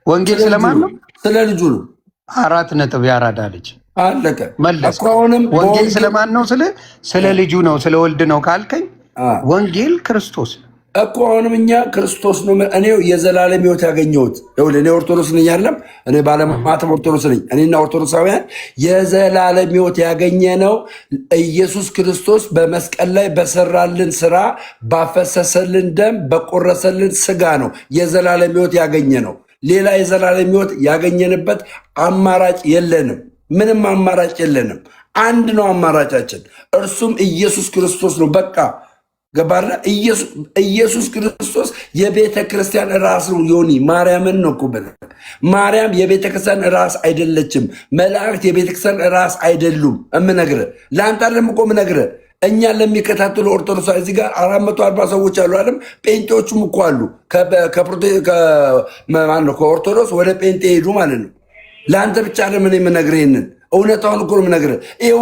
ወንጌል ስለማን ነው? ስለ ልጁ ነው። 4 ነጥብ ያራዳ ልጅ አለቀ። መለስ። ወንጌል ስለማን ነው? ስለ ልጁ ነው፣ ስለ ወልድ ነው ካልከኝ ወንጌል ክርስቶስ እኮ አሁንም እኛ ክርስቶስ ነው። እኔ የዘላለም ሕይወት ያገኘሁት እኔ ኦርቶዶክስ ነኝ አይደለም፣ እኔ ባለማተም ኦርቶዶክስ ነኝ። እኔና ኦርቶዶክሳውያን የዘላለም ሕይወት ያገኘ ነው ኢየሱስ ክርስቶስ በመስቀል ላይ በሰራልን ስራ፣ ባፈሰሰልን ደም፣ በቆረሰልን ስጋ ነው የዘላለም ሕይወት ያገኘ ነው። ሌላ የዘላለም ሕይወት ያገኘንበት አማራጭ የለንም። ምንም አማራጭ የለንም። አንድ ነው አማራጫችን፣ እርሱም ኢየሱስ ክርስቶስ ነው። በቃ ገባለ። ኢየሱስ ክርስቶስ የቤተ ክርስቲያን ራስ ነው። ዮኒ ማርያምን ነው እኮ ብለህ ማርያም የቤተ ክርስቲያን ራስ አይደለችም። መላእክት የቤተ ክርስቲያን ራስ አይደሉም። እምነግርህ ለአንተ አይደለም እኮ እምነግርህ እኛ ለሚከታተሉ ኦርቶዶክስ እዚህ ጋር 440 ሰዎች አሉ አይደል? ጴንጤዎቹም እኮ አሉ። ከኦርቶዶክስ ወደ ጴንጤ ሄዱ ማለት ነው። ለአንተ ብቻ ለምን የምነግርህ ይህንን እውነታውን እኮ ነው የምነግርህ። ይሄ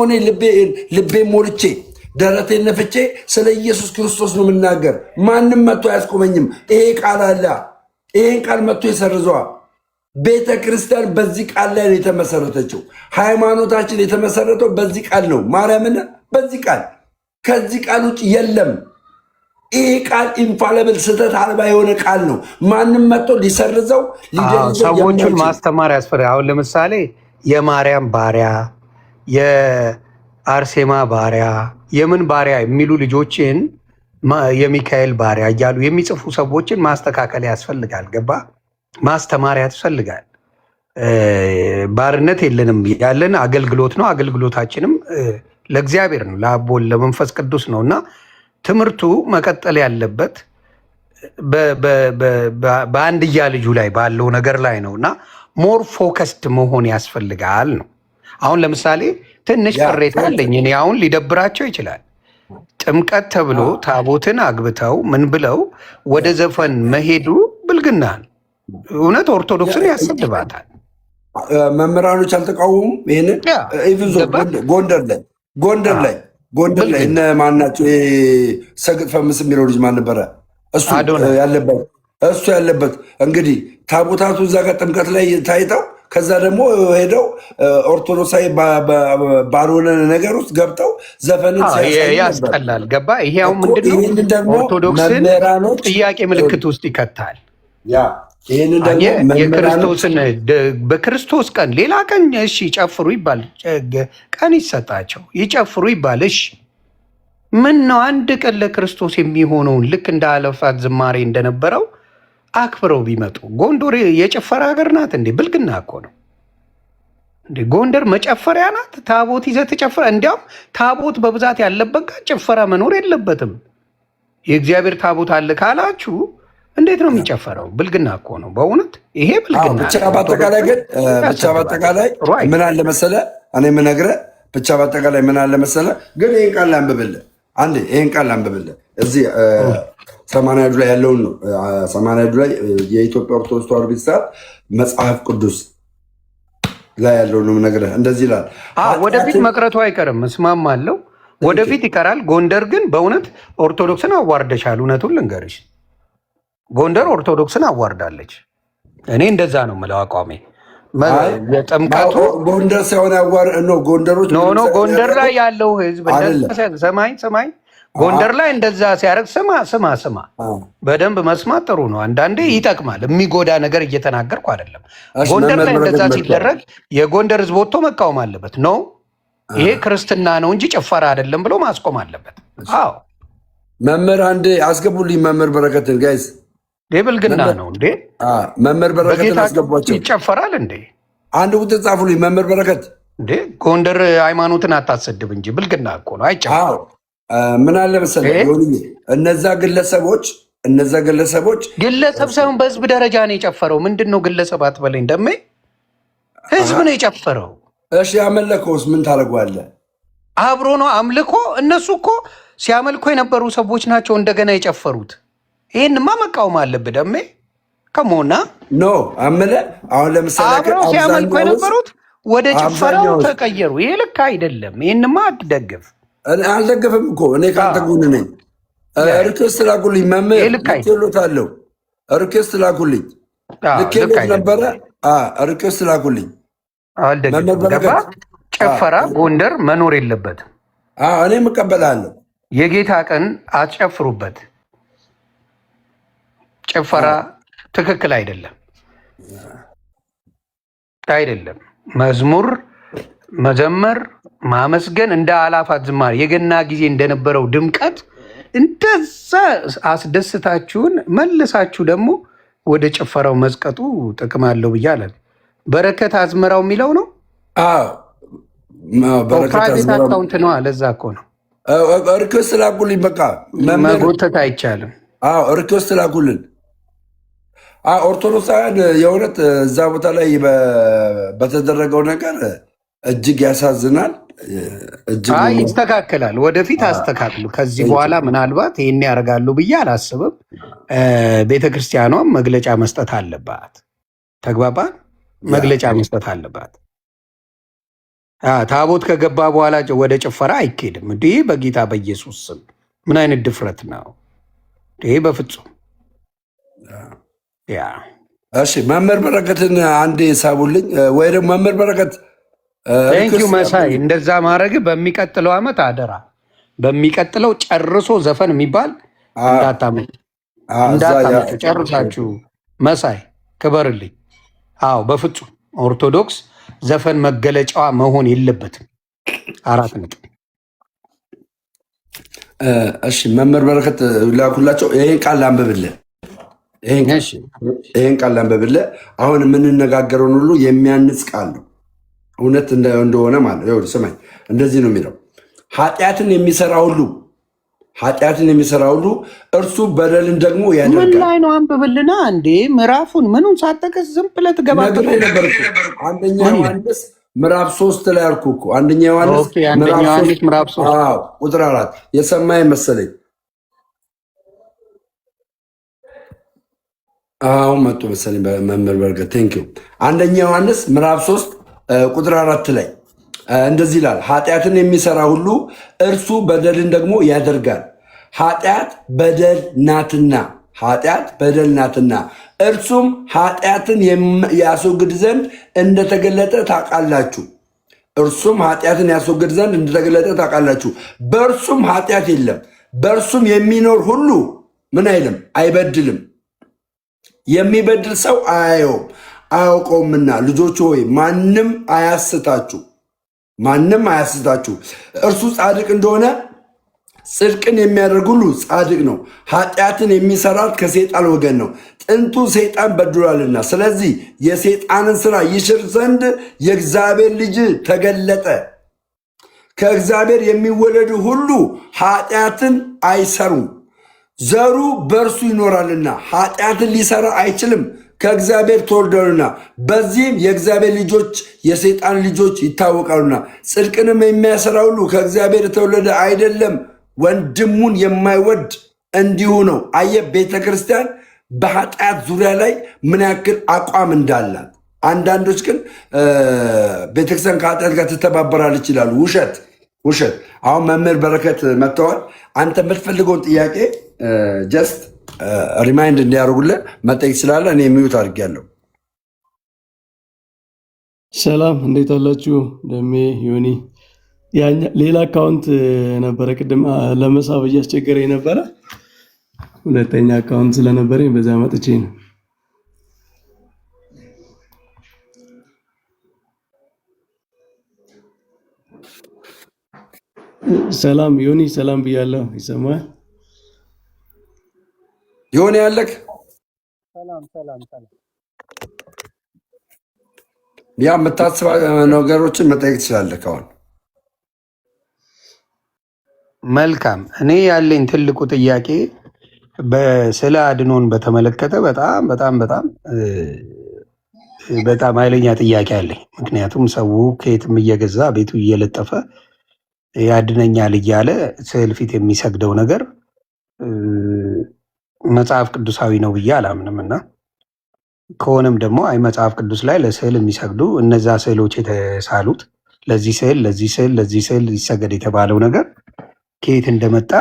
ልቤ ሞልቼ ደረቴን ነፍቼ ስለ ኢየሱስ ክርስቶስ ነው የምናገር። ማንም መጥቶ አያስቆመኝም። ይሄ ቃል አለ። ይሄን ቃል መጥቶ ይሰርዘዋል። ቤተ ክርስቲያን በዚህ ቃል ላይ ነው የተመሰረተችው። ሃይማኖታችን የተመሰረተው በዚህ ቃል ነው። ማርያምን በዚህ ቃል፣ ከዚህ ቃል ውጭ የለም። ይሄ ቃል ኢንፋለብል ስህተት አልባ የሆነ ቃል ነው። ማንም መጥቶ ሊሰርዘው ሰዎቹን ማስተማር ያስፈልጋል። አሁን ለምሳሌ የማርያም ባሪያ፣ የአርሴማ ባሪያ፣ የምን ባሪያ የሚሉ ልጆችን የሚካኤል ባሪያ እያሉ የሚጽፉ ሰዎችን ማስተካከል ያስፈልጋል። ገባ? ማስተማር ያስፈልጋል። ባርነት የለንም፣ ያለን አገልግሎት ነው። አገልግሎታችንም ለእግዚአብሔር ነው፣ ለአብ ወልድ ለመንፈስ ቅዱስ ነው እና ትምህርቱ መቀጠል ያለበት በአንድያ ልጁ ላይ ባለው ነገር ላይ ነው እና ሞር ፎከስድ መሆን ያስፈልጋል ነው። አሁን ለምሳሌ ትንሽ ቅሬታ አለኝ እኔ። አሁን ሊደብራቸው ይችላል። ጥምቀት ተብሎ ታቦትን አግብተው ምን ብለው ወደ ዘፈን መሄዱ ብልግና ነው። እውነት ኦርቶዶክስን ያሰድባታል። መምህራኖች አልተቃወሙም ይህንን። ጎንደር ላይ እነ ማናቸው ሰግጥ ፈምስ የሚለው ልጅ ማን ነበረ? እሱ ያለበት እንግዲህ ታቦታቱ እዛ ጋር ጥምቀት ላይ ታይተው ከዛ ደግሞ ሄደው ኦርቶዶክሳዊ ባልሆነ ነገር ውስጥ ገብተው ዘፈንን ያስጠላል። ገባ? ይሄ አሁን ምንድነው ኦርቶዶክስን ጥያቄ ምልክት ውስጥ ይከታል። የክርስቶስን በክርስቶስ ቀን ሌላ ቀን እሺ ጨፍሩ ይባል፣ ቀን ይሰጣቸው ይጨፍሩ ይባል። እሺ ምን ነው አንድ ቀን ለክርስቶስ የሚሆነውን ልክ እንደ አለፋት ዝማሬ እንደነበረው አክብረው ቢመጡ። ጎንደር የጭፈራ ሀገር ናት እንዴ? ብልግና እኮ ነው እንዴ! ጎንደር መጨፈሪያ ናት። ታቦት ይዘህ ትጨፍራ። እንዲያውም ታቦት በብዛት ያለበት ጋር ጭፈራ መኖር የለበትም። የእግዚአብሔር ታቦት አለ ካላችሁ እንዴት ነው የሚጨፈረው? ብልግና እኮ ነው በእውነት ይሄ ብልግና። ብቻ በአጠቃላይ ምን አለ መሰለህ እኔ የምነግርህ ብቻ በአጠቃላይ ምን አለ መሰለህ። ግን ይህን ቃል ላንብብልህ አንዴ፣ ይህን ቃል ላንብብልህ እዚህ 80 ላይ ያለውን ነው። 80 ላይ የኢትዮጵያ ኦርቶዶክስ ተዋሕዶ ቤተክርስቲያን መጽሐፍ ቅዱስ ላይ ያለውን ነው የምነግርህ። እንደዚህ ይላል። ወደፊት መቅረቱ አይቀርም፣ እስማማለሁ። ወደፊት ይቀራል። ጎንደር ግን በእውነት ኦርቶዶክስን አዋርደሻል። እውነቱን ልንገርሽ ጎንደር ኦርቶዶክስን አዋርዳለች። እኔ እንደዛ ነው የምለው አቋሜ። የጥምቀቱ ጎንደር ሳይሆን ጎንደሮች ጎንደር ላይ ያለው ህዝብ ሰማኝ ጎንደር ላይ እንደዛ ሲያደርግ ስማ በደንብ መስማት ጥሩ ነው። አንዳንዴ ይጠቅማል። የሚጎዳ ነገር እየተናገርኩ አይደለም። ጎንደር ላይ እንደዛ ሲደረግ የጎንደር ህዝብ ወጥቶ መቃወም አለበት። ነው ይሄ ክርስትና ነው እንጂ ጭፈራ አይደለም ብሎ ማስቆም አለበት። አዎ መምህር አንዴ አስገቡልኝ። መምህር በረከትን ጋይዝ ብልግና ነው እንዴ? መምህር በረከትን አስገቧቸው። ይጨፈራል እንዴ? አንድ ቁጥር ጻፉልኝ። መምህር በረከት እንዴ ጎንደር ሃይማኖትን አታሰድብ እንጂ ብልግና እኮ ነው። አይጨፈር። ምን አለ መሰለህ እነዛ ግለሰቦች ግለሰብ ሳይሆን በህዝብ ደረጃ ነው የጨፈረው። ምንድን ነው ግለሰብ አትበለኝ ደሜ፣ ህዝብ ነው የጨፈረው። እሺ ያመለከውስ ምን ታደርገዋለህ? አብሮ ነው አምልኮ። እነሱ እኮ ሲያመልኩ የነበሩ ሰዎች ናቸው እንደገና የጨፈሩት። ይህንማ መቃወም አለብህ ደሜ። ከሞና ኖ አምለ አሁን ለምሳሌ አብረው ሲያመልኩ የነበሩት ወደ ጭፈራው ተቀየሩ። ይሄ ልክ አይደለም። ይህንማ አትደግፍ። አልደግፍም እኮ እኔ ከአንተ ጎን ነኝ። ሪኩዌስት ላኩልኝ። መምህር ሎታለሁ ሪኩዌስት ላኩልኝ። ልክ ነበረ። ሪኩዌስት ላኩልኝ። መምህር ገባ በረከት ጭፈራ ጎንደር መኖር የለበትም። እኔም እቀበላለሁ። የጌታ ቀን አትጨፍሩበት። ጭፈራ ትክክል አይደለም አይደለም። መዝሙር መዘመር ማመስገን እንደ አላፋት ዝማሬ የገና ጊዜ እንደነበረው ድምቀት እንደዛ አስደስታችሁን መልሳችሁ ደግሞ ወደ ጭፈራው መዝቀጡ ጥቅም አለው ብዬ አለ። በረከት አዝመራው የሚለው ነው። ፕራይቬት አካውንት ነው። ለዛ እኮ ነው ሪኩዌስት ላኩልኝ። በቃ መጎተት አይቻልም። ሪኩዌስት ላኩልን። ኦርቶዶክሳውያን የእውነት እዛ ቦታ ላይ በተደረገው ነገር እጅግ ያሳዝናል። ይስተካከላል። ወደፊት አስተካክሉ። ከዚህ በኋላ ምናልባት ይህን ያደርጋሉ ብዬ አላስብም። ቤተክርስቲያኗም መግለጫ መስጠት አለባት። ተግባባን? መግለጫ መስጠት አለባት። ታቦት ከገባ በኋላ ወደ ጭፈራ አይኬድም። እንዲህ በጌታ በኢየሱስ ስም ምን አይነት ድፍረት ነው ይሄ? በፍጹም እሺ፣ መምህር በረከትን አንዴ ሳቡልኝ፣ ወይ ደግሞ መምህር በረከት ቴንኪው መሳይ። እንደዛ ማድረግ በሚቀጥለው ዓመት አደራ። በሚቀጥለው ጨርሶ ዘፈን የሚባል እንዳታመጡ ጨርሳችሁ። መሳይ ክበርልኝ። አዎ በፍጹም ኦርቶዶክስ ዘፈን መገለጫዋ መሆን የለበትም። 4 ነጥብ። እሺ መምህር በረከት ላኩላቸው። ይሄን ቃል አንብብልህ። ይሄን ቃል አንብብልህ። አሁን የምንነጋገረውን ሁሉ የሚያንጽ ቃል ነው። እውነት እንደሆነ ማለት ነው። ስማኝ፣ እንደዚህ ነው የሚለው ኃጢአትን የሚሰራ ሁሉ እርሱ በደልን ደግሞ ያደርጋል። ምን ላይ ነው? አንብብልና እንዴ ምዕራፉን ምኑን ሳጠቅስ ዝም ብለህ ትገባለህ። አንደኛ ዮሐንስ ምዕራፍ 3 ላይ አልኩህ እኮ። አንደኛ ዮሐንስ ምዕራፍ 3 ቁጥር 4 የሰማይ መሰለኝ። አሁን መጡ መሰለኝ መምህር በረከት ቴንኪው። አንደኛ ዮሐንስ ምዕራፍ 3 ቁጥር 4 ላይ እንደዚህ ይላል፣ ኃጢአትን የሚሰራ ሁሉ እርሱ በደልን ደግሞ ያደርጋል። ኃጢአት በደል ናትና እርሱም ኃጢአትን ያስወግድ ዘንድ እንደተገለጠ ታውቃላችሁ። በእርሱም ኃጢአት የለም። በእርሱም የሚኖር ሁሉ ምን አይልም? አይበድልም። የሚበድል ሰው አያውቀውምና ልጆች ሆይ ማንም አያስታችሁ። እርሱ ጻድቅ እንደሆነ ጽድቅን የሚያደርግ ሁሉ ጻድቅ ነው። ኃጢአትን የሚሰራት ከሰይጣን ወገን ነው፣ ጥንቱ ሰይጣን በድሏልና። ስለዚህ የሰይጣንን ስራ ይሽር ዘንድ የእግዚአብሔር ልጅ ተገለጠ። ከእግዚአብሔር የሚወለዱ ሁሉ ኃጢአትን አይሰሩም፣ ዘሩ በእርሱ ይኖራልና ኃጢአትን ሊሰራ አይችልም፣ ከእግዚአብሔር ተወልደዋልና። በዚህም የእግዚአብሔር ልጆች የሰይጣን ልጆች ይታወቃሉና። ጽድቅንም የሚያሰራ ሁሉ ከእግዚአብሔር የተወለደ አይደለም፣ ወንድሙን የማይወድ እንዲሁ ነው። አየህ፣ ቤተ ክርስቲያን በኃጢአት ዙሪያ ላይ ምን ያክል አቋም እንዳላት። አንዳንዶች ግን ቤተክርስቲያን ከኃጢአት ጋር ትተባበራለች ይላሉ። ውሸት። አሁን መምህር በረከት መጥተዋል። አንተ የምትፈልገውን ጥያቄ ጀስት ሪማይንድ እንዲያደርጉልን መጠየቅ ስላለ እኔ የሚዩት አድርጌያለሁ። ሰላም፣ እንዴት አላችሁ? ደሜ ዮኒ፣ ሌላ አካውንት ነበረ ቅድም ለመሳብ እያስቸገረኝ ነበረ። ሁለተኛ አካውንት ስለነበረኝ በዛ መጥቼ ነው። ሰላም ዮኒ፣ ሰላም ብያለሁ። ይሰማል? ዮኒ ያለክ ሰላም። ያ የምታስባ ነገሮችን መጠየቅ ትችላለህ። አሁን መልካም። እኔ ያለኝ ትልቁ ጥያቄ ስለ አድኖን በተመለከተ በጣም ኃይለኛ ጥያቄ አለኝ። ምክንያቱም ሰው ከየትም እየገዛ ቤቱ እየለጠፈ ያድነኛል እያለ ስዕል ፊት የሚሰግደው ነገር መጽሐፍ ቅዱሳዊ ነው ብዬ አላምንም። እና ከሆነም ደግሞ አይ መጽሐፍ ቅዱስ ላይ ለስዕል የሚሰግዱ እነዛ ስዕሎች የተሳሉት ለዚህ ስዕል ይሰገድ የተባለው ነገር ከየት እንደመጣ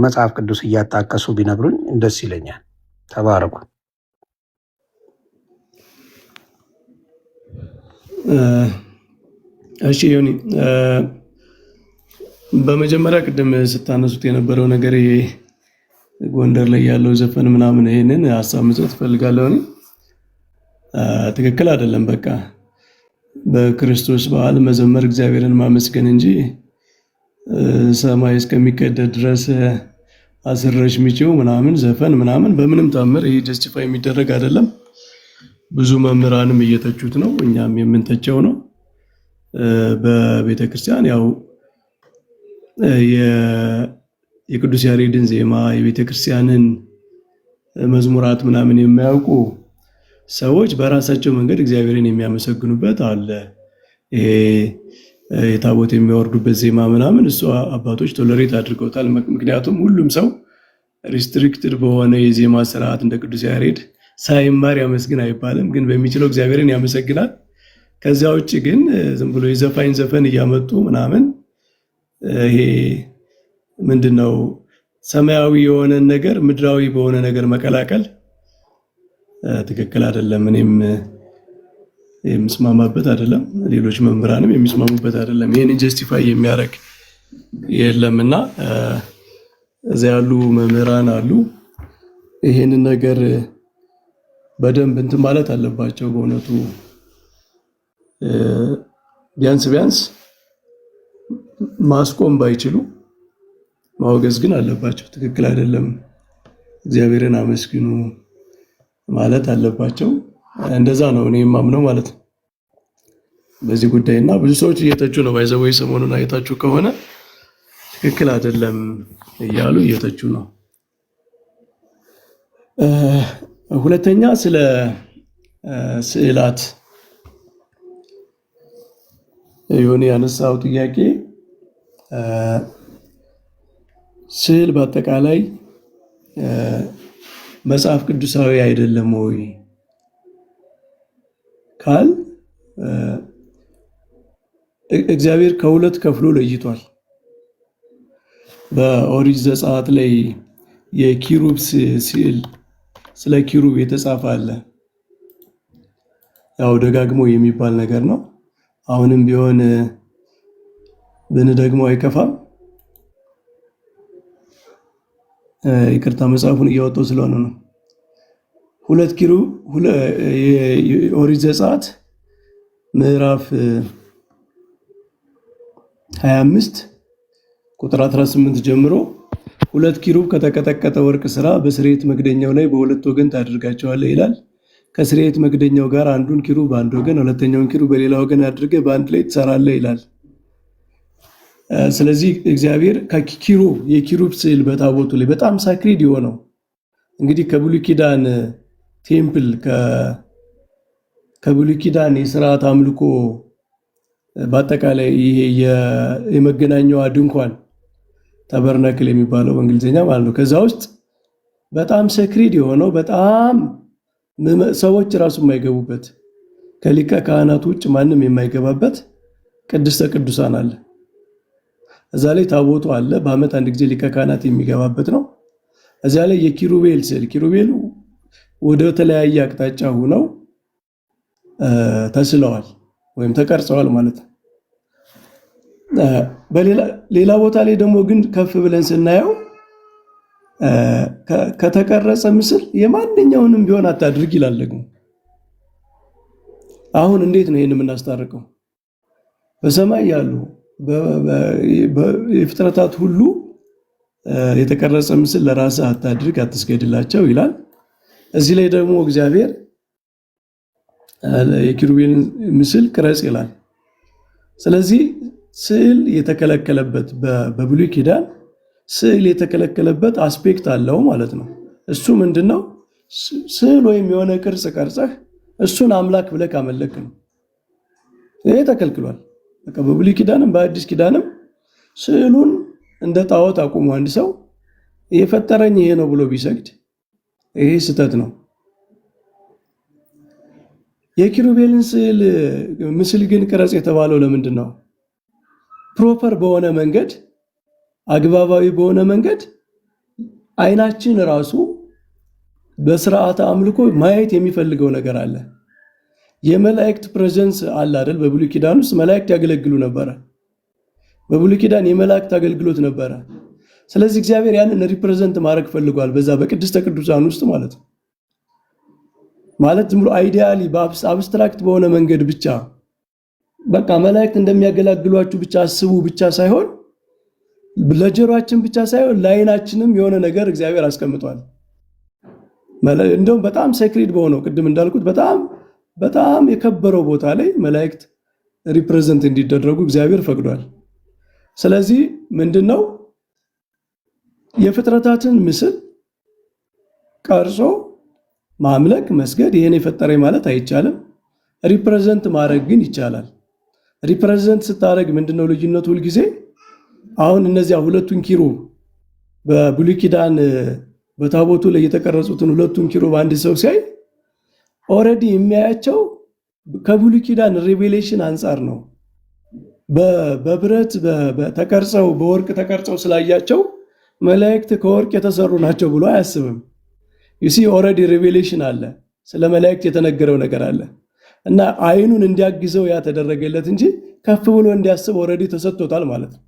መጽሐፍ ቅዱስ እያጣቀሱ ቢነግሩኝ ደስ ይለኛል። ተባረኩ። እሺ ዮኒ፣ በመጀመሪያ ቅድም ስታነሱት የነበረው ነገር ይሄ ጎንደር ላይ ያለው ዘፈን ምናምን ይሄንን ሀሳብ መስጠት እፈልጋለሁ። ትክክል አይደለም። በቃ በክርስቶስ በዓል መዘመር እግዚአብሔርን ማመስገን እንጂ ሰማይ እስከሚቀደድ ድረስ አስረሽ ሚጪው ምናምን ዘፈን ምናምን በምንም ታምር ይሄ ጀስቲፋይ የሚደረግ አይደለም። ብዙ መምህራንም እየተቹት ነው፣ እኛም የምንተቸው ነው። በቤተ ክርስቲያን ያው የቅዱስ ያሬድን ዜማ የቤተ ክርስቲያንን መዝሙራት ምናምን የማያውቁ ሰዎች በራሳቸው መንገድ እግዚአብሔርን የሚያመሰግኑበት አለ። ይሄ የታቦት የሚያወርዱበት ዜማ ምናምን እሱ አባቶች ቶለሬት አድርገውታል። ምክንያቱም ሁሉም ሰው ሪስትሪክትድ በሆነ የዜማ ስርዓት እንደ ቅዱስ ያሬድ ሳይማር ያመስግን አይባልም፣ ግን በሚችለው እግዚአብሔርን ያመሰግናል። ከዚያ ውጭ ግን ዝም ብሎ የዘፋኝ ዘፈን እያመጡ ምናምን ይሄ ምንድነው ሰማያዊ የሆነ ነገር ምድራዊ በሆነ ነገር መቀላቀል ትክክል አይደለም። እኔም የምስማማበት አይደለም፣ ሌሎች መምህራንም የሚስማሙበት አይደለም። ይሄን ጀስቲፋይ የሚያደርግ የለምና እዚያ ያሉ መምህራን አሉ። ይሄንን ነገር በደንብ እንትን ማለት አለባቸው። በእውነቱ ቢያንስ ማስቆም ባይችሉ ማወገዝ ግን አለባቸው። ትክክል አይደለም፣ እግዚአብሔርን አመስግኑ ማለት አለባቸው። እንደዛ ነው እኔ የማምነው ማለት ነው በዚህ ጉዳይና ብዙ ሰዎች እየተቹ ነው። ባይዘው ሰሞኑን አይታችሁ ከሆነ ትክክል አይደለም እያሉ እየተቹ ነው። ሁለተኛ ስለ ስዕላት የሆነ ያነሳው ጥያቄ ስዕል በአጠቃላይ መጽሐፍ ቅዱሳዊ አይደለም ወይ ካል እግዚአብሔር ከሁለት ከፍሎ ለይቷል። በኦሪት ዘጸአት ላይ የኪሩብ ስዕል ስለ ኪሩብ የተጻፈ አለ። ያው ደጋግሞ የሚባል ነገር ነው። አሁንም ቢሆን ደግሞ አይከፋም። ይቅርታ መጽሐፉን እያወጣው ስለሆነ ነው። ሁለት ኪሩብ ኦሪት ዘጸአት ምዕራፍ 25 ቁጥር 18 ጀምሮ ሁለት ኪሩብ ከተቀጠቀጠ ወርቅ ስራ በስርየት መክደኛው ላይ በሁለት ወገን ታደርጋቸዋለህ ይላል። ከስርየት መክደኛው ጋር አንዱን ኪሩብ በአንድ ወገን ሁለተኛውን ኪሩብ በሌላ ወገን አድርገህ በአንድ ላይ ትሰራለህ ይላል። ስለዚህ እግዚአብሔር ከኪሩብ የኪሩብ ስዕል በታቦቱ ላይ በጣም ሳክሪድ የሆነው እንግዲህ ከብሉይ ኪዳን ቴምፕል ከብሉይ ኪዳን የሥርዓት አምልኮ በአጠቃላይ ይሄ የመገናኛዋ ድንኳን ተበርናክል የሚባለው በእንግሊዝኛ ማለት ነው። ከዛ ውስጥ በጣም ሰክሪድ የሆነው በጣም ሰዎች ራሱ የማይገቡበት ከሊቀ ካህናት ውጭ ማንም የማይገባበት ቅድስተ ቅዱሳን አለ። እዛ ላይ ታቦቱ አለ። በዓመት አንድ ጊዜ ሊቀ ካህናት የሚገባበት ነው። እዛ ላይ የኪሩቤል ስዕል ኪሩቤል ወደ ተለያየ አቅጣጫ ሆነው ተስለዋል ወይም ተቀርጸዋል ማለት ነው። በሌላ ቦታ ላይ ደግሞ ግን ከፍ ብለን ስናየው ከተቀረጸ ምስል የማንኛውንም ቢሆን አታድርግ ይላል። ደግሞ አሁን እንዴት ነው ይሄን የምናስታርቀው? በሰማይ ያሉ የፍጥረታት ሁሉ የተቀረጸ ምስል ለራስህ አታድርግ፣ አትስገድላቸው ይላል። እዚህ ላይ ደግሞ እግዚአብሔር የኪሩቤልን ምስል ቅረጽ ይላል። ስለዚህ ስዕል የተከለከለበት በብሉይ ኪዳን ስዕል የተከለከለበት አስፔክት አለው ማለት ነው። እሱ ምንድነው? ስዕል ወይም የሆነ ቅርጽ ቀርጸህ እሱን አምላክ ብለህ ካመለክ ነው። ይሄ ተከልክሏል። በቃ በብሉይ ኪዳንም በአዲስ ኪዳንም ስዕሉን እንደ ጣዖት አቁሞ አንድ ሰው የፈጠረኝ ይሄ ነው ብሎ ቢሰግድ ይሄ ስህተት ነው። የኪሩቤልን ስዕል ምስል ግን ቅረጽ የተባለው ለምንድን ነው? ፕሮፐር በሆነ መንገድ አግባባዊ በሆነ መንገድ አይናችን ራሱ በስርዓተ አምልኮ ማየት የሚፈልገው ነገር አለ። የመላእክት ፕሬዘንስ አለ አይደል? በብሉይ ኪዳን ውስጥ መላእክት ያገለግሉ ነበረ። በብሉይ ኪዳን የመላእክት አገልግሎት ነበረ። ስለዚህ እግዚአብሔር ያንን ሪፕሬዘንት ማድረግ ፈልጓል በዛ በቅድስተ ቅዱሳን ውስጥ ማለት ነው። ማለት ዝም ብሎ አይዲያሊ በአብስትራክት በሆነ መንገድ ብቻ በቃ መላእክት እንደሚያገለግሏችሁ ብቻ አስቡ ብቻ ሳይሆን ለጆሮአችን ብቻ ሳይሆን ለዓይናችንም የሆነ ነገር እግዚአብሔር አስቀምጧል። እንደውም በጣም ሴክሬት በሆነው ቅድም እንዳልኩት በጣም የከበረው ቦታ ላይ መላእክት ሪፕሬዘንት እንዲደረጉ እግዚአብሔር ፈቅዷል። ስለዚህ ምንድነው የፍጥረታትን ምስል ቀርጾ ማምለክ መስገድ ይሄን የፈጠረኝ ማለት አይቻልም። ሪፕሬዘንት ማድረግ ግን ይቻላል። ሪፕሬዘንት ስታደርግ ምንድነው ልዩነቱ? ሁል ጊዜ አሁን እነዚያ ሁለቱን ኪሩብ በብሉይ ኪዳን በታቦቱ ላይ የተቀረጹትን ሁለቱን ኪሩብ አንድ ሰው ሲያይ ኦሬዲ የሚያያቸው ከብሉይ ኪዳን ሪቬሌሽን አንጻር ነው። በብረት ተቀርጸው በወርቅ ተቀርጸው ስላያቸው መላእክት ከወርቅ የተሰሩ ናቸው ብሎ አያስብም። ዩሲ ኦሬዲ ሪቬሌሽን አለ፣ ስለ መላእክት የተነገረው ነገር አለ እና አይኑን እንዲያግዘው ያተደረገለት እንጂ ከፍ ብሎ እንዲያስብ ኦሬዲ ተሰጥቶታል ማለት ነው።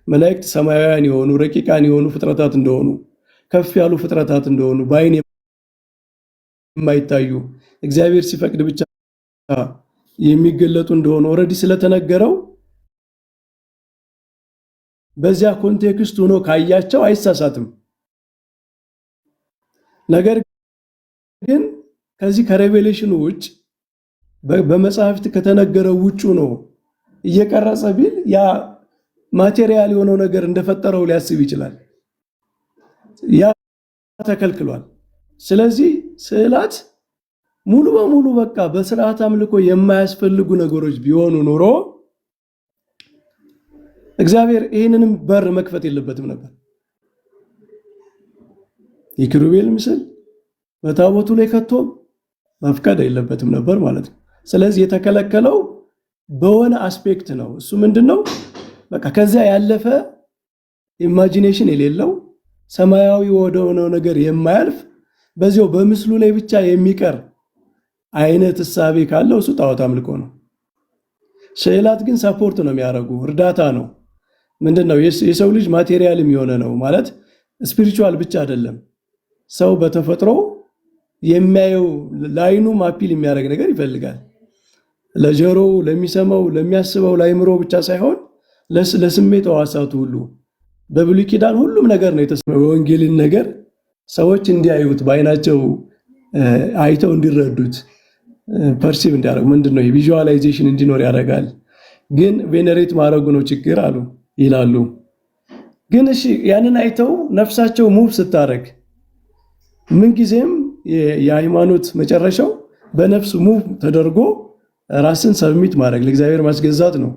መላእክት ሰማያውያን የሆኑ ረቂቃን የሆኑ ፍጥረታት እንደሆኑ ከፍ ያሉ ፍጥረታት እንደሆኑ በአይን የማይታዩ እግዚአብሔር ሲፈቅድ ብቻ የሚገለጡ እንደሆኑ ኦሬዲ ስለተነገረው በዚያ ኮንቴክስት ሆኖ ካያቸው አይሳሳትም። ነገር ግን ከዚህ ከሬቬሌሽኑ ውጭ በመጽሐፍት ከተነገረው ውጭ ነው እየቀረጸ ቢል ያ ማቴሪያል የሆነው ነገር እንደፈጠረው ሊያስብ ይችላል። ያ ተከልክሏል። ስለዚህ ስዕላት ሙሉ በሙሉ በቃ በስርዓት አምልኮ የማያስፈልጉ ነገሮች ቢሆኑ ኖሮ እግዚአብሔር ይህንንም በር መክፈት የለበትም ነበር። የኪሩቤል ምስል በታቦቱ ላይ ከቶ መፍቀድ የለበትም ነበር ማለት ነው። ስለዚህ የተከለከለው በሆነ አስፔክት ነው። እሱ ምንድነው? በቃ ከዚያ ያለፈ ኢማጂኔሽን የሌለው ሰማያዊ ወደሆነው ነገር የማያልፍ በዚያው በምስሉ ላይ ብቻ የሚቀር አይነት እሳቤ ካለው እሱ ጣዖት አምልኮ ነው። ስዕላት ግን ሰፖርት ነው የሚያደርጉ፣ እርዳታ ነው። ምንድነው? የሰው ልጅ ማቴሪያልም የሆነ ነው ማለት ስፒሪቹዋል ብቻ አይደለም። ሰው በተፈጥሮ የሚያየው ለአይኑ አፒል የሚያደርግ ነገር ይፈልጋል። ለጆሮው፣ ለሚሰማው፣ ለሚያስበው ለአይምሮ ብቻ ሳይሆን ለስሜት ሕዋሳቱ ሁሉ። በብሉይ ኪዳን ሁሉም ነገር ነው የተሰማው። የወንጌልን ነገር ሰዎች እንዲያዩት በአይናቸው አይተው እንዲረዱት ፐርሲቭ እንዲያደርጉ ምንድነው የቪዥዋላይዜሽን እንዲኖር ያደርጋል። ግን ቬነሬት ማድረጉ ነው ችግር ይላሉ። ግን እሺ ያንን አይተው ነፍሳቸው ሙቭ ስታደርግ ምንጊዜም የሃይማኖት መጨረሻው በነፍስ ሙቭ ተደርጎ ራስን ሰብሚት ማድረግ ለእግዚአብሔር ማስገዛት ነው።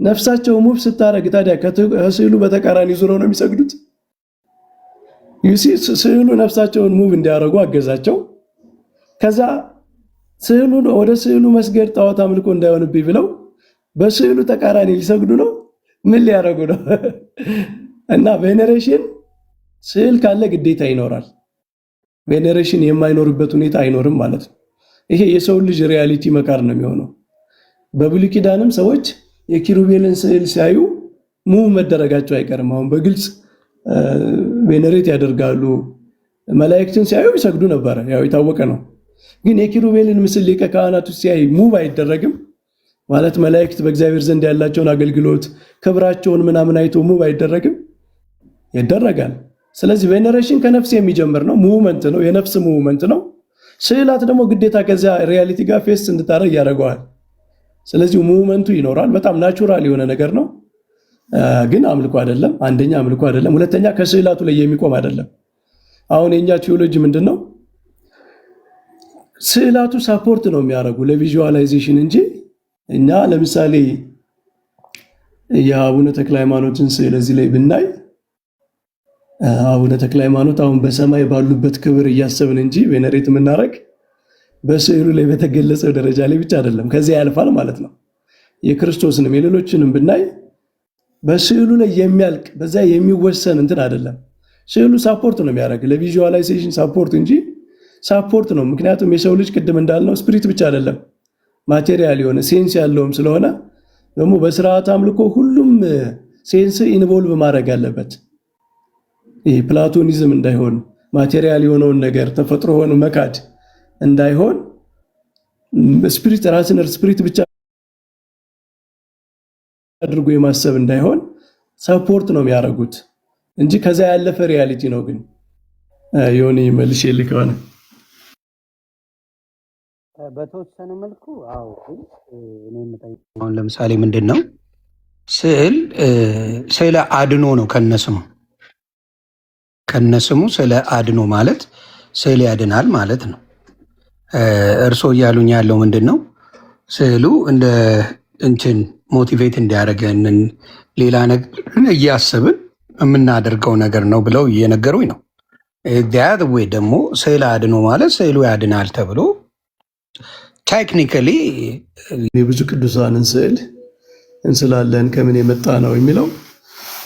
ነፍሳቸው ሙቭ ስታደርግ ታዲያ ከስዕሉ በተቃራኒ ዙረው ነው የሚሰግዱት። ዩሲ ስዕሉ ነፍሳቸውን ሙቭ እንዲያደርጉ አገዛቸው። ከዛ ወደ ስዕሉ መስገድ ጣዖት አምልኮ እንዳይሆንብኝ ብለው በስዕሉ ተቃራኒ ሊሰግዱ ነው። ምን ሊያደርጉ ነው? እና ቬኔሬሽን ስዕል ካለ ግዴታ ይኖራል። ቬኔሬሽን የማይኖርበት ሁኔታ አይኖርም ማለት ነው። ይሄ የሰው ልጅ ሪያሊቲ መካር ነው የሚሆነው። በብሉይ ኪዳንም ሰዎች የኪሩቤልን ስዕል ሲያዩ ሙቭ መደረጋቸው አይቀርም። አሁን በግልጽ ቬኔሬት ያደርጋሉ። መላእክትን ሲያዩ ይሰግዱ ነበረ፣ ያው የታወቀ ነው። ግን የኪሩቤልን ምስል ሊቀ ካህናቱ ሲያይ ሙቭ አይደረግም ማለት መላእክት በእግዚአብሔር ዘንድ ያላቸውን አገልግሎት ክብራቸውን ምናምን አይቶ ሙቭ አይደረግም? ይደረጋል። ስለዚህ ቬኔሬሽን ከነፍስ የሚጀምር ነው፣ ሙቭመንት ነው፣ የነፍስ ሙቭመንት ነው። ስዕላት ደግሞ ግዴታ ከዚያ ሪያሊቲ ጋር ፌስ እንድታረግ ያደርገዋል። ስለዚህ ሙቭመንቱ ይኖራል። በጣም ናቹራል የሆነ ነገር ነው። ግን አምልኮ አይደለም። አንደኛ አምልኮ አይደለም፣ ሁለተኛ ከስዕላቱ ላይ የሚቆም አይደለም። አሁን የኛ ቲዮሎጂ ምንድነው? ስዕላቱ ሳፖርት ነው የሚያደርጉ ለቪዥዋላይዜሽን እንጂ እኛ ለምሳሌ የአቡነ ተክለ ሃይማኖትን ስዕል እዚህ ላይ ብናይ አቡነ ተክለ ሃይማኖት አሁን በሰማይ ባሉበት ክብር እያሰብን እንጂ ቬነሬት የምናደርግ በስዕሉ ላይ በተገለጸው ደረጃ ላይ ብቻ አይደለም፣ ከዚያ ያልፋል ማለት ነው። የክርስቶስንም የሌሎችንም ብናይ በስዕሉ ላይ የሚያልቅ በዛ የሚወሰን እንትን አይደለም። ስዕሉ ሳፖርት ነው የሚያደርግ ለቪዥዋላይዜሽን ሳፖርት እንጂ ሳፖርት ነው። ምክንያቱም የሰው ልጅ ቅድም እንዳልነው ስፒሪት ብቻ አይደለም፣ ማቴሪያል የሆነ ሴንስ ያለውም ስለሆነ ደግሞ በስርዓት አምልኮ ሁሉም ሴንስ ኢንቮልቭ ማድረግ አለበት። ይሄ ፕላቶኒዝም እንዳይሆን ማቴሪያል የሆነውን ነገር ተፈጥሮ ሆኖ መካድ እንዳይሆን ስፒሪት ራስን ስፒሪት ብቻ አድርጎ የማሰብ እንዳይሆን ሰፖርት ነው የሚያደርጉት እንጂ ከዛ ያለፈ ሪያሊቲ ነው። ግን የሆነ መልሽ የልከዋል በተወሰነ መልኩ አዎ። እኔ የምጠይቀው አሁን ለምሳሌ ምንድነው ስዕለ አድኖ ነው ከነስሙ ስዕለ አድኖ ማለት ስዕል ያድናል ማለት ነው። እርሶ እያሉኝ ያለው ምንድነው ስዕሉ እንደ እንትን ሞቲቬት እንዲያደርገን ሌላ ነገር እያሰብን የምናደርገው ነገር ነው ብለው እየነገሩኝ ነው። ወይ ደግሞ ስዕለ አድኖ ማለት ስዕሉ ያድናል ተብሎ ቴክኒካሊ የብዙ ቅዱሳንን ስዕል እንስላለን ከምን የመጣ ነው የሚለው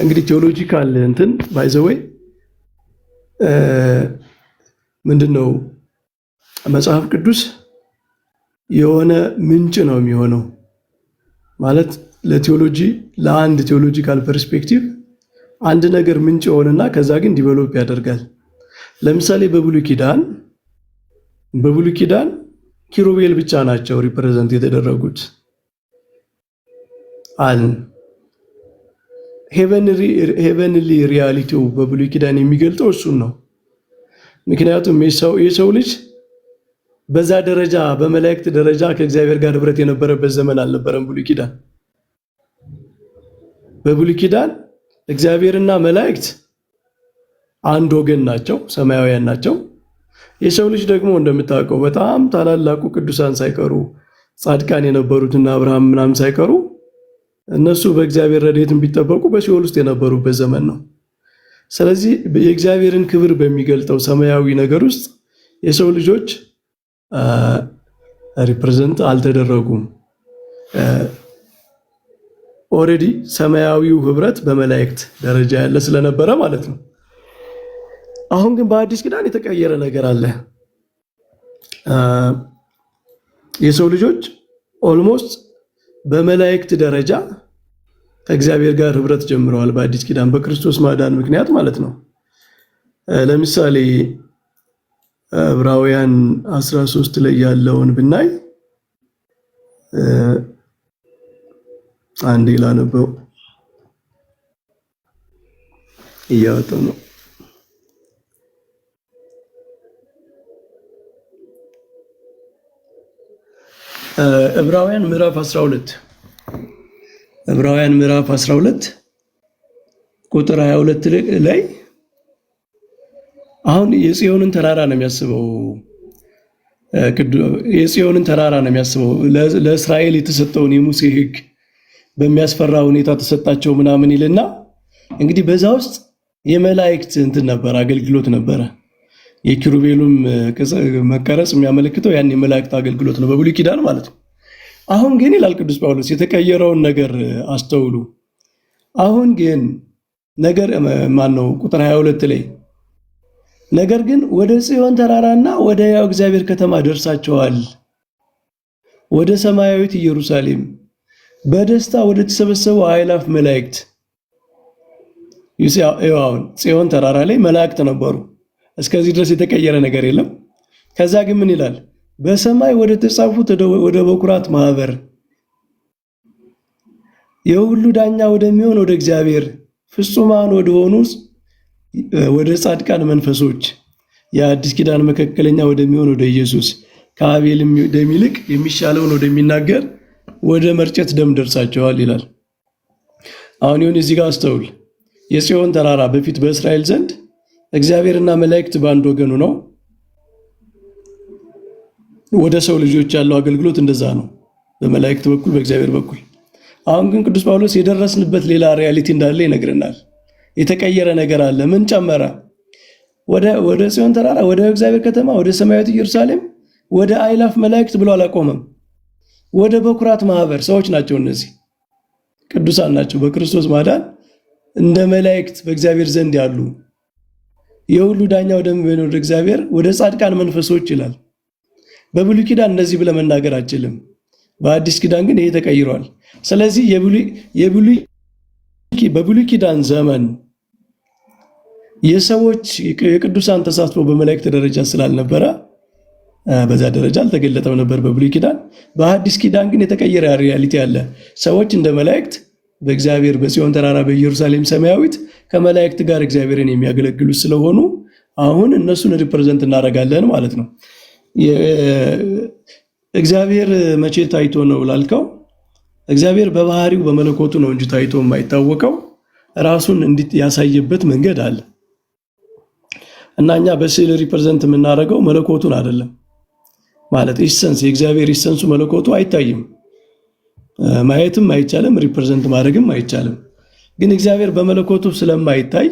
እንግዲህ ቴዎሎጂካል እንትን ባይዘወይ ምንድነው መጽሐፍ ቅዱስ የሆነ ምንጭ ነው የሚሆነው ማለት ለቴዎሎጂ ለአንድ ቴዎሎጂካል ፐርስፔክቲቭ አንድ ነገር ምንጭ የሆነና ከዛ ግን ዲቨሎፕ ያደርጋል። ለምሳሌ በብሉይ ኪዳን ኪሩቤል ብቻ ናቸው ሪፕሬዘንት የተደረጉት አልን። ሄቨንሊ ሪያሊቲው በብሉይ ኪዳን የሚገልጠው እሱን ነው። ምክንያቱም የሰው ልጅ በዛ ደረጃ በመላእክት ደረጃ ከእግዚአብሔር ጋር ህብረት የነበረበት ዘመን አልነበረም። በብሉይ ኪዳን እግዚአብሔርና መላእክት አንድ ወገን ናቸው፣ ሰማያውያን ናቸው። የሰው ልጅ ደግሞ እንደምታውቀው በጣም ታላላቁ ቅዱሳን ሳይቀሩ ጻድቃን የነበሩትና አብርሃም ምናምን ሳይቀሩ እነሱ በእግዚአብሔር ረድኤትን ቢጠበቁ በሲኦል ውስጥ የነበሩበት ዘመን ነው። ስለዚህ የእግዚአብሔርን ክብር በሚገልጠው ሰማያዊ ነገር ውስጥ የሰው ልጆች ሪፕሬዘንት አልተደረጉም። ኦልሬዲ ሰማያዊው ህብረት በመላእክት ደረጃ ያለ ስለነበረ ማለት ነው። አሁን ግን በአዲስ ኪዳን የተቀየረ ነገር አለ። የሰው ልጆች ኦልሞስት በመላእክት ደረጃ ከእግዚአብሔር ጋር ህብረት ጀምረዋል በአዲስ ኪዳን በክርስቶስ ማዳን ምክንያት ማለት ነው። ለምሳሌ ዕብራውያን 13 ላይ ያለውን ብናይ አንዴ ላነበው እያወጣሁ ነው። ዕብራውያን ምዕራፍ 12 ቁጥር 22 ላይ አሁን የጽዮንን ተራራ ነው የሚያስበው ለእስራኤል የተሰጠውን የሙሴ ሕግ በሚያስፈራ ሁኔታ ተሰጣቸው ምናምን ይልና እንግዲህ በዛ ውስጥ የመላእክት እንትን ነበር፣ አገልግሎት ነበረ። የኪሩቤሉም መቀረጽ የሚያመለክተው ያን የመላእክት አገልግሎት ነው በብሉይ ኪዳን ማለት ነው። አሁን ግን ይላል ቅዱስ ጳውሎስ የተቀየረውን ነገር አስተውሉ። አሁን ግን ነገር ማነው ቁጥር 22 ላይ ነገር ግን ወደ ጽዮን ተራራና ወደ ሕያው እግዚአብሔር ከተማ ደርሳቸዋል፣ ወደ ሰማያዊት ኢየሩሳሌም በደስታ ወደ ተሰበሰቡ አእላፍ መላእክት። ይሁን ጽዮን ተራራ ላይ መላእክት ነበሩ። እስከዚህ ድረስ የተቀየረ ነገር የለም። ከዛ ግን ምን ይላል? በሰማይ ወደ ተጻፉት ወደ በኩራት ማህበር የሁሉ ዳኛ ወደሚሆን ወደ እግዚአብሔር ፍጹማን ወደሆኑ ወደ ጻድቃን መንፈሶች የአዲስ ኪዳን መካከለኛ ወደሚሆን ወደ ኢየሱስ ከአቤል ደም ይልቅ የሚሻለውን ወደሚናገር ወደ መርጨት ደም ደርሳቸዋል ይላል። አሁን ይሁን እዚህ ጋር አስተውል። የጽዮን ተራራ በፊት በእስራኤል ዘንድ እግዚአብሔርና መላእክት በአንድ ወገኑ ነው። ወደ ሰው ልጆች ያለው አገልግሎት እንደዛ ነው፣ በመላእክት በኩል በእግዚአብሔር በኩል። አሁን ግን ቅዱስ ጳውሎስ የደረስንበት ሌላ ሪያሊቲ እንዳለ ይነግረናል። የተቀየረ ነገር አለ። ምን ጨመረ? ወደ ጽዮን ተራራ፣ ወደ እግዚአብሔር ከተማ፣ ወደ ሰማያዊት ኢየሩሳሌም፣ ወደ አእላፍ መላእክት ብሎ አላቆመም። ወደ በኩራት ማህበር ሰዎች ናቸው። እነዚህ ቅዱሳን ናቸው። በክርስቶስ ማዳን እንደ መላእክት በእግዚአብሔር ዘንድ ያሉ የሁሉ ዳኛ ወደሚሆን ወደ እግዚአብሔር ወደ ጻድቃን መንፈሶች ይላል። በብሉይ ኪዳን እንደዚህ ብለህ መናገር አችልም። በአዲስ ኪዳን ግን ይሄ ተቀይሯል። ስለዚህ በብሉይ ኪዳን ዘመን የሰዎች የቅዱሳን ተሳትፎ በመላእክት ደረጃ ስላልነበረ በዛ ደረጃ አልተገለጠም ነበር በብሉይ ኪዳን። በአዲስ ኪዳን ግን የተቀየረ ሪያሊቲ አለ። ሰዎች እንደ መላእክት በእግዚአብሔር በጽዮን ተራራ በኢየሩሳሌም ሰማያዊት ከመላእክት ጋር እግዚአብሔርን የሚያገለግሉ ስለሆኑ አሁን እነሱን ሪፕሬዘንት እናደርጋለን ማለት ነው። እግዚአብሔር መቼ ታይቶ ነው ላልከው፣ እግዚአብሔር በባህሪው በመለኮቱ ነው እንጂ ታይቶ የማይታወቀው ራሱን ያሳየበት መንገድ አለ እና እኛ በስዕል ሪፕሬዘንት የምናደርገው መለኮቱን አይደለም ማለት ኢሰንስ የእግዚአብሔር ኢሰንሱ መለኮቱ አይታይም። ማየትም አይቻልም፣ ሪፕሬዘንት ማድረግም አይቻልም። ግን እግዚአብሔር በመለኮቱ ስለማይታይ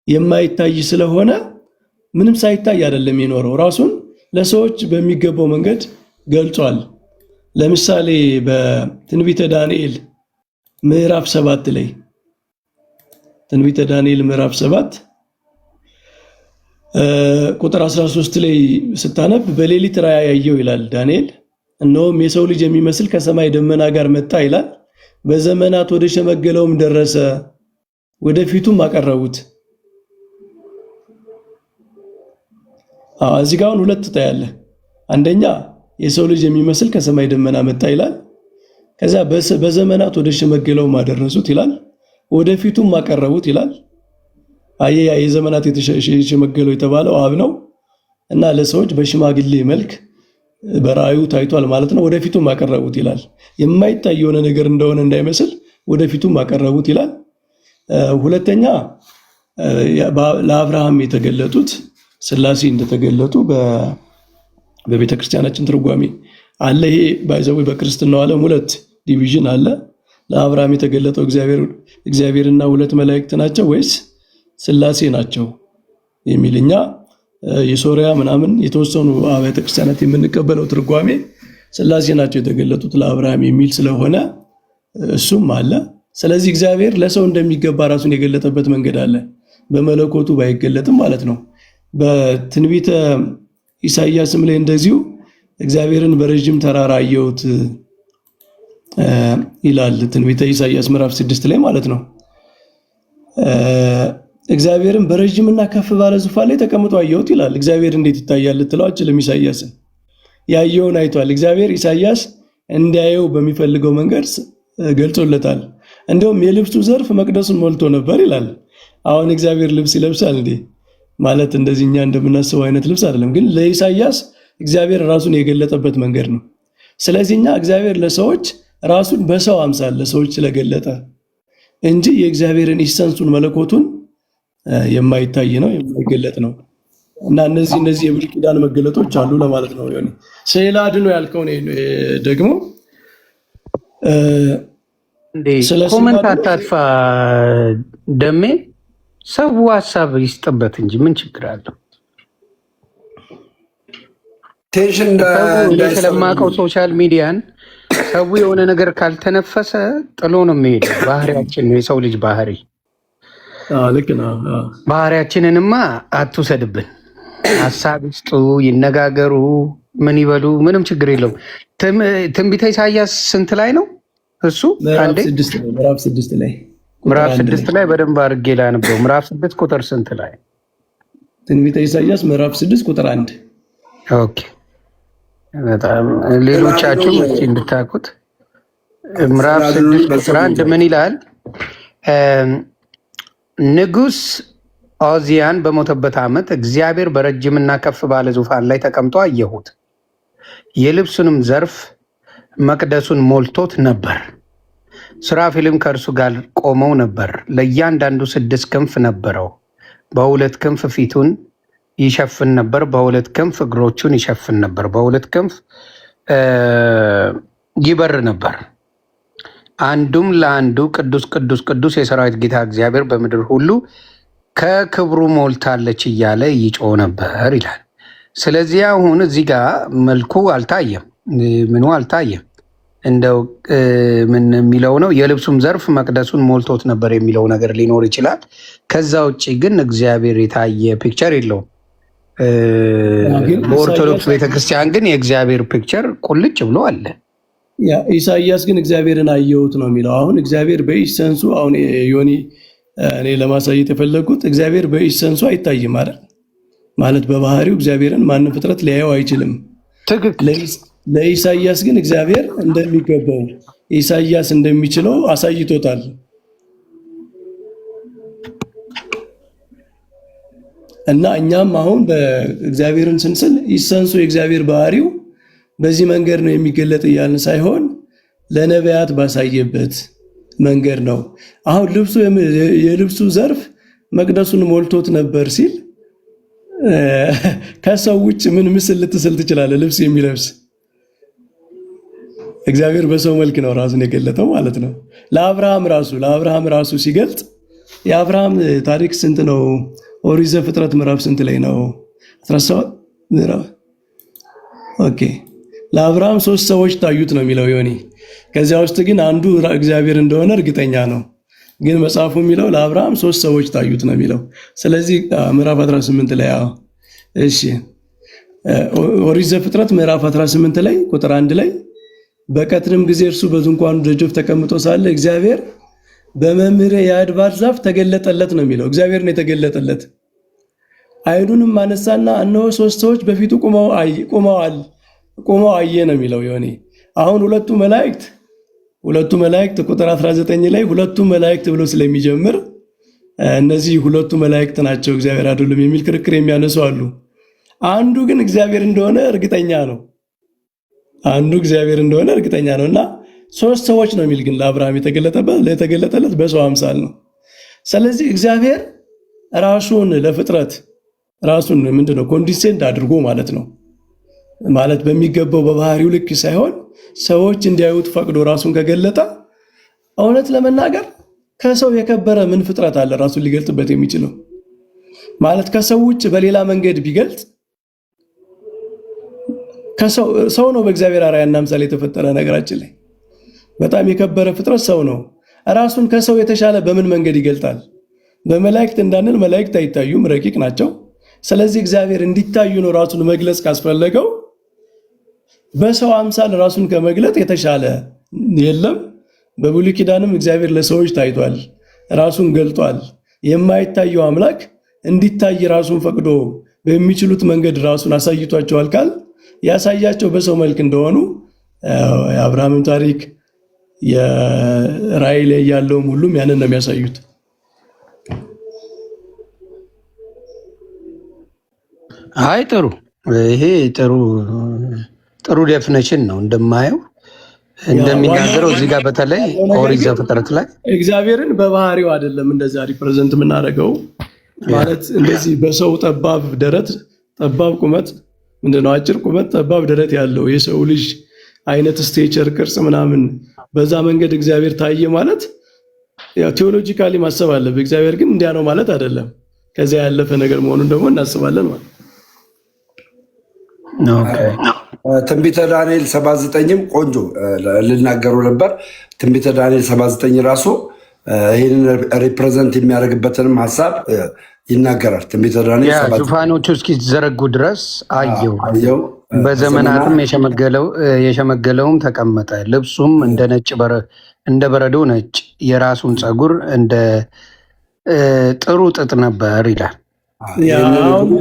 የማይታይ ስለሆነ ምንም ሳይታይ አይደለም የኖረው፣ ራሱን ለሰዎች በሚገባው መንገድ ገልጿል። ለምሳሌ በትንቢተ ዳንኤል ምዕራፍ 7 ላይ ትንቢተ ዳንኤል ምዕራፍ 7 ቁጥር 13 ላይ ስታነብ በሌሊት ራእይ ያየው ይላል ዳንኤል። እነሆም የሰው ልጅ የሚመስል ከሰማይ ደመና ጋር መጣ ይላል። በዘመናት ወደ ሸመገለውም ደረሰ፣ ወደፊቱም አቀረቡት። እዚህ ጋር ሁለት ታያለህ። አንደኛ የሰው ልጅ የሚመስል ከሰማይ ደመና መጣ ይላል። ከዛ በዘመናት ወደ ሸመገለው ማደረሱት ይላል። ወደፊቱም አቀረቡት ይላል። አየያ የዘመናት የተሸመገለው የተባለው አብ ነው እና ለሰዎች በሽማግሌ መልክ በራእዩ ታይቷል ማለት ነው። ወደፊቱም አቀረቡት ይላል። የማይታይ የሆነ ነገር እንደሆነ እንዳይመስል ወደፊቱም አቀረቡት ይላል። ሁለተኛ ለአብርሃም የተገለጡት ሥላሴ እንደተገለጡ በቤተ ክርስቲያናችን ትርጓሜ አለ። ይሄ ባይዘው በክርስትናው ዓለም ሁለት ዲቪዥን አለ። ለአብርሃም የተገለጠው እግዚአብሔርና ሁለት መላእክት ናቸው ወይስ ሥላሴ ናቸው የሚልኛ የሶሪያ ምናምን የተወሰኑ አብያተ ክርስቲያናት የምንቀበለው ትርጓሜ ሥላሴ ናቸው የተገለጡት ለአብርሃም የሚል ስለሆነ እሱም አለ። ስለዚህ እግዚአብሔር ለሰው እንደሚገባ ራሱን የገለጠበት መንገድ አለ፣ በመለኮቱ ባይገለጥም ማለት ነው። በትንቢተ ኢሳይያስም ላይ እንደዚሁ እግዚአብሔርን በረጅም ተራራ አየሁት ይላል። ትንቢተ ኢሳይያስ ምዕራፍ 6 ላይ ማለት ነው። እግዚአብሔርን በረጅምና ከፍ ባለ ዙፋን ላይ ተቀምጦ አየሁት ይላል። እግዚአብሔር እንዴት ይታያል ልትለው አትችልም። ኢሳይያስን ያየውን አይቷል። እግዚአብሔር ኢሳይያስ እንዲያየው በሚፈልገው መንገድ ገልጾለታል። እንደውም የልብሱ ዘርፍ መቅደሱን ሞልቶ ነበር ይላል። አሁን እግዚአብሔር ልብስ ይለብሳል እንዴ? ማለት እንደዚህ እኛ እንደምናስበው አይነት ልብስ አይደለም። ግን ለኢሳይያስ እግዚአብሔር ራሱን የገለጠበት መንገድ ነው። ስለዚህ እኛ እግዚአብሔር ለሰዎች ራሱን በሰው አምሳል ለሰዎች ስለገለጠ እንጂ የእግዚአብሔርን ኢሰንሱን መለኮቱን የማይታይ ነው የማይገለጥ ነው። እና እነዚህ የብሉይ ኪዳን መገለጦች አሉ ለማለት ነው። ይሁን ስለ አድኖ ያልከው ደግሞ ኮመንት አታጥፋ ደሜ፣ ሰው ሀሳብ ይስጥበት እንጂ ምን ችግር አለው? ቴንሽን ስለማውቀው ሶሻል ሚዲያን ሰው የሆነ ነገር ካልተነፈሰ ጥሎ ነው የሚሄደው። ባህሪያችን ነው የሰው ልጅ ባህሪ። ልክ ነው። ባህሪያችንንማ አትውሰድብን። ሀሳብ ይስጡ፣ ይነጋገሩ፣ ምን ይበሉ፣ ምንም ችግር የለውም። ትንቢተ ኢሳይያስ ስንት ላይ ነው እሱ? ምዕራፍ 6 ላይ ምዕራፍ 6 ላይ በደንብ አድርጌ ላነበው። ምዕራፍ 6 ቁጥር ስንት ላይ? ትንቢተ ኢሳይያስ ምዕራፍ 6 ቁጥር 1። ኦኬ፣ በጣም ሌሎቻችሁ እስኪ እንድታውቁት ምዕራፍ 6 ቁጥር 1 ምን ይላል? ንጉሥ ዖዝያን በሞተበት ዓመት እግዚአብሔር በረጅምና ከፍ ባለ ዙፋን ላይ ተቀምጦ አየሁት። የልብሱንም ዘርፍ መቅደሱን ሞልቶት ነበር። ሱራፌልም ከእርሱ ጋር ቆመው ነበር። ለእያንዳንዱ 6 ክንፍ ነበረው። በ2 ክንፍ ፊቱን ይሸፍን ነበር፣ በ2 ክንፍ እግሮቹን ይሸፍን ነበር፣ በ2 ክንፍ ይበር ነበር። አንዱም ለአንዱ ቅዱስ ቅዱስ ቅዱስ የሰራዊት ጌታ እግዚአብሔር በምድር ሁሉ ከክብሩ ሞልታለች እያለ ይጮህ ነበር ይላል። ስለዚህ አሁን እዚህ ጋር መልኩ አልታየም፣ ምኑ አልታየም። እንደው ምን የሚለው ነው? የልብሱም ዘርፍ መቅደሱን ሞልቶት ነበር የሚለው ነገር ሊኖር ይችላል። ከዛ ውጭ ግን እግዚአብሔር የታየ ፒክቸር የለውም። በኦርቶዶክስ ቤተክርስቲያን ግን የእግዚአብሔር ፒክቸር ቁልጭ ብሎ አለ። ያ ኢሳይያስ ግን እግዚአብሔርን አየሁት ነው የሚለው። አሁን እግዚአብሔር በኢሰንሱ አሁን ዮኒ እኔ ለማሳየት የፈለጉት እግዚአብሔር በኢሰንሱ አይታይም አይደል? ማለት በባህሪው እግዚአብሔርን ማንም ፍጥረት ሊያየው አይችልም። ትክክል። ለኢሳይያስ ግን እግዚአብሔር እንደሚገባው ኢሳይያስ እንደሚችለው አሳይቶታል። እና እኛም አሁን በእግዚአብሔርን ስንስል ኢሰንሱ የእግዚአብሔር ባህሪው በዚህ መንገድ ነው የሚገለጥ እያልን ሳይሆን ለነቢያት ባሳየበት መንገድ ነው። አሁን የልብሱ ዘርፍ መቅደሱን ሞልቶት ነበር ሲል ከሰው ውጭ ምን ምስል ልትስል ትችላለህ? ልብስ የሚለብስ እግዚአብሔር በሰው መልክ ነው ራሱን የገለጠው ማለት ነው። ለአብርሃም ራሱ ሲገልጥ የአብርሃም ታሪክ ስንት ነው? ኦሪት ዘፍጥረት ምዕራፍ ስንት ላይ ነው? 17 ምዕራፍ። ኦኬ ለአብርሃም 3 ሰዎች ታዩት ነው የሚለው ዮኒ። ከዚያ ውስጥ ግን አንዱ እግዚአብሔር እንደሆነ እርግጠኛ ነው። ግን መጽሐፉ የሚለው ለአብርሃም 3 ሰዎች ታዩት ነው የሚለው። ስለዚህ ምዕራፍ 18 ላይ እሺ ኦሪት ዘፍጥረት ምዕራፍ 18 ላይ ቁጥር 1 ላይ በቀትርም ጊዜ እርሱ በድንኳኑ ደጆፍ ተቀምጦ ሳለ እግዚአብሔር በመምሬ የአድባር ዛፍ ተገለጠለት ነው የሚለው። እግዚአብሔር ነው የተገለጠለት። ዓይኑንም አነሳና እነሆ 3 ሰዎች በፊቱ ቆመው አየ ነው የሚለው ዮኒ። አሁን ሁለቱ መላእክት ቁጥር 19 ላይ ሁለቱ መላእክት ብሎ ስለሚጀምር እነዚህ ሁለቱ መላእክት ናቸው እግዚአብሔር አይደሉም የሚል ክርክር የሚያነሱ አሉ። አንዱ ግን እግዚአብሔር እንደሆነ እርግጠኛ ነው። እና 3 ሰዎች ነው የሚል ግን ለአብርሃም የተገለጠለት በሰው አምሳል ነው። ስለዚህ እግዚአብሔር ራሱን ለፍጥረት ራሱን ምንድነው ኮንዲሴንት አድርጎ ማለት ነው። ማለት በሚገባው በባህሪው ልክ ሳይሆን ሰዎች እንዲያዩት ፈቅዶ ራሱን ከገለጠ እውነት ለመናገር ከሰው የከበረ ምን ፍጥረት አለ ራሱን ሊገልጥበት የሚችለው? ማለት ከሰው ውጭ በሌላ መንገድ ቢገልጥ ሰው ነው በእግዚአብሔር አርአያና ምሳሌ የተፈጠረ። ነገራችን ላይ በጣም የከበረ ፍጥረት ሰው ነው። ራሱን ከሰው የተሻለ በምን መንገድ ይገልጣል? በመላእክት እንዳንል መላእክት አይታዩም፣ ረቂቅ ናቸው። ስለዚህ እግዚአብሔር እንዲታዩ ነው ራሱን መግለጽ ካስፈለገው በሰው አምሳል ራሱን ከመግለጥ የተሻለ የለም። በብሉይ ኪዳንም እግዚአብሔር ለሰዎች ታይቷል፣ ራሱን ገልጧል። የማይታየው አምላክ እንዲታይ ራሱን ፈቅዶ በሚችሉት መንገድ ራሱን አሳይቷቸዋል። ካል ያሳያቸው በሰው መልክ እንደሆኑ የአብርሃምን ታሪክ የራእይ ላይ ያለውም ሁሉም ያንን ነው የሚያሳዩት። አይ ጥሩ፣ ይሄ ጥሩ ዴፊኒሽን ነው እንደማየው እንደሚናገረው እዚህ ጋር በተለይ ኦሪት ዘፍጥረት ላይ እግዚአብሔርን በባህሪው አይደለም እንደዛ ሪፕሬዘንት የምናደርገው። ማለት እንደዚህ በሰው ጠባብ ደረት ጠባብ ቁመት ምንድነው አጭር ቁመት ጠባብ ደረት ያለው የሰው ልጅ አይነት ስቴቸር ቅርጽ ምናምን በዛ መንገድ እግዚአብሔር ታየ ማለት ያው ቴዎሎጂካሊ ማሰብ አለበት። እግዚአብሔር ግን እንዲያ ነው ማለት አይደለም። ከዚያ ያለፈ ነገር መሆኑን ደግሞ እናስባለን ማለት ነው። ትንቢተ ዳንኤል 79ም ቆንጆ ልናገሩ ነበር። ትንቢተ ዳንኤል 79 ራሱ ይህንን ሪፕሬዘንት የሚያደርግበትንም ሀሳብ ይናገራል። ትንቢተ ዳንኤል ዙፋኖቹ እስኪዘረጉ ድረስ አየው፣ በዘመናትም የሸመገለውም ተቀመጠ፣ ልብሱም እንደ በረዶ ነጭ፣ የራሱን ፀጉር እንደ ጥሩ ጥጥ ነበር ይላል።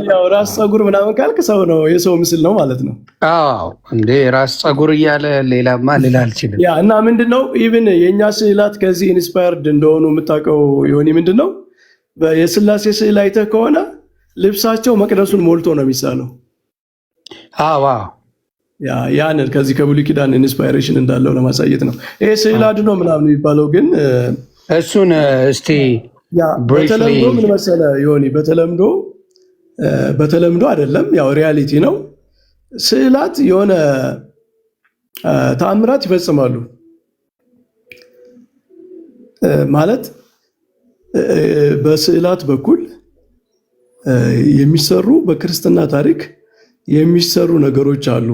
ያው ራስ ፀጉር ምናምን ካልክ ሰው ነው የሰው ምስል ነው ማለት ነው። አዎ እንዴ ራስ ፀጉር እያለ ሌላማ ልል አልችልም። ያ እና ምንድነው ኢቭን የኛ ስዕላት ከዚህ ኢንስፓየርድ እንደሆኑ የምታውቀው ይሆን? ምንድነው የስላሴ ስዕል አይተህ ከሆነ ልብሳቸው መቅደሱን ሞልቶ ነው የሚሳለው። አዎ ያንን ከዚህ ከብሉይ ኪዳን ኢንስፓይሬሽን እንዳለው ለማሳየት ነው። ይሄ ስዕል አድኖ ምናምን የሚባለው ግን እሱን እስቲ በተለምዶ ምን መሰለህ ዮኒ፣ በተለምዶ አይደለም፣ ያው ሪያሊቲ ነው። ስዕላት የሆነ ተአምራት ይፈጽማሉ ማለት በስዕላት በኩል የሚሰሩ በክርስትና ታሪክ የሚሰሩ ነገሮች አሉ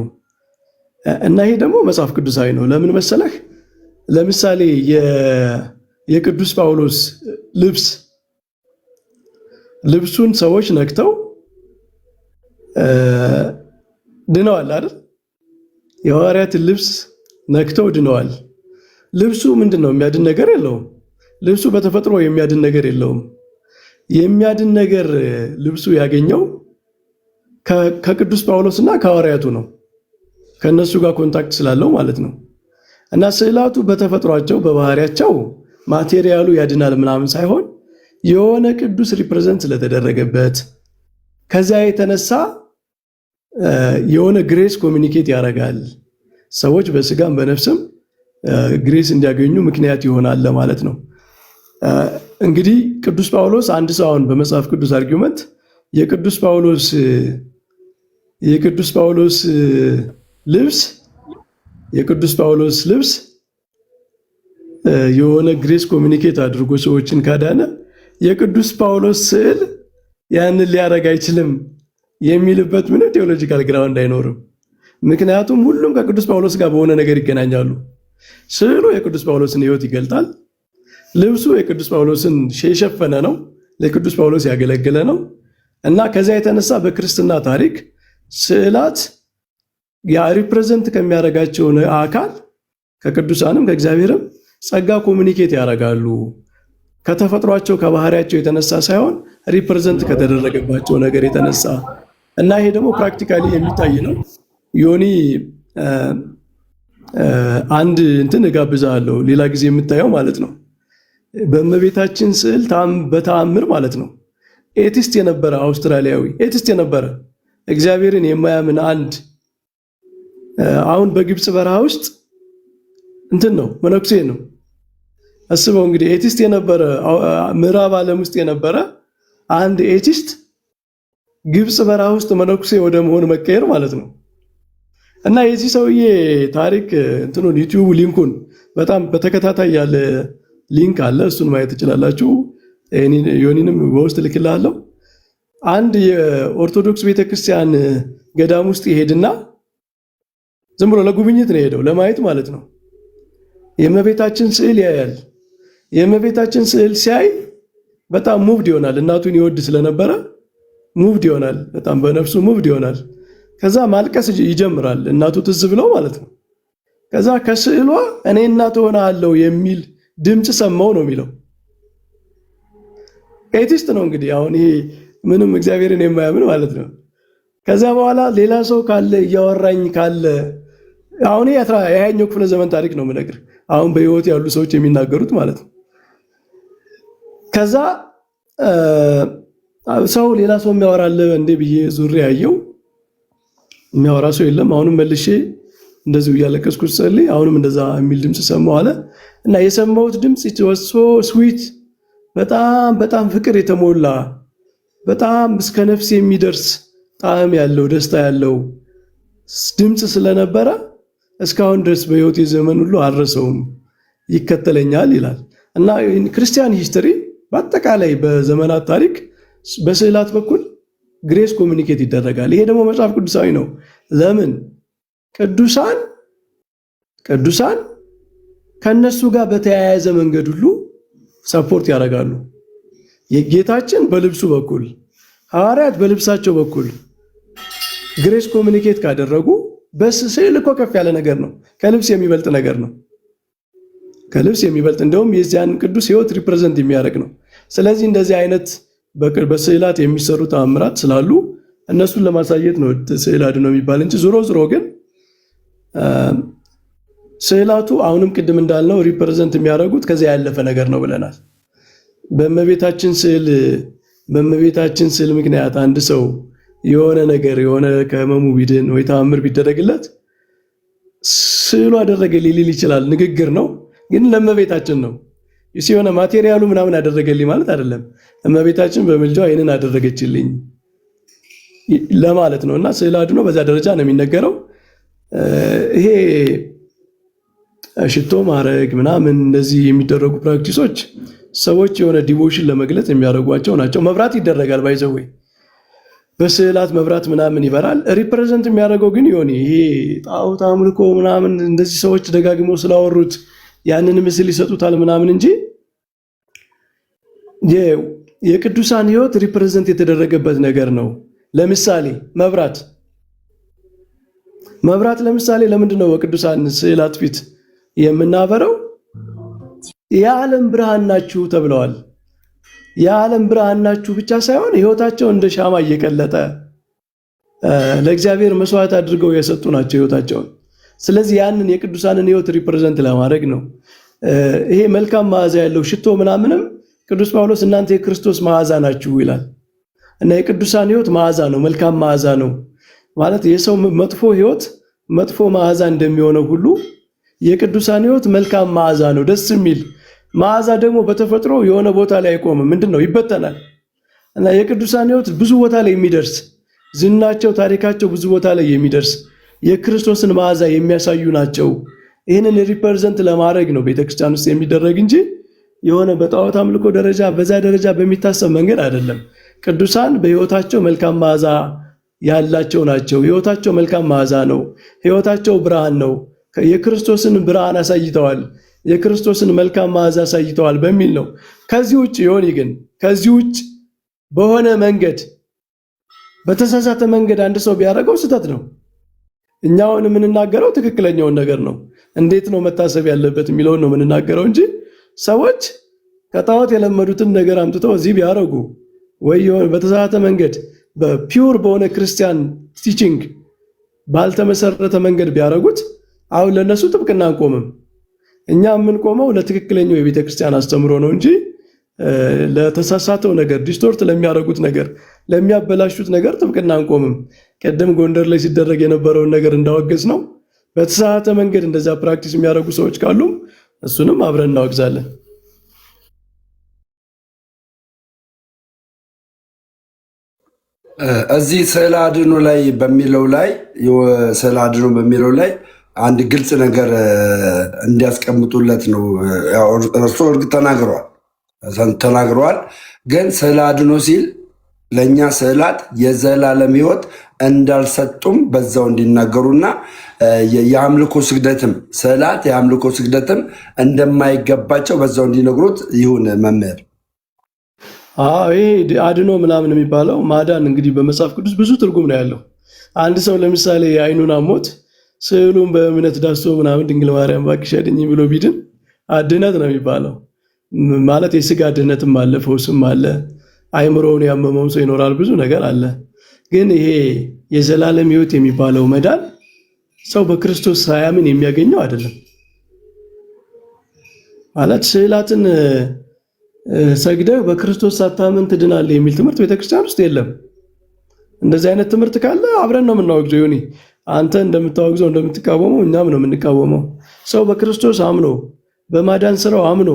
እና ይሄ ደግሞ መጽሐፍ ቅዱሳዊ ነው። ለምን መሰለህ? ለምሳሌ የቅዱስ ጳውሎስ ልብሱን ሰዎች ነክተው ድነዋል አይደል? የሐዋርያትን ልብስ ነክተው ድነዋል። ልብሱ ምንድነው? የሚያድን ነገር የለውም። ልብሱ በተፈጥሮ የሚያድን ነገር የለውም። የሚያድን ነገር ልብሱ ያገኘው ከቅዱስ ጳውሎስና ከሐዋርያቱ ነው። ከነሱ ጋር ኮንታክት ስላለው ማለት ነው። እና ስዕላቱ በተፈጥሯቸው በባህሪያቸው ማቴሪያሉ ያድናል ምናምን ሳይሆን የሆነ ቅዱስ ሪፕሬዘንት ስለተደረገበት ከዚያ የተነሳ የሆነ ግሬስ ኮሚኒኬት ያደርጋል። ሰዎች በስጋም በነፍስም ግሬስ እንዲያገኙ ምክንያት ይሆናል ለማለት ነው። እንግዲህ ቅዱስ ጳውሎስ አንድ ሰው አሁን በመጽሐፍ ቅዱስ አርጊውመንት የቅዱስ ጳውሎስ ልብስ የሆነ ግሬስ ኮሚኒኬት አድርጎ ሰዎችን ካዳነ የቅዱስ ጳውሎስ ስዕል ያንን ሊያደርግ አይችልም የሚልበት ምንም ቴዎሎጂካል ግራውንድ አይኖርም። ምክንያቱም ሁሉም ከቅዱስ ጳውሎስ ጋር በሆነ ነገር ይገናኛሉ። ስዕሉ የቅዱስ ጳውሎስን ሕይወት ይገልጣል። ልብሱ የቅዱስ ጳውሎስን የሸፈነ ነው፣ ለቅዱስ ጳውሎስ ያገለገለ ነው እና ከዚያ የተነሳ በክርስትና ታሪክ ስዕላት ያ ሪፕሬዘንት ከሚያደርጋቸው አካል ከቅዱሳንም ከእግዚአብሔርም ጸጋ ኮሚኒኬት ያደርጋሉ። ከተፈጥሯቸው ከባህሪያቸው የተነሳ ሳይሆን ሪፕሬዘንት ከተደረገባቸው ነገር የተነሳ እና ይሄ ደግሞ ፕራክቲካሊ የሚታይ ነው። ዮኒ አንድ እንትን እጋብዛለሁ ሌላ ጊዜ የምታየው ማለት ነው። በእመቤታችን ስዕል በተአምር ማለት ነው ኤቲስት የነበረ አውስትራሊያዊ ኤቲስት የነበረ እግዚአብሔርን የማያምን አንድ አሁን በግብፅ በረሃ ውስጥ እንትን ነው መነኩሴ ነው። አስበው እንግዲህ ኤቲስት የነበረ ምዕራብ ዓለም ውስጥ የነበረ አንድ ኤቲስት ግብፅ በረሃ ውስጥ መነኩሴ ወደ መሆን መቀየር ማለት ነው። እና የዚህ ሰውዬ ታሪክ እንትኑን ዩቲዩብ ሊንኩን በጣም በተከታታይ ያለ ሊንክ አለ፣ እሱን ማየት ትችላላችሁ። ዮኒንም በውስጥ ልክልሃለሁ። አንድ የኦርቶዶክስ ቤተክርስቲያን ገዳም ውስጥ ይሄድና ዝም ብሎ ለጉብኝት ነው የሄደው፣ ለማየት ማለት ነው። የእመቤታችን ስዕል ያያል። የእመቤታችን ስዕል ሲያይ በጣም ሙቭድ ይሆናል። እናቱን ይወድ ስለነበረ ሙቭድ ይሆናል፣ በጣም በነፍሱ ሙቭድ ይሆናል። ከዛ ማልቀስ ይጀምራል፣ እናቱ ትዝ ብለው ማለት ነው። ከዛ ከስዕሏ እኔ እናት ሆናለሁ የሚል ድምፅ ሰማው ነው የሚለው። ኤቲስት ነው እንግዲህ አሁን ይሄ ምንም እግዚአብሔርን የማያምን ማለት ነው። ከዛ በኋላ ሌላ ሰው ካለ እያወራኝ ካለ አሁን የሃያኛው ክፍለ ዘመን ታሪክ ነው የምነግርህ፣ አሁን በህይወት ያሉ ሰዎች የሚናገሩት ማለት ነው። ከዛ ሰው ሌላ ሰው የሚያወራለ እንዴ ብዬ ዙሬ ያየው የሚያወራ ሰው የለም። አሁንም መልሼ እንደዚሁ እያለቀስኩ ጸልይ፣ አሁንም እንደዛ የሚል ድምፅ ሰማሁ አለ እና የሰማሁት ድምፅ ወሶ ስዊት በጣም በጣም ፍቅር የተሞላ በጣም እስከ ነፍስ የሚደርስ ጣዕም ያለው ደስታ ያለው ድምፅ ስለነበረ እስካሁን ድረስ በህይወቴ ዘመን ሁሉ አልረሳውም፣ ይከተለኛል ይላል። እና ክርስቲያን ሂስትሪ በአጠቃላይ በዘመናት ታሪክ በስዕላት በኩል ግሬስ ኮሚኒኬት ይደረጋል። ይሄ ደግሞ መጽሐፍ ቅዱሳዊ ነው። ለምን? ቅዱሳን ከነሱ ጋር በተያያዘ መንገድ ሁሉ ሰፖርት ያደርጋሉ። የጌታችን በልብሱ በኩል ሐዋርያት በልብሳቸው በኩል ግሬስ ኮሚኒኬት ካደረጉ በስዕል እኮ ከፍ ያለ ነገር ነው። ከልብስ የሚበልጥ ነገር ነው። ከልብስ የሚበልጥ እንደውም የዚያን ቅዱስ ህይወት ሪፕሬዘንት የሚያደርግ ነው። ስለዚህ እንደዚህ አይነት በስዕላት የሚሰሩ ተአምራት ስላሉ እነሱን ለማሳየት ነው ስዕል አድኖ የሚባል እንጂ ዞሮ ዞሮ ግን ስዕላቱ አሁንም ቅድም እንዳልነው ሪፕሬዘንት የሚያደርጉት ከዚያ ያለፈ ነገር ነው ብለናል። በእመቤታችን ስዕል ምክንያት አንድ ሰው የሆነ ነገር የሆነ ከህመሙ ቢድን ወይ ተአምር ቢደረግለት ስዕሉ አደረገ ሊል ይችላል። ንግግር ነው ግን ለእመቤታችን ነው። የሆነ ማቴሪያሉ ምናምን አደረገልኝ ማለት አይደለም። እመቤታችን በምልጃዋ ይህንን አደረገችልኝ ለማለት ነው። እና ስዕል አድኖ በዛ ደረጃ ነው የሚነገረው። ይሄ ሽቶ ማድረግ ምናምን እንደዚህ የሚደረጉ ፕራክቲሶች ሰዎች የሆነ ዲቮሽን ለመግለጽ የሚያደርጓቸው ናቸው። መብራት ይደረጋል፣ ባይዘዌ በስዕላት መብራት ምናምን ይበራል። ሪፕሬዘንት የሚያደርገው ግን ይሆን ይሄ ጣዖት አምልኮ ምናምን እንደዚህ ሰዎች ደጋግመው ስላወሩት ያንን ምስል ይሰጡታል ምናምን እንጂ የቅዱሳን ህይወት ሪፕሬዘንት የተደረገበት ነገር ነው። ለምሳሌ መብራት ለምሳሌ ለምንድን ነው በቅዱሳን ስዕላት ፊት የምናበረው? የዓለም ብርሃን ናችሁ ተብለዋል። የዓለም ብርሃን ናችሁ ብቻ ሳይሆን ሕይወታቸው እንደ ሻማ እየቀለጠ ለእግዚአብሔር መስዋዕት አድርገው የሰጡ ናቸው ሕይወታቸውን። ስለዚህ ያንን የቅዱሳንን ሕይወት ሪፕሬዘንት ለማድረግ ነው። ይሄ መልካም መዓዛ ያለው ሽቶ ምናምንም ቅዱስ ጳውሎስ እናንተ የክርስቶስ መዓዛ ናችሁ ይላል እና የቅዱሳን ሕይወት መዓዛ ነው፣ መልካም መዓዛ ነው ማለት የሰው መጥፎ ሕይወት መጥፎ መዓዛ እንደሚሆነው ሁሉ የቅዱሳን ሕይወት መልካም መዓዛ ነው። ደስ የሚል መዓዛ ደግሞ በተፈጥሮ የሆነ ቦታ ላይ አይቆምም። ምንድነው? ይበተናል። እና የቅዱሳን ሕይወት ብዙ ቦታ ላይ የሚደርስ ዝናቸው፣ ታሪካቸው ብዙ ቦታ ላይ የሚደርስ የክርስቶስን መዓዛ የሚያሳዩ ናቸው። ይህንን ሪፕሬዘንት ለማድረግ ነው ቤተክርስቲያን ውስጥ የሚደረግ እንጂ የሆነ በጣዖት አምልኮ ደረጃ በዛ ደረጃ በሚታሰብ መንገድ አይደለም። ቅዱሳን በሕይወታቸው መልካም መዓዛ ያላቸው ናቸው። ሕይወታቸው መልካም መዓዛ ነው። ሕይወታቸው ብርሃን ነው። የክርስቶስን ብርሃን አሳይተዋል፣ የክርስቶስን መልካም መዓዛ አሳይተዋል በሚል ነው። ከዚህ ውጭ ይሆን ግን ከዚህ ውጭ በሆነ መንገድ በተሳሳተ መንገድ አንድ ሰው ቢያደርገው ስህተት ነው። እኛውን የምንናገረው ትክክለኛውን ነገር ነው። እንዴት ነው መታሰብ ያለበት የሚለውን ነው የምንናገረው እንጂ ሰዎች ከጣዖት የለመዱትን ነገር አምጥተው እዚህ ቢያደርጉ ወይ በተሳሳተ መንገድ በፒውር በሆነ ክርስቲያን ቲቺንግ ባልተመሰረተ መንገድ ቢያደርጉት አሁን ለነሱ ጥብቅና አንቆምም። እኛ የምንቆመው ለትክክለኛው የቤተ ክርስቲያን አስተምሮ ነው እንጂ ለተሳሳተው ነገር ዲስቶርት ለሚያደርጉት ነገር ለሚያበላሹት ነገር ጥብቅና አንቆምም። ቀደም ጎንደር ላይ ሲደረግ የነበረውን ነገር እንዳወገዝ ነው በተሳሳተ መንገድ እንደዛ ፕራክቲስ የሚያደርጉ ሰዎች ካሉ እሱንም አብረን እናወግዛለን። እዚህ ስዕለ አድኖ ላይ በሚለው ላይ አንድ ግልጽ ነገር እንዲያስቀምጡለት ነው። እርሱ እርግጥ ተናግረዋል። ግን ስዕለ አድኖ ሲል ለእኛ ስዕላት የዘላለም ሕይወት እንዳልሰጡም በዛው እንዲናገሩና የአምልኮ ስግደትም ስዕላት የአምልኮ ስግደትም እንደማይገባቸው በዛው እንዲነግሩት ይሁን መምህር። ይሄ አድኖ ምናምን የሚባለው ማዳን እንግዲህ በመጽሐፍ ቅዱስ ብዙ ትርጉም ነው ያለው። አንድ ሰው ለምሳሌ የአይኑን አሞት ስዕሉን በእምነት ዳሶ ምናምን ድንግል ማርያም እባክሽ አድኝ ብሎ ቢድን ድነት ነው የሚባለው። ማለት የስጋ ድነትም አለ፣ ፈውስም አለ፣ አይምሮውን ያመመው ሰው ይኖራል፣ ብዙ ነገር አለ። ግን ይሄ የዘላለም ሕይወት የሚባለው መዳን ሰው በክርስቶስ ሳያምን የሚያገኘው አይደለም። ማለት ስዕላትን ሰግደህ በክርስቶስ ሳታምን ትድናለህ የሚል ትምህርት ቤተክርስቲያን ውስጥ የለም። እንደዚህ አይነት ትምህርት ካለ አብረን ነው የምናወግዘው። ይሁን አንተ እንደምታወግዘው እንደምትቃወመው እኛም ነው የምንቃወመው። ሰው በክርስቶስ አምኖ በማዳን ስራው አምኖ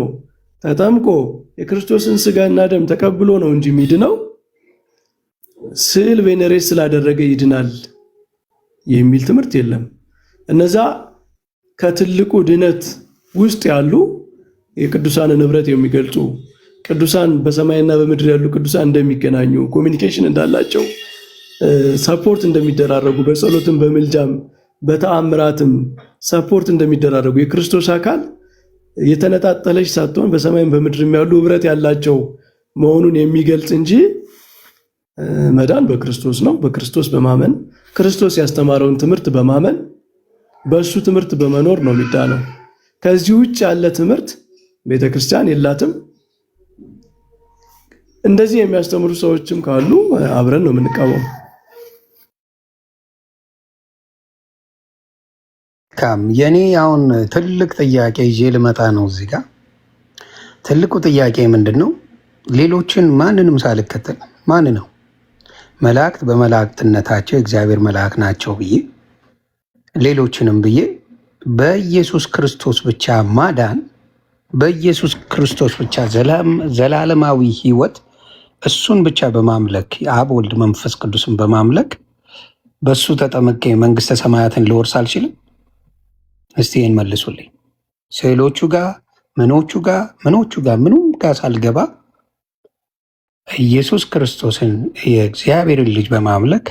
ተጠምቆ የክርስቶስን ስጋና ደም ተቀብሎ ነው እንጂ የሚድነው ስዕል ቬኔሬት ስላደረገ ይድናል የሚል ትምህርት የለም። እነዛ ከትልቁ ድነት ውስጥ ያሉ የቅዱሳንን ንብረት የሚገልጹ ቅዱሳን በሰማይና በምድር ያሉ ቅዱሳን እንደሚገናኙ ኮሚኒኬሽን እንዳላቸው ሰፖርት እንደሚደራረጉ በጸሎትም በምልጃም በተአምራትም ሰፖርት እንደሚደራረጉ የክርስቶስ አካል የተነጣጠለች ሳትሆን በሰማይም በምድርም ያሉ ህብረት ያላቸው መሆኑን የሚገልጽ እንጂ መዳን በክርስቶስ ነው። በክርስቶስ በማመን ክርስቶስ ያስተማረውን ትምህርት በማመን በእሱ ትምህርት በመኖር ነው የሚዳነው። ከዚህ ውጭ ያለ ትምህርት ቤተክርስቲያን የላትም። እንደዚህ የሚያስተምሩ ሰዎችም ካሉ አብረን ነው የምንቃወመው። የኔ አሁን ትልቅ ጥያቄ ይዤ ልመጣ ነው እዚህ ጋር። ትልቁ ጥያቄ ምንድን ነው? ሌሎችን ማንንም ሳልከተል ማን ነው መላእክት በመላእክትነታቸው እግዚአብሔር መልአክ ናቸው ብዬ ሌሎችንም ብዬ በኢየሱስ ክርስቶስ ብቻ ማዳን፣ በኢየሱስ ክርስቶስ ብቻ ዘላለማዊ ሕይወት እሱን ብቻ በማምለክ አብ ወልድ መንፈስ ቅዱስን በማምለክ በእሱ ተጠምቄ መንግስተ ሰማያትን ልወርስ አልችልም? እስቲ ይህን መልሱልኝ። ስዕሎቹ ጋር ምኖቹ ጋር ምኑም ጋር ሳልገባ ኢየሱስ ክርስቶስን የእግዚአብሔርን ልጅ በማምለክ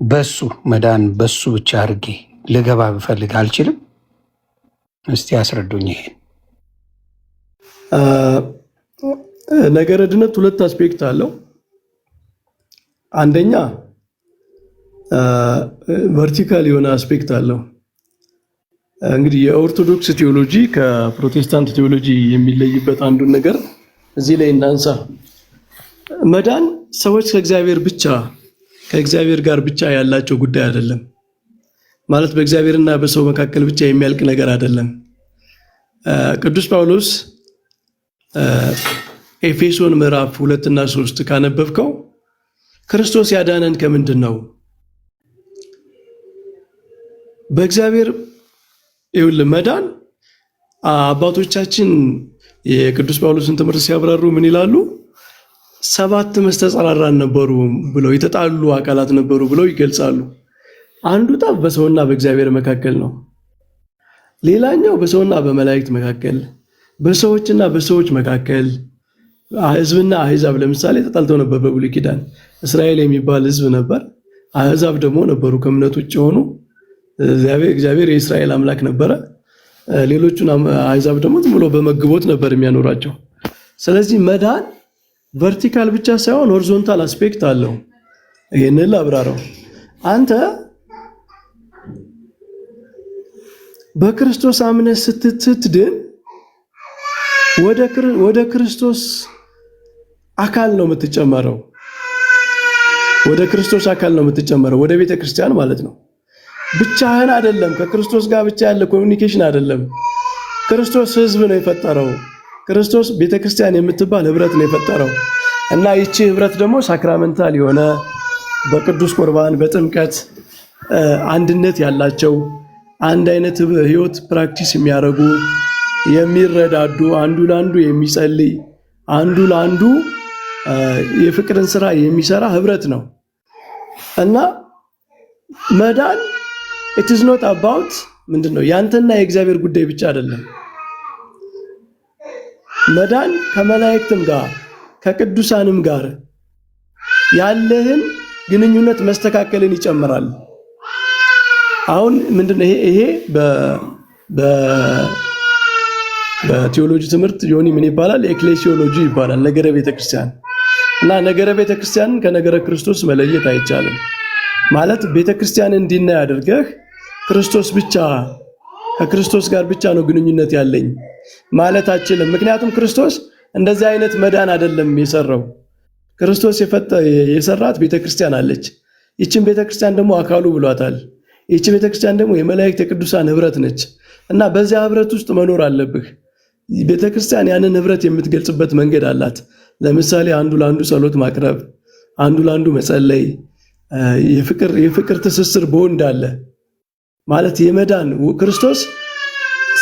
በሱ መዳን በሱ ብቻ አድርጌ ልገባ ብፈልግ አልችልም? እስቲ አስረዱኝ ይሄን። ነገረ ድነት ሁለት አስፔክት አለው። አንደኛ ቨርቲካል የሆነ አስፔክት አለው። እንግዲህ የኦርቶዶክስ ቴዎሎጂ ከፕሮቴስታንት ቴዎሎጂ የሚለይበት አንዱን ነገር እዚህ ላይ እናንሳ። መዳን ሰዎች ከእግዚአብሔር ጋር ብቻ ያላቸው ጉዳይ አይደለም። ማለት በእግዚአብሔርና በሰው መካከል ብቻ የሚያልቅ ነገር አይደለም። ቅዱስ ጳውሎስ ኤፌሶን ምዕራፍ 2 እና 3 ካነበብከው ክርስቶስ ያዳነን ከምንድን ነው? በእግዚአብሔር ይኸውልህ መዳን አባቶቻችን የቅዱስ ጳውሎስን ትምህርት ሲያብራሩ ምን ይላሉ? 7 መስተጻራራን ነበሩ ብለው የተጣሉ አካላት ነበሩ ብለው ይገልጻሉ። አንዱ ጠብ በሰውና በእግዚአብሔር መካከል ነው። ሌላኛው በሰውና በመላእክት መካከል፣ በሰዎችና በሰዎች መካከል፣ ሕዝብና አሕዛብ ለምሳሌ ተጣልተው ነበር በብሉይ ኪዳን። እስራኤል የሚባል ሕዝብ ነበር፣ አሕዛብ ደግሞ ነበሩ ከእምነት ውጭ የሆኑ። እግዚአብሔር የእስራኤል አምላክ ነበረ። ሌሎቹን አሕዛብ ደግሞ ዝም ብሎ በመግቦት ነበር የሚያኖራቸው። ስለዚህ መዳን ቨርቲካል ብቻ ሳይሆን ሆሪዞንታል አስፔክት አለው። ይሄንን ላብራራው። አንተ በክርስቶስ አምነህ ስትድን ወደ ክርስቶስ አካል ነው የምትጨመረው። ወደ ክርስቶስ አካል ነው የምትጨመረው፣ ወደ ቤተ ክርስቲያን ማለት ነው። ብቻህን አይደለም። ከክርስቶስ ጋር ብቻ ያለ ኮሚኒኬሽን አይደለም። ክርስቶስ ህዝብ ነው የፈጠረው። ክርስቶስ ቤተክርስቲያን የምትባል ህብረት ነው የፈጠረው እና ይቺ ህብረት ደግሞ ሳክራመንታል የሆነ በቅዱስ ቁርባን በጥምቀት አንድነት ያላቸው አንድ አይነት ህይወት ፕራክቲስ የሚያደርጉ የሚረዳዱ፣ አንዱ ለአንዱ የሚጸልይ፣ አንዱ ለአንዱ የፍቅርን ስራ የሚሰራ ህብረት ነው እና መዳን it is not about ምንድነው ያንተና የእግዚአብሔር ጉዳይ ብቻ አይደለም። መዳን ከመላእክትም ጋር ከቅዱሳንም ጋር ያለህን ግንኙነት መስተካከልን ይጨምራል። አሁን ምንድነው ይሄ በቴዎሎጂ ትምህርት ዮኒ ምን ይባላል? ኤክሌሲዮሎጂ ይባላል። ነገረ ቤተክርስቲያን እና ነገረ ቤተክርስቲያንን ከነገረ ክርስቶስ መለየት አይቻልም። ማለት ቤተክርስቲያንን እንዲና ያደርገህ ክርስቶስ ብቻ ከክርስቶስ ጋር ብቻ ነው ግንኙነት ያለኝ ማለት አችልም። ምክንያቱም ክርስቶስ እንደዚህ አይነት መዳን አይደለም የሰራው። ክርስቶስ የሰራት ቤተክርስቲያን አለች። ይህችን ቤተክርስቲያን ደግሞ አካሉ ብሏታል። ይህች ቤተክርስቲያን ደግሞ የመላእክት የቅዱሳን ህብረት ነች እና በዚያ ህብረት ውስጥ መኖር አለብህ። ቤተክርስቲያን ያንን ህብረት የምትገልጽበት መንገድ አላት። ለምሳሌ አንዱ ለአንዱ ጸሎት ማቅረብ፣ አንዱ ለአንዱ መጸለይ፣ የፍቅር ትስስር በወንድ አለ ማለት የመዳን ክርስቶስ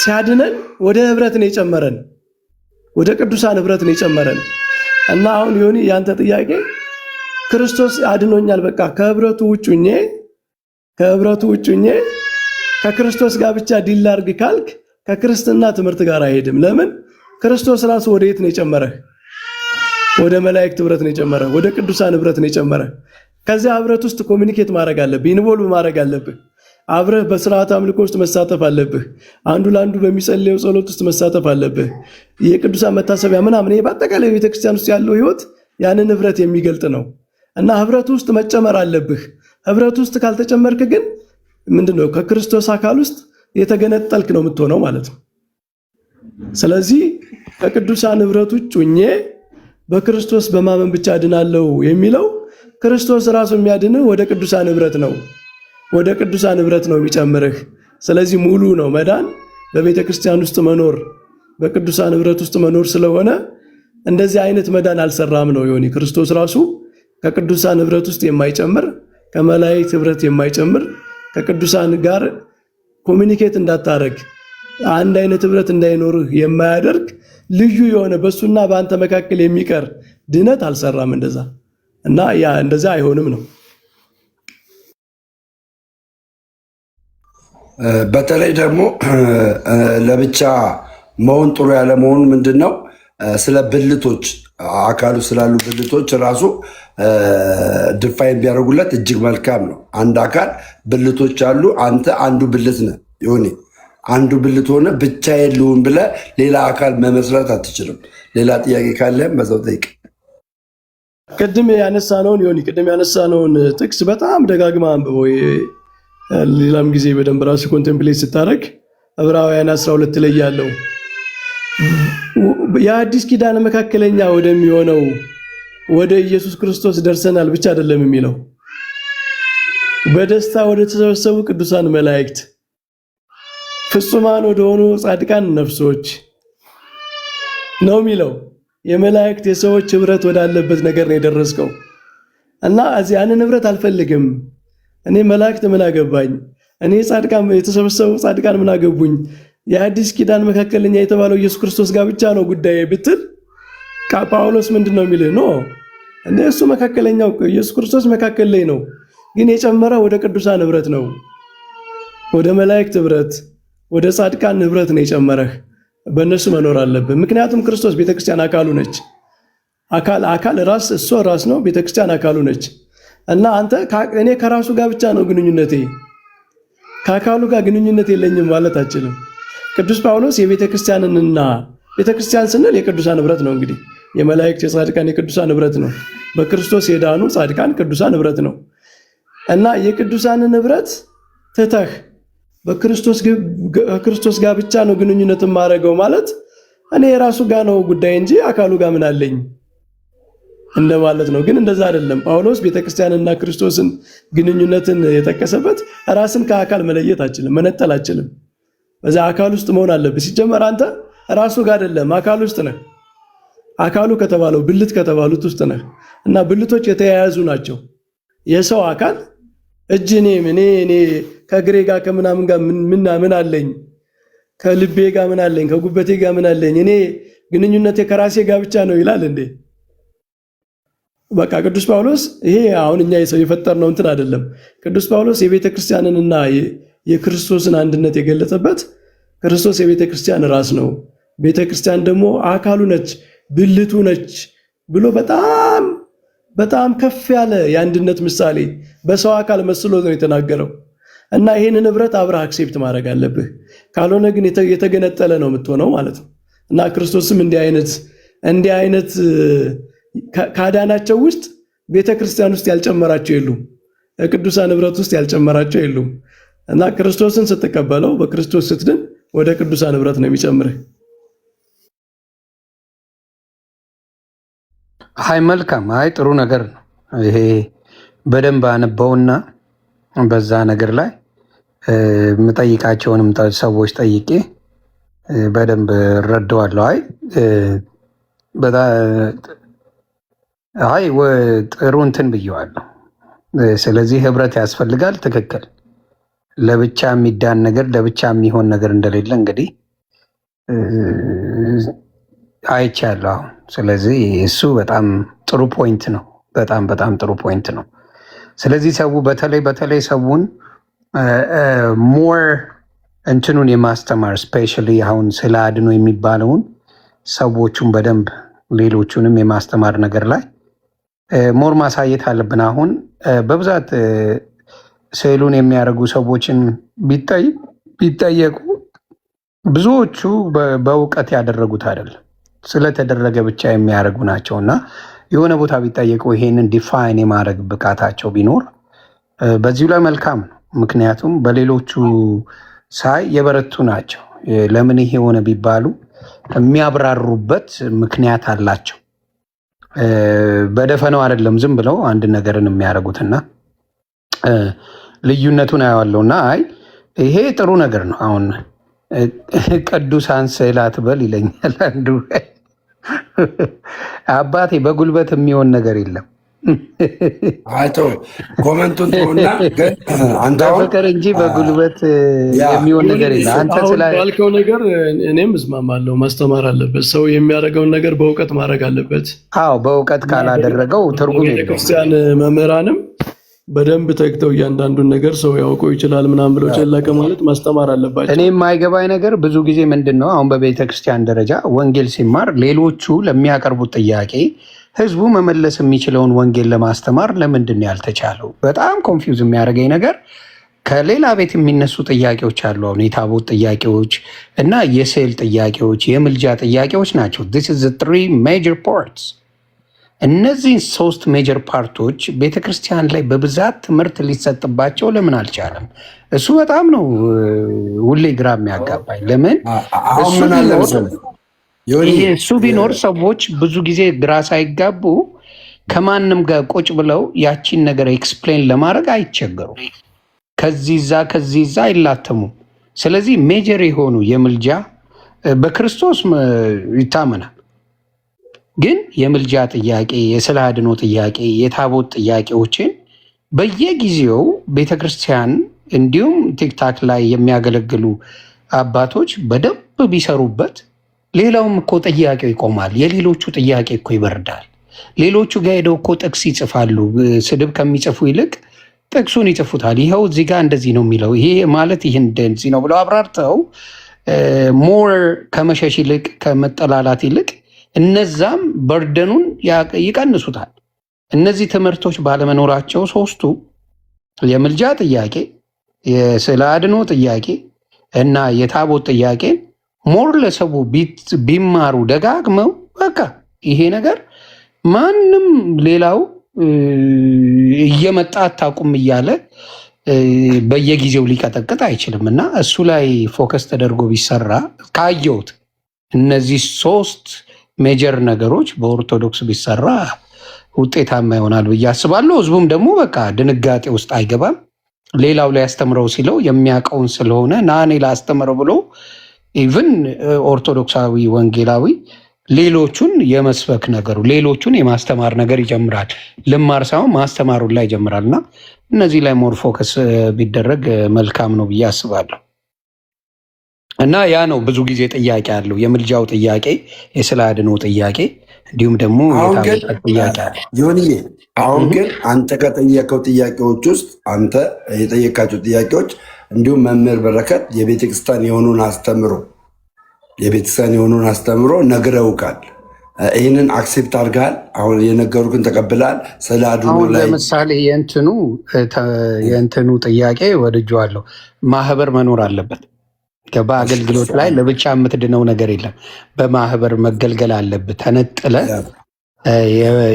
ሲያድነን ወደ ህብረት ነው የጨመረን፣ ወደ ቅዱሳን ህብረት ነው የጨመረን እና አሁን ዮኒ ያንተ ጥያቄ ክርስቶስ አድኖኛል በቃ ከህብረቱ ውጭ ሆኜ ከክርስቶስ ጋር ብቻ ዲል አድርግ ካልክ ከክርስትና ትምህርት ጋር አይሄድም። ለምን? ክርስቶስ ራሱ ወደ የት ነው የጨመረህ? ወደ መላእክት ህብረት ነው የጨመረህ፣ ወደ ቅዱሳን ህብረት ነው የጨመረህ። ከዚያ ህብረት ውስጥ ኮሚኒኬት ማድረግ አለብህ፣ ኢንቮልቭ ማድረግ አለብህ። አብረህ በስርዓት አምልኮ ውስጥ መሳተፍ አለብህ። አንዱ ለአንዱ በሚጸልየው ጸሎት ውስጥ መሳተፍ አለብህ። የቅዱሳን መታሰቢያ ምናምን፣ ይሄ በአጠቃላይ ቤተክርስቲያን ውስጥ ያለው ህይወት ያንን ህብረት የሚገልጥ ነው እና ህብረት ውስጥ መጨመር አለብህ። ህብረት ውስጥ ካልተጨመርክ ግን ምንድነው ከክርስቶስ አካል ውስጥ የተገነጠልክ ነው የምትሆነው ማለት ነው። ስለዚህ ከቅዱሳን ህብረት ውጭ ሆኜ በክርስቶስ በማመን ብቻ ድናለው የሚለው ክርስቶስ ራሱ የሚያድንህ ወደ ቅዱሳን ህብረት ነው፣ ወደ ቅዱሳን ህብረት ነው የሚጨምርህ። ስለዚህ ሙሉ ነው መዳን በቤተ ክርስቲያን ውስጥ መኖር፣ በቅዱሳን ህብረት ውስጥ መኖር ስለሆነ እንደዚህ አይነት መዳን አልሰራም ነው ዮኒ። ክርስቶስ ራሱ ከቅዱሳን ህብረት ውስጥ የማይጨምር፣ ከመላእክት ህብረት የማይጨምር፣ ከቅዱሳን ጋር ኮሚኒኬት እንዳታረግ አንድ አይነት ህብረት እንዳይኖርህ የማያደርግ ልዩ የሆነ በሱና በአንተ መካከል የሚቀር ድነት አልሰራም እንደዛ እና ያ እንደዛ አይሆንም ነው። በተለይ ደግሞ ለብቻ መሆን ጥሩ ያለ መሆን ምንድነው ስለ ብልቶች አካሉ ስላሉ ብልቶች ራሱ ድፋይን ቢያደርጉለት እጅግ መልካም ነው። አንድ አካል ብልቶች አሉ። አንተ አንዱ ብልት ነህ ዮኒ። አንዱ ብልት ሆነ ብቻዬን ልሁን ብለህ ሌላ አካል መመስረት አትችልም። ሌላ ጥያቄ ካለህም በዛው ጠይቅ። ቅድም ያነሳነውን ጥቅስ በጣም ደጋግማ አንብበው ሌላም ጊዜ በደንብ ራሱ ኮንቴምፕሌት ስታደርግ ዕብራውያን 12 ላይ ያለው የአዲስ ኪዳን መካከለኛ ወደሚሆነው ወደ ኢየሱስ ክርስቶስ ደርሰናል ብቻ አይደለም የሚለው በደስታ ወደ ተሰበሰቡ ቅዱሳን መላእክት ፍጹማን ወደሆኑ ጻድቃን ነፍሶች ነው የሚለው። የመላእክት የሰዎች ህብረት ወዳለበት ነገር ነው የደረስከው እና እዚህ ያንን ህብረት አልፈልግም እኔ መላእክት ምን አገባኝ እኔ ጻድቃን የተሰበሰቡ ጻድቃን ምን አገቡኝ የአዲስ ኪዳን መካከለኛ የተባለው ኢየሱስ ክርስቶስ ጋር ብቻ ነው ጉዳይ ብትል ጳውሎስ ምንድነው የሚለው ነው እንደ እሱ መካከለኛው ኢየሱስ ክርስቶስ መካከል ላይ ነው ግን የጨመረው ወደ ቅዱሳን ህብረት ነው ወደ መላእክት ህብረት ወደ ጻድቃን ህብረት ነው የጨመረህ በእነሱ መኖር አለብህ ምክንያቱም ክርስቶስ ቤተክርስቲያን አካሉ ነች አካል ራስ እሱ ራስ ነው ቤተክርስቲያን አካሉ ነች እና አንተ እኔ ከራሱ ጋር ብቻ ነው ግንኙነቴ ከአካሉ ጋር ግንኙነት የለኝም ማለት አችልም ቅዱስ ጳውሎስ የቤተክርስቲያንንና ቤተክርስቲያን ስንል የቅዱሳን ህብረት ነው እንግዲህ የመላእክት የጻድቃን የቅዱሳን ህብረት ነው በክርስቶስ የዳኑ ጻድቃን ቅዱሳን ህብረት ነው እና የቅዱሳንን ህብረት ተተህ በክርስቶስ ጋር ብቻ ነው ግንኙነት ማረገው ማለት እኔ የራሱ ጋር ነው ጉዳይ እንጂ አካሉ ጋር ምን አለኝ እንደማለት ነው ግን እንደዛ አይደለም ጳውሎስ ቤተክርስቲያንና ክርስቶስን ግንኙነትን የጠቀሰበት ራስን ከአካል መለየት አችልም መነጠል አችልም በዛ አካል ውስጥ መሆን አለበት ሲጀመር አንተ ራሱ ጋር አይደለም አካል ውስጥ ነህ አካሉ ከተባለው ብልት ከተባሉት ውስጥ ነህ እና ብልቶች የተያያዙ ናቸው የሰው አካል እጅ እኔ ከግሬ ጋር ከምናምን ጋር ምን አለኝ ከልቤ ጋር ምን አለኝ ከጉበቴ ጋር ምን አለኝ እኔ ግንኙነቴ ከራሴ ጋር ብቻ ነው ይላል እንዴ በቃ ቅዱስ ጳውሎስ ይሄ አሁን እኛ የሰው የፈጠርነው እንትን አይደለም ቅዱስ ጳውሎስ የቤተክርስቲያንንና የክርስቶስን አንድነት የገለጸበት ክርስቶስ የቤተክርስቲያን ራስ ነው ቤተክርስቲያን ደግሞ አካሉ ነች ብልቱ ነች ብሎ በጣም ከፍ ያለ የአንድነት ምሳሌ በሰው አካል መስሎ ነው የተናገረው እና ይሄንን ህብረት አብረህ አክሴፕት ማድረግ አለብህ ካልሆነ ግን የተገነጠለ ነው የምትሆነው ማለት ነው እና ክርስቶስም እንዲህ አይነት ካዳናቸው ውስጥ ቤተክርስቲያን ውስጥ ያልጨመራቸው የሉም ቅዱሳን ህብረት ውስጥ ያልጨመራቸው የሉም እና ክርስቶስን ስትቀበለው በክርስቶስ ስትድን ወደ ቅዱሳን ህብረት ነው የሚጨምርህ አይ መልካም አይ ጥሩ ነገር ነው ይሄ በደንብ አነበውና በዛ ነገር ላይ የምጠይቃቸውንም ሰዎች ጠይቄ በደንብ ረዳዋለሁ አይ ጥሩ እንትን ብየዋለሁ ስለዚህ ህብረት ያስፈልጋል ትክክል ለብቻ የሚዳን ነገር ለብቻ የሚሆን ነገር እንደሌለ እንግዲህ አይቻለሁ አሁን ስለዚህ እሱ በጣም ጥሩ ፖይንት ነው በጣም ጥሩ ፖይንት ነው ስለዚህ ሰው በተለይ ሰውን ሞር እንትኑን የማስተማር ስፔሻሊ አሁን ስለ አድኖ የሚባለውን ሰዎቹን በደንብ ሌሎቹንም የማስተማር ነገር ላይ ሞር ማሳየት አለብን አሁን በብዛት ስዕሉን የሚያደርጉ ሰዎችን ቢጠየቁ ብዙዎቹ በእውቀት ያደረጉት አይደለም ስለተደረገ ብቻ የሚያደርጉ ናቸው እና የሆነ ቦታ ቢጠየቁ ይሄንን ዲፋይን የማድረግ ብቃታቸው ቢኖር በዚሁ ላይ መልካም ነው ምክንያቱም በሌሎቹ ሳይ የበረቱ ናቸው ለምን ይሄ ሆነ ቢባሉ የሚያብራሩበት ምክንያት አላቸው በደፈነው አይደለም ዝም ብለው አንድ ነገርን የሚያደርጉትና ልዩነቱን አያዋለውና አይ ይሄ ጥሩ ነገር ነው አሁን ቅዱሳን ስዕላት በል ይለኛል አንዱ አባቴ በጉልበት የሚሆን ነገር የለም አይቶ ኮሜንቱን ተውና ግን አንተ በፍቅር እንጂ በጉልበት የሚሆን ነገር የለም አንተ ስላልከው ነገር እኔም እስማማለሁ ማስተማር አለበት ሰው የሚያደርገውን ነገር በእውቀት ማድረግ አለበት አዎ በእውቀት ካላደረገው ትርጉም የለውም ክርስቲያን መምህራንም በደንብ ተግተው እያንዳንዱን ነገር ሰው ያውቀው ይችላል ምናምን ብለው ጨለቀ ማለት ማስተማር አለባቸው እኔ የማይገባኝ ነገር ብዙ ጊዜ ምንድነው አሁን በቤተክርስቲያን ደረጃ ወንጌል ሲማር ሌሎቹ ለሚያቀርቡት ጥያቄ ህዝቡ መመለስ የሚችለውን ወንጌል ለማስተማር ለምንድን ነው ያልተቻለው በጣም ኮንፊውዝ የሚያደርገኝ ነገር ከሌላ ቤት የሚነሱ ጥያቄዎች አሉ አሁን የታቦት ጥያቄዎች እና የስዕል ጥያቄዎች የምልጃ ጥያቄዎች ናቸው this is the three major parts እነዚህን 3 ሜጀር ፓርቶች ቤተክርስቲያን ላይ በብዛት ትምህርት ሊሰጥባቸው ለምን አልቻለም? እሱ በጣም ነው ሁሌ ግራ የሚያጋባኝ። ለምን እሱ ቢኖር ሰዎች ብዙ ጊዜ ግራ ሳይጋቡ ከማንም ጋር ቁጭ ብለው ያቺን ነገር ኤክስፕሌን ለማድረግ አይቸገሩም። ከዚህ ዛ አይላተሙም። ስለዚህ ሜጀር የሆኑ የምልጃ በክርስቶስ ይታመናል፣ ግን የምልጃ ጥያቄ፣ የስለ አድኖ ጥያቄ፣ የታቦት ጥያቄዎችን በየጊዜው ቤተክርስቲያን እንዲሁም ቲክታክ ላይ የሚያገለግሉ አባቶች በደንብ ቢሰሩበት ሌላውም እኮ ጥያቄው ይቆማል። የሌሎቹ ጥያቄ እኮ ይበርዳል። ሌሎቹ ጋር ሄደው እኮ ጥቅስ ይጽፋሉ። ስድብ ከሚጽፉ ይልቅ ጥቅሱን ይጽፉታል። ይኸው እዚህ ጋር እንደዚህ ነው የሚለው፣ ይሄ ማለት ይህ እንደዚህ ነው ብለው አብራርተው ሞር ከመሸሽ ይልቅ ከመጠላላት ይልቅ እነዛም በርደኑን ይቀንሱታል። እነዚህ ትምህርቶች ባለመኖራቸው 3ቱ የምልጃ ጥያቄ፣ የስለ አድኖ ጥያቄ እና የታቦት ጥያቄ ሞር ለሰው ቢማሩ ደጋግመው በቃ ይሄ ነገር ማንም ሌላው እየመጣ አታውቁም እያለ በየጊዜው ሊቀጠቅጥ አይችልም። እና እሱ ላይ ፎከስ ተደርጎ ቢሰራ ካየሁት እነዚህ 3 ሜጀር ነገሮች በኦርቶዶክስ ቢሰራ ውጤታማ ይሆናል ብዬ አስባለሁ። ህዝቡም ደግሞ በቃ ድንጋጤ ውስጥ አይገባም። ሌላው ላይ ያስተምረው ሲለው የሚያውቀውን ስለሆነ ናኔ ላስተምረው ብሎ ኢቭን ኦርቶዶክሳዊ ወንጌላዊ ሌሎቹን የመስበክ ነገሩ ሌሎቹን የማስተማር ነገር ይጀምራል። ልማር ሳይሆን ማስተማሩን ላይ ይጀምራል። እና እነዚህ ላይ ሞር ፎከስ ቢደረግ መልካም ነው ብዬ አስባለሁ። እና ያ ነው ብዙ ጊዜ ጥያቄ አለው፣ የምልጃው ጥያቄ፣ የስለ አድኖ ጥያቄ እንዲሁም ደግሞ የታቦት ጥያቄ አለ። ይሁንዬ አሁን ግን አንተ ከጠየቀው ጥያቄዎች ውስጥ አንተ የጠየቃቸው ጥያቄዎች እንዲሁም መምህር በረከት የቤተክርስቲያን የሆኑን አስተምሮ ነግረውቃል። ይህንን አክሴፕት አድርገሃል? አሁን የነገሩክን ተቀብለሃል? ስለ አድኖ ላይ ለምሳሌ የእንትኑ ጥያቄ ወድጄዋለሁ። ማህበር መኖር አለበት። በአገልግሎት ላይ ለብቻ የምትድነው ነገር የለም። በማህበር መገልገል አለብህ። ተነጥለ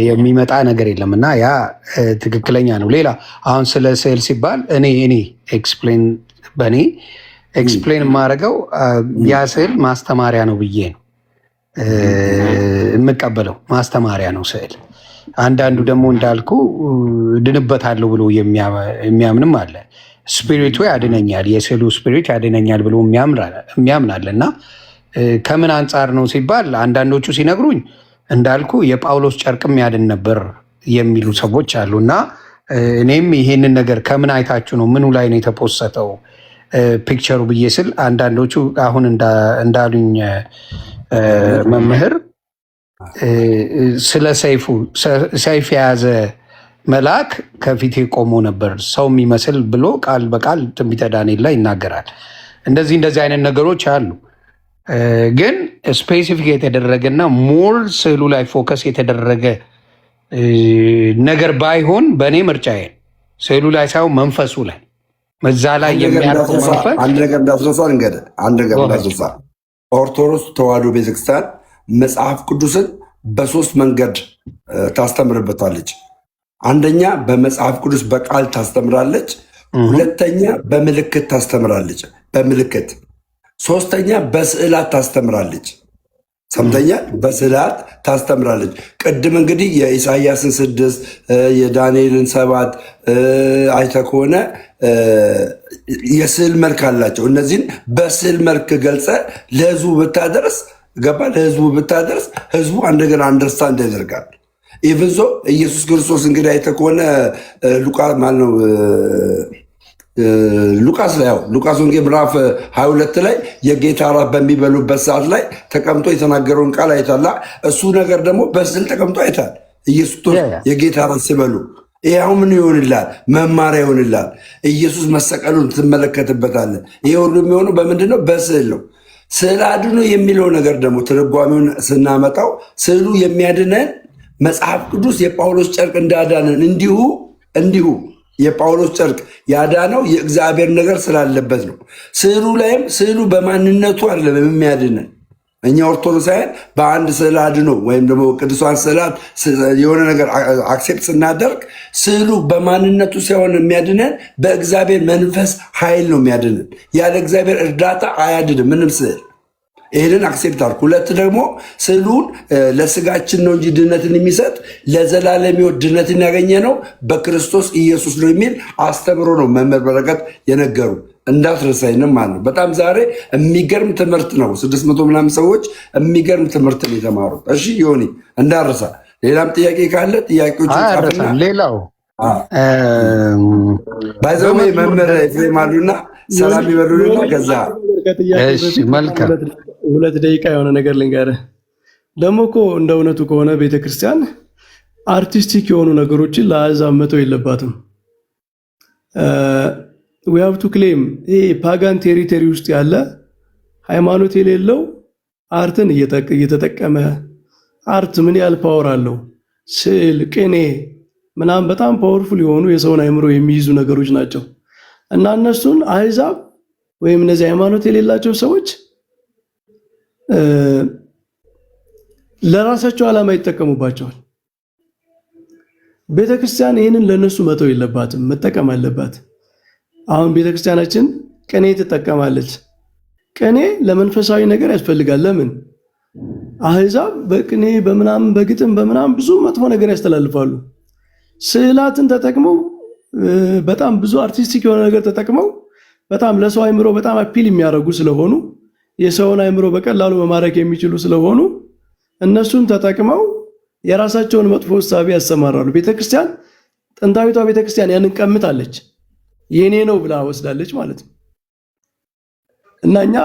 የሚመጣ ነገር የለም እና ያ ትክክለኛ ነው። ሌላ አሁን ስለ ስዕል ሲባል እኔ ኤክስፕሌን የማደርገው ያ ስዕል ማስተማሪያ ነው ብዬ ነው የምቀበለው። ማስተማሪያ ነው ስዕል። አንዳንዱ ደግሞ እንዳልኩ ድንበታለሁ ብሎ የሚያምንም አለ። ስፒሪቱ ያድነኛል፣ የስዕሉ ስፒሪት ያድነኛል ብሎ የሚያምናል። እና ከምን አንጻር ነው ሲባል አንዳንዶቹ ሲነግሩኝ እንዳልኩ የጳውሎስ ጨርቅም ያድን ነበር የሚሉ ሰዎች አሉ። እና እኔም ይሄንን ነገር ከምን አይታችሁ ነው፣ ምኑ ላይ ነው የተፖሰተው ፒክቸሩ ብዬ ስል አንዳንዶቹ አሁን እንዳሉኝ መምህር ስለ ሰይፍ የያዘ መልአክ ከፊቴ ቆሞ ነበር ሰው የሚመስል ብሎ ቃል በቃል ትንቢተ ዳንኤል ላይ ይናገራል። እንደዚህ አይነት ነገሮች አሉ። ግን ስፔሲፊክ የተደረገና ሞር ስዕሉ ላይ ፎከስ የተደረገ ነገር ባይሆን በእኔ ምርጫዬ ስዕሉ ላይ ሳይሆን መንፈሱ ላይ መዛ ላይ የሚያርፈው መንፈስ አንድ ነገር እንዳስረሳ ኦርቶዶክስ ተዋሕዶ ቤተክርስቲያን መጽሐፍ ቅዱስን በ3 መንገድ ታስተምርበታለች። አንደኛ በመጽሐፍ ቅዱስ በቃል ታስተምራለች። ሁለተኛ በምልክት ታስተምራለች፣ በምልክት። ሶስተኛ በስዕላት ታስተምራለች። ሰምተኛ በስዕላት ታስተምራለች። ቅድም እንግዲህ የኢሳያስን 6 የዳንኤልን 7 አይተ ከሆነ የስዕል መልክ አላቸው። እነዚህን በስዕል መልክ ገልጸ ለህዝቡ ብታደርስ ለህዝቡ ብታደርስ ህዝቡ እንደገና አንደርስታንድ ያደርጋል። ኢቨን ዞ ኢየሱስ ክርስቶስ እንግዲህ አይተ ከሆነ ሉቃስ ወንጌል ምዕራፍ 22 ላይ የጌታ እራት በሚበሉበት ሰዓት ላይ ተቀምጦ የተናገረውን ቃል አይታላ። እሱ ነገር ደግሞ በስዕል ተቀምጦ አይታል። ኢየሱስ የጌታ እራት ሲበሉ ይህ አሁን ምን ይሆንላል? መማሪያ ይሆንላል። ኢየሱስ መሰቀሉን ትመለከትበታለን። ይህ ሁሉ የሚሆነው በምንድን ነው? በስዕል ነው። ስዕል አድኖ የሚለው ነገር ደግሞ ትርጓሜውን ስናመጣው ስዕሉ የሚያድነን መጽሐፍ ቅዱስ የጳውሎስ ጨርቅ እንዳዳነን እንዲሁ የጳውሎስ ጨርቅ ያዳነው የእግዚአብሔር ነገር ስላለበት ነው። ስዕሉ ላይም ስዕሉ በማንነቱ አይደለም የሚያድነን፣ እኛ ኦርቶዶክሳውያን በአንድ ስዕል አድኖ ወይም ደግሞ ቅዱሳን ስዕላት የሆነ ነገር አክሴፕት ስናደርግ ስዕሉ በማንነቱ ሳይሆን የሚያድነን በእግዚአብሔር መንፈስ ኃይል ነው የሚያድነን። ያለ እግዚአብሔር እርዳታ አያድንም ምንም ስዕል። ይህንን አክሴፕት አልኩ። ሁለት ደግሞ ስዕሉን ለስጋችን ነው እንጂ ድነትን የሚሰጥ ለዘላለም ሕይወት ድነትን ያገኘ ነው በክርስቶስ ኢየሱስ ነው የሚል አስተምሮ ነው መምህር በረከት የነገሩ። እንዳትረሳይንም ማለት ነው። በጣም ዛሬ የሚገርም ትምህርት ነው። 600 ምናምን ሰዎች የሚገርም ትምህርት ነው የተማሩት። እሺ ዮኒ እንዳረሳ። ሌላም ጥያቄ ካለ ጥያቄዎች ጻፍና ሌላው ባይዘው መምህር ኤፍሬም አሉና ሰላም ይበሉልና ከዛ መልካም 2 ደቂቃ የሆነ ነገር ልንገርህ። ደግሞ እኮ እንደ እውነቱ ከሆነ ቤተክርስቲያን አርቲስቲክ የሆኑ ነገሮችን ለአሕዛብ መተው የለባትም። we have to claim ይሄ ፓጋን ቴሪቶሪ ውስጥ ያለ ሃይማኖት የሌለው አርትን እየተጠቀመ አርት ምን ያህል ፓወር አለው? ስዕል፣ ቅኔ ምናምን በጣም ፓወርፉል የሆኑ የሰውን አእምሮ የሚይዙ ነገሮች ናቸው እና እነሱን አሕዛብ ወይም እነዚህ ሃይማኖት የሌላቸው ሰዎች ለራሳቸው ዓላማ ይጠቀሙባቸዋል። ቤተክርስቲያን ይህንን ለነሱ መተው የለባትም፣ መጠቀም አለባት። አሁን ቤተክርስቲያናችን ቅኔ ትጠቀማለች። ቅኔ ለመንፈሳዊ ነገር ያስፈልጋል። ለምን? አሕዛብ በቅኔ በምናምን በግጥም በምናምን ብዙ መጥፎ ነገር ያስተላልፋሉ። ስዕላትን ተጠቅመው በጣም ብዙ አርቲስቲክ የሆነ ነገር ተጠቅመው በጣም ለሰው አእምሮ በጣም አፒል የሚያደርጉ ስለሆኑ የሰውን አእምሮ በቀላሉ መማረክ የሚችሉ ስለሆኑ እነሱን ተጠቅመው የራሳቸውን መጥፎ ሐሳብ ያሰማራሉ። ቤተክርስቲያን ጥንታዊቷ ቤተክርስቲያን ያንን ቀምታለች፣ የኔ ነው ብላ ወስዳለች ማለት ነው። እና እኛ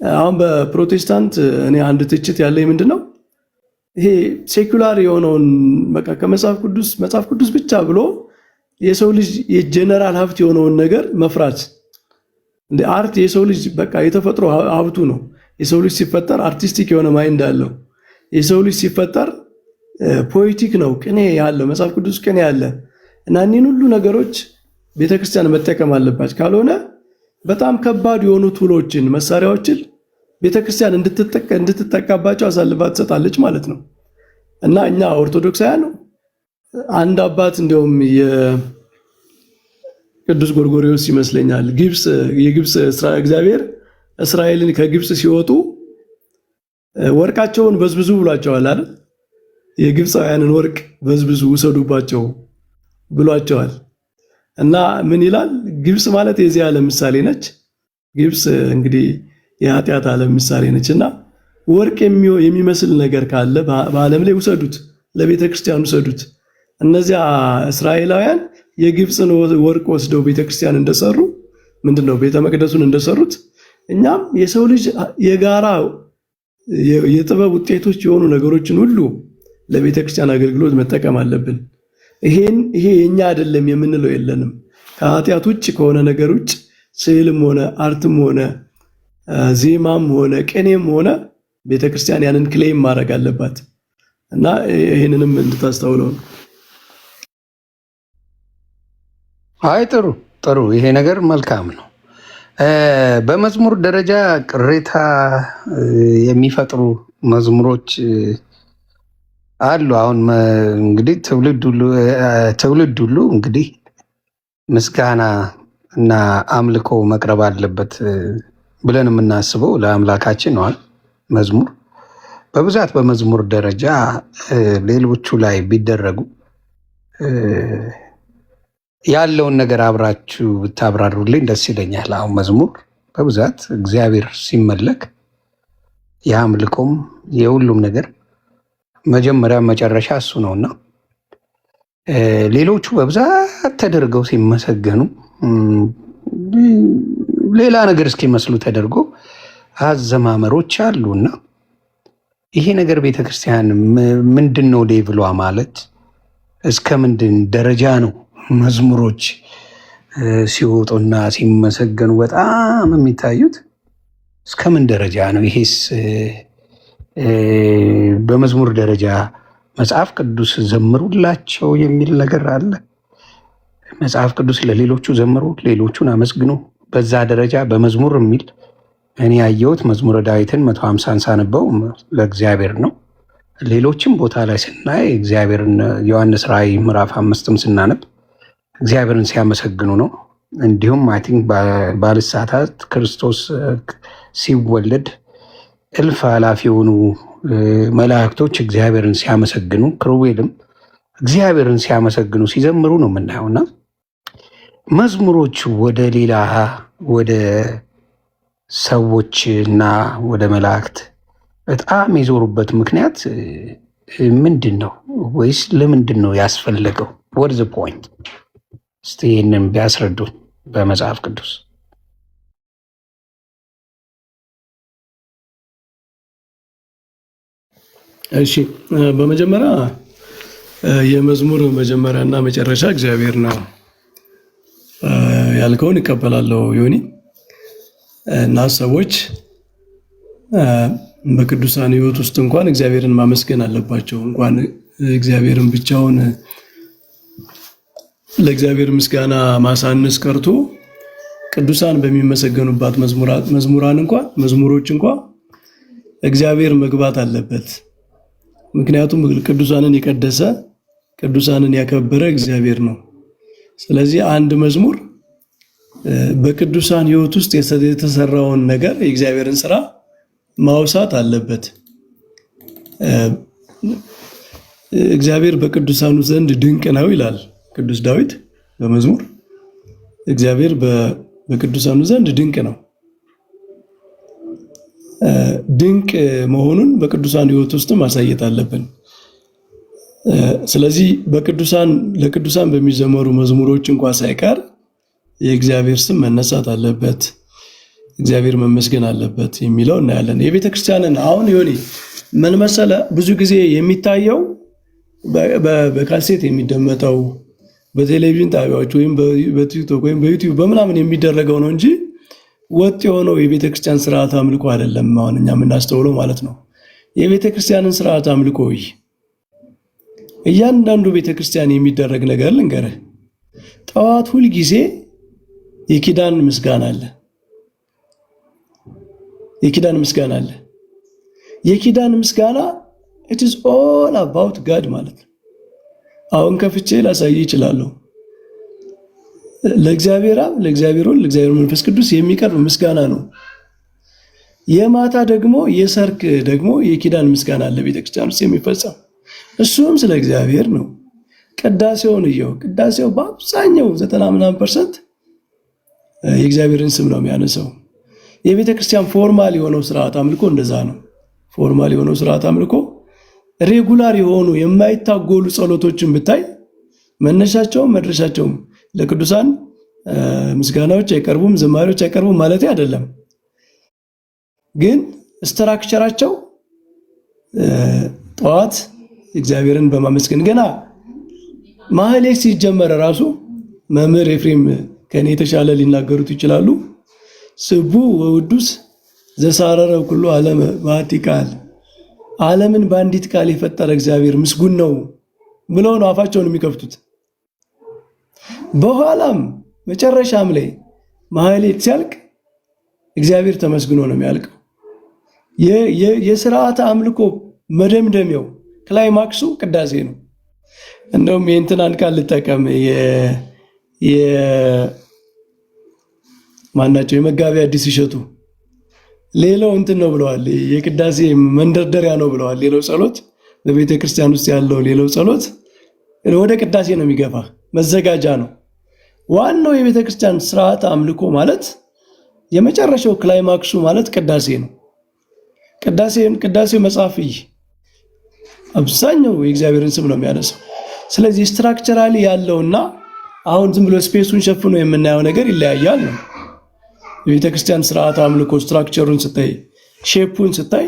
አሁን በፕሮቴስታንት እኔ አንድ ትችት ያለኝ ምንድነው ይሄ ሴኩላር የሆነውን በቃ ከመጽሐፍ ቅዱስ ብቻ ብሎ የሰው ልጅ የጀነራል ሀብት የሆነውን ነገር መፍራት። እንደ አርት የሰው ልጅ በቃ የተፈጥሮ ሀብቱ ነው። የሰው ልጅ ሲፈጠር አርቲስቲክ የሆነ ማይንድ አለው። የሰው ልጅ ሲፈጠር ፖኤቲክ ነው፣ ቅኔ ያለው መጽሐፍ ቅዱስ ቅኔ ያለ እና እኒህን ሁሉ ነገሮች ቤተክርስቲያን መጠቀም አለባት። ካልሆነ በጣም ከባድ የሆኑ ቱሎችን መሳሪያዎችን ቤተክርስቲያን እንድትጠቀባቸው አሳልፋ ትሰጣለች ማለት ነው። እና እኛ ኦርቶዶክሳውያን አንድ አባት እንዲያውም የቅዱስ ጎርጎርዮስ ይመስለኛል የግብፅ እግዚአብሔር እስራኤልን ከግብፅ ሲወጡ ወርቃቸውን በዝብዙ ብሏቸዋል አይደል? የግብፃውያንን ወርቅ በዝብዙ ውሰዱባቸው ብሏቸዋል። እና ምን ይላል? ግብፅ ማለት የዚህ ዓለም ምሳሌ ነች። ግብፅ እንግዲህ የኃጢአት ዓለም ምሳሌ ነች። እና ወርቅ የሚመስል ነገር ካለ በዓለም ላይ ውሰዱት፣ ለቤተ ክርስቲያን ውሰዱት። እነዚያ እስራኤላውያን የግብፅን ወርቅ ወስደው ቤተክርስቲያን እንደሰሩ ምንድነው ቤተ መቅደሱን እንደሰሩት እኛም የሰው ልጅ የጋራ የጥበብ ውጤቶች የሆኑ ነገሮችን ሁሉ ለቤተክርስቲያን አገልግሎት መጠቀም አለብን። ይሄ የኛ አይደለም የምንለው የለንም። ከኃጢአት ውጭ ከሆነ ነገር ውጭ ስዕልም ሆነ አርትም ሆነ ዜማም ሆነ ቅኔም ሆነ ቤተክርስቲያን ያንን ክሌም ማድረግ አለባት እና ይሄንንም እንድታስተውለው ነው። አይ ጥሩ ይሄ ነገር መልካም ነው። በመዝሙር ደረጃ ቅሬታ የሚፈጥሩ መዝሙሮች አሉ። አሁን እንግዲህ ትውልድ ሁሉ እንግዲህ ምስጋና እና አምልኮ መቅረብ አለበት ብለን የምናስበው ለአምላካችን ነው። መዝሙር በብዛት በመዝሙር ደረጃ ሌሎቹ ላይ ቢደረጉ ያለውን ነገር አብራችሁ ብታብራሩልኝ ደስ ይለኛል። አሁን መዝሙር በብዛት እግዚአብሔር ሲመለክ የአምልኮም የሁሉም ነገር መጀመሪያ መጨረሻ እሱ ነውና ሌሎቹ በብዛት ተደርገው ሲመሰገኑ ሌላ ነገር እስኪመስሉ ተደርጎ አዘማመሮች አሉና ይሄ ነገር ቤተክርስቲያን ምንድን ነው ሌቭሏ ማለት እስከ ምንድን ደረጃ ነው? መዝሙሮች ሲወጡና ሲመሰገኑ በጣም የሚታዩት እስከምን ደረጃ ነው? ይሄስ በመዝሙር ደረጃ መጽሐፍ ቅዱስ ዘምሩላቸው የሚል ነገር አለ። መጽሐፍ ቅዱስ ለሌሎቹ ዘምሩ፣ ሌሎቹን አመስግኑ፣ በዛ ደረጃ በመዝሙር የሚል እኔ ያየሁት መዝሙረ ዳዊትን 150 ሳነበው ለእግዚአብሔር ነው። ሌሎችም ቦታ ላይ ስናይ እግዚአብሔርን ዮሐንስ ራእይ ምዕራፍ 5ም ስናነብ እግዚአብሔርን ሲያመሰግኑ ነው። እንዲሁም አይ ቲንክ ባልሳሳት ክርስቶስ ሲወለድ እልፍ አላፊ የሆኑ መላእክቶች እግዚአብሔርን ሲያመሰግኑ፣ ክሩቤልም እግዚአብሔርን ሲያመሰግኑ ሲዘምሩ ነው የምናየውና መዝሙሮቹ ወደ ሌላ ወደ ሰዎች እና ወደ መላእክት በጣም የዞሩበት ምክንያት ምንድን ነው? ወይስ ለምንድን ነው ያስፈለገው? ወር ዘ ፖይንት እስቲ ይህንን ቢያስረዱን በመጽሐፍ ቅዱስ። እሺ፣ በመጀመሪያ የመዝሙር መጀመሪያና መጨረሻ እግዚአብሔር ነው ያልከውን እቀበላለሁ ዮኒ። እና ሰዎች በቅዱሳን ሕይወት ውስጥ እንኳን እግዚአብሔርን ማመስገን አለባቸው። እንኳን እግዚአብሔርን ብቻውን ለእግዚአብሔር ምስጋና ማሳነስ ቀርቶ ቅዱሳን በሚመሰገኑባት መዝሙሮች እንኳን እግዚአብሔር መግባት አለበት። ምክንያቱም ቅዱሳንን የቀደሰ ቅዱሳንን ያከበረ እግዚአብሔር ነው። ስለዚህ አንድ መዝሙር በቅዱሳን ሕይወት ውስጥ የተሰራውን ነገር የእግዚአብሔርን ስራ ማውሳት አለበት። እግዚአብሔር በቅዱሳኑ ዘንድ ድንቅ ነው ይላል ቅዱስ ዳዊት በመዝሙር። እግዚአብሔር በቅዱሳኑ ዘንድ ድንቅ ነው። ድንቅ መሆኑን በቅዱሳን ሕይወት ውስጥ ማሳየት አለብን። ስለዚህ ለቅዱሳን በሚዘመሩ መዝሙሮች እንኳን ሳይቀር የእግዚአብሔር ስም መነሳት አለበት፣ እግዚአብሔር መመስገን አለበት የሚለው እናያለን። የቤተ ክርስቲያንን አሁን ዮኒ ምን መሰለህ፣ ብዙ ጊዜ የሚታየው በካሴት የሚደመጠው በቴሌቪዥን ጣቢያዎች ወይም በቲክቶክ ወይም በዩቲዩብ በምናምን የሚደረገው ነው እንጂ ወጥ የሆነው የቤተ ክርስቲያን ስርዓት አምልኮ አይደለም። አሁን እኛ የምናስተውለው ማለት ነው። የቤተ ክርስቲያንን ስርዓት አምልኮ እያንዳንዱ ቤተ ክርስቲያን የሚደረግ ነገር ልንገርህ። ጠዋት ሁል ጊዜ የኪዳን ምስጋና አለ። የኪዳን ምስጋና it is all about God ማለት ነው። አሁን ከፍቼ ላሳይ ይችላለሁ። ለእግዚአብሔር አብ፣ ለእግዚአብሔር ወልድ፣ ለእግዚአብሔር መንፈስ ቅዱስ የሚቀርብ ምስጋና ነው። የማታ ደግሞ የሰርክ ደግሞ የኪዳን ምስጋና አለ ቤተክርስቲያን ውስጥ የሚፈጸም፣ እሱም ስለ እግዚአብሔር ነው። ቅዳሴውን ቅዳሴው በአብዛኛው 90% የእግዚአብሔርን ስም ነው የሚያነሳው። የቤተ ክርስቲያን ፎርማል የሆነው ስርዓት አምልኮ እንደዛ ነው። ፎርማል የሆነው ስርዓት አምልኮ ሬጉላር የሆኑ የማይታጎሉ ጸሎቶችን ብታይ መነሻቸውም መድረሻቸውም ለቅዱሳን ምስጋናዎች አይቀርቡም፣ ዝማሬዎች አይቀርቡም ማለት አይደለም። ግን ስትራክቸራቸው ጠዋት እግዚአብሔርን በማመስገን ገና ማህሌት ሲጀመር ራሱ መምህር ኤፍሬም ከኔ የተሻለ ሊናገሩት ይችላሉ። ስቡ ወውዱስ ዘሳረረ ኩሉ ዓለም በአሐቲ ቃል፣ ዓለምን በአንዲት ቃል የፈጠረ እግዚአብሔር ምስጉን ነው ብለው ነው አፋቸውን የሚከፍቱት። በኋላም መጨረሻም ላይ ማህሌት ሲያልቅ እግዚአብሔር ተመስግኖ ነው የሚያልቀው። የሥርዓተ አምልኮ መደምደሚያው ክላይማክሱ ቅዳሴ ነው። እንደውም የእንትናን ቃል ልጠቀም፣ ማናቸው የመጋቢ አዲስ ይሸቱ ሌላው እንትን ነው ብለዋል፣ የቅዳሴ መንደርደሪያ ነው ብለዋል። ሌላው ጸሎት በቤተ ክርስቲያን ውስጥ ያለው ሌላው ጸሎት ወደ ቅዳሴ ነው የሚገፋ፣ መዘጋጃ ነው። ዋናው የቤተ ክርስቲያን ስርዓት አምልኮ የመጨረሻው ክላይማክሱ ቅዳሴ ነው። ቅዳሴው መጽሐፍ አብዛኛው የእግዚአብሔርን ስም ነው የሚያነሳው። ስለዚህ ስትራክቸራሊ ያለውና አሁን ዝም ብሎ ስፔሱን ሸፍኖ የምናየው ነገር ይለያያል ነው። የቤተ ክርስቲያን ስርዓት አምልኮ ስትራክቸሩን ስታይ፣ ሼፑን ስታይ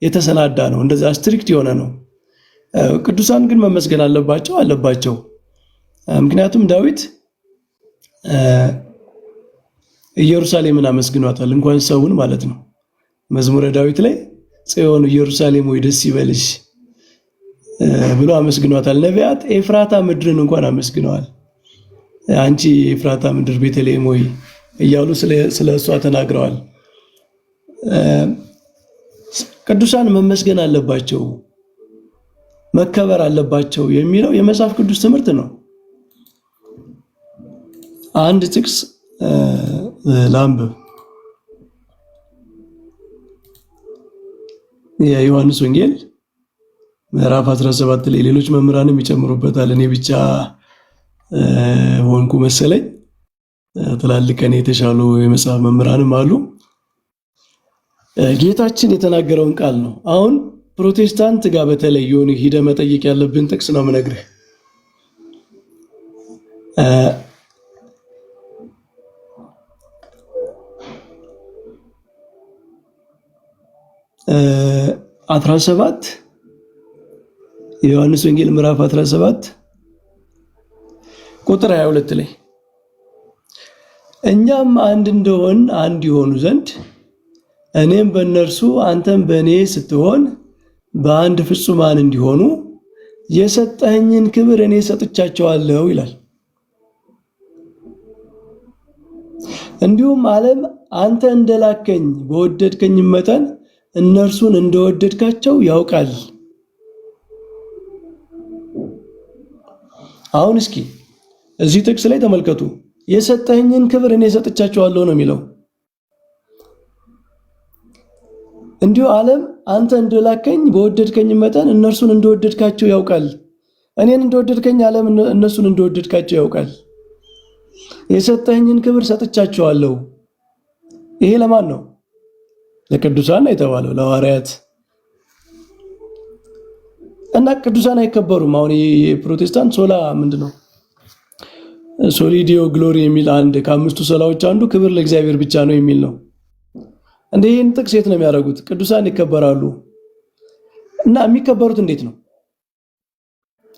የተሰናዳ ነው፣ እንደዛ ስትሪክት የሆነ ነው። ቅዱሳን ግን መመስገን አለባቸው። ምክንያቱም ዳዊት ኢየሩሳሌምን አመስግኗታል፣ እንኳን ሰውን ማለት ነው። መዝሙረ ዳዊት ላይ ጽዮን ኢየሩሳሌም ወይ ደስ ይበልሽ ብሎ አመስግኗታል። ነቢያት ኤፍራታ ምድርን እንኳን አመስግነዋል። አንቺ ኤፍራታ ምድር ቤተልሔም ወይ እያሉ ስለ እሷ ተናግረዋል። ቅዱሳን መመስገን አለባቸው፣ መከበር አለባቸው የሚለው የመጽሐፍ ቅዱስ ትምህርት ነው። አንድ ጥቅስ ላንብብ። የዮሐንስ ወንጌል ምዕራፍ 17 ላይ ሌሎች መምህራንም ይጨምሩበታል። እኔ ብቻ ወንኩ መሰለኝ። ትላልቅ ከኔ የተሻሉ የመጽሐፍ መምህራንም አሉ። ጌታችን የተናገረውን ቃል ነው። አሁን ፕሮቴስታንት ጋር በተለይ የሆነ ሂደ መጠየቅ ያለብን ጥቅስ ነው የምነግርህ። 17 የዮሐንስ ወንጌል ምዕራፍ 17 ቁጥር 22 ላይ እኛም አንድ እንደሆን አንድ ይሆኑ ዘንድ እኔም በእነርሱ አንተም በእኔ ስትሆን በአንድ ፍጹማን እንዲሆኑ የሰጠኸኝን ክብር እኔ ሰጥቻቸዋለሁ ይላል። እንዲሁም ዓለም አንተ እንደላከኝ በወደድከኝ መጠን እነርሱን እንደወደድካቸው ያውቃል። አሁን እስኪ እዚህ ጥቅስ ላይ ተመልከቱ። የሰጠኸኝን ክብር እኔ ሰጥቻቸዋለሁ ነው የሚለው። እንዲሁ ዓለም አንተ እንደላከኝ በወደድከኝ መጠን እነርሱን እንደወደድካቸው ያውቃል። እኔን እንደወደድከኝ ዓለም እነሱን እንደወደድካቸው ያውቃል። የሰጠኸኝን ክብር ሰጥቻቸዋለሁ። ይሄ ለማን ነው? ለቅዱሳን የተባለው ለሐዋርያት። እና ቅዱሳን አይከበሩም። አሁን የፕሮቴስታንት ሶላ ምንድነው? ሶሊዲዮ ግሎሪ የሚል አንድ ከአምስቱ ሶላዎች አንዱ ክብር ለእግዚአብሔር ብቻ ነው የሚል ነው። እንደ ይህን ጥቅስ የት ነው የሚያደርጉት? ቅዱሳን ይከበራሉ። እና የሚከበሩት እንዴት ነው?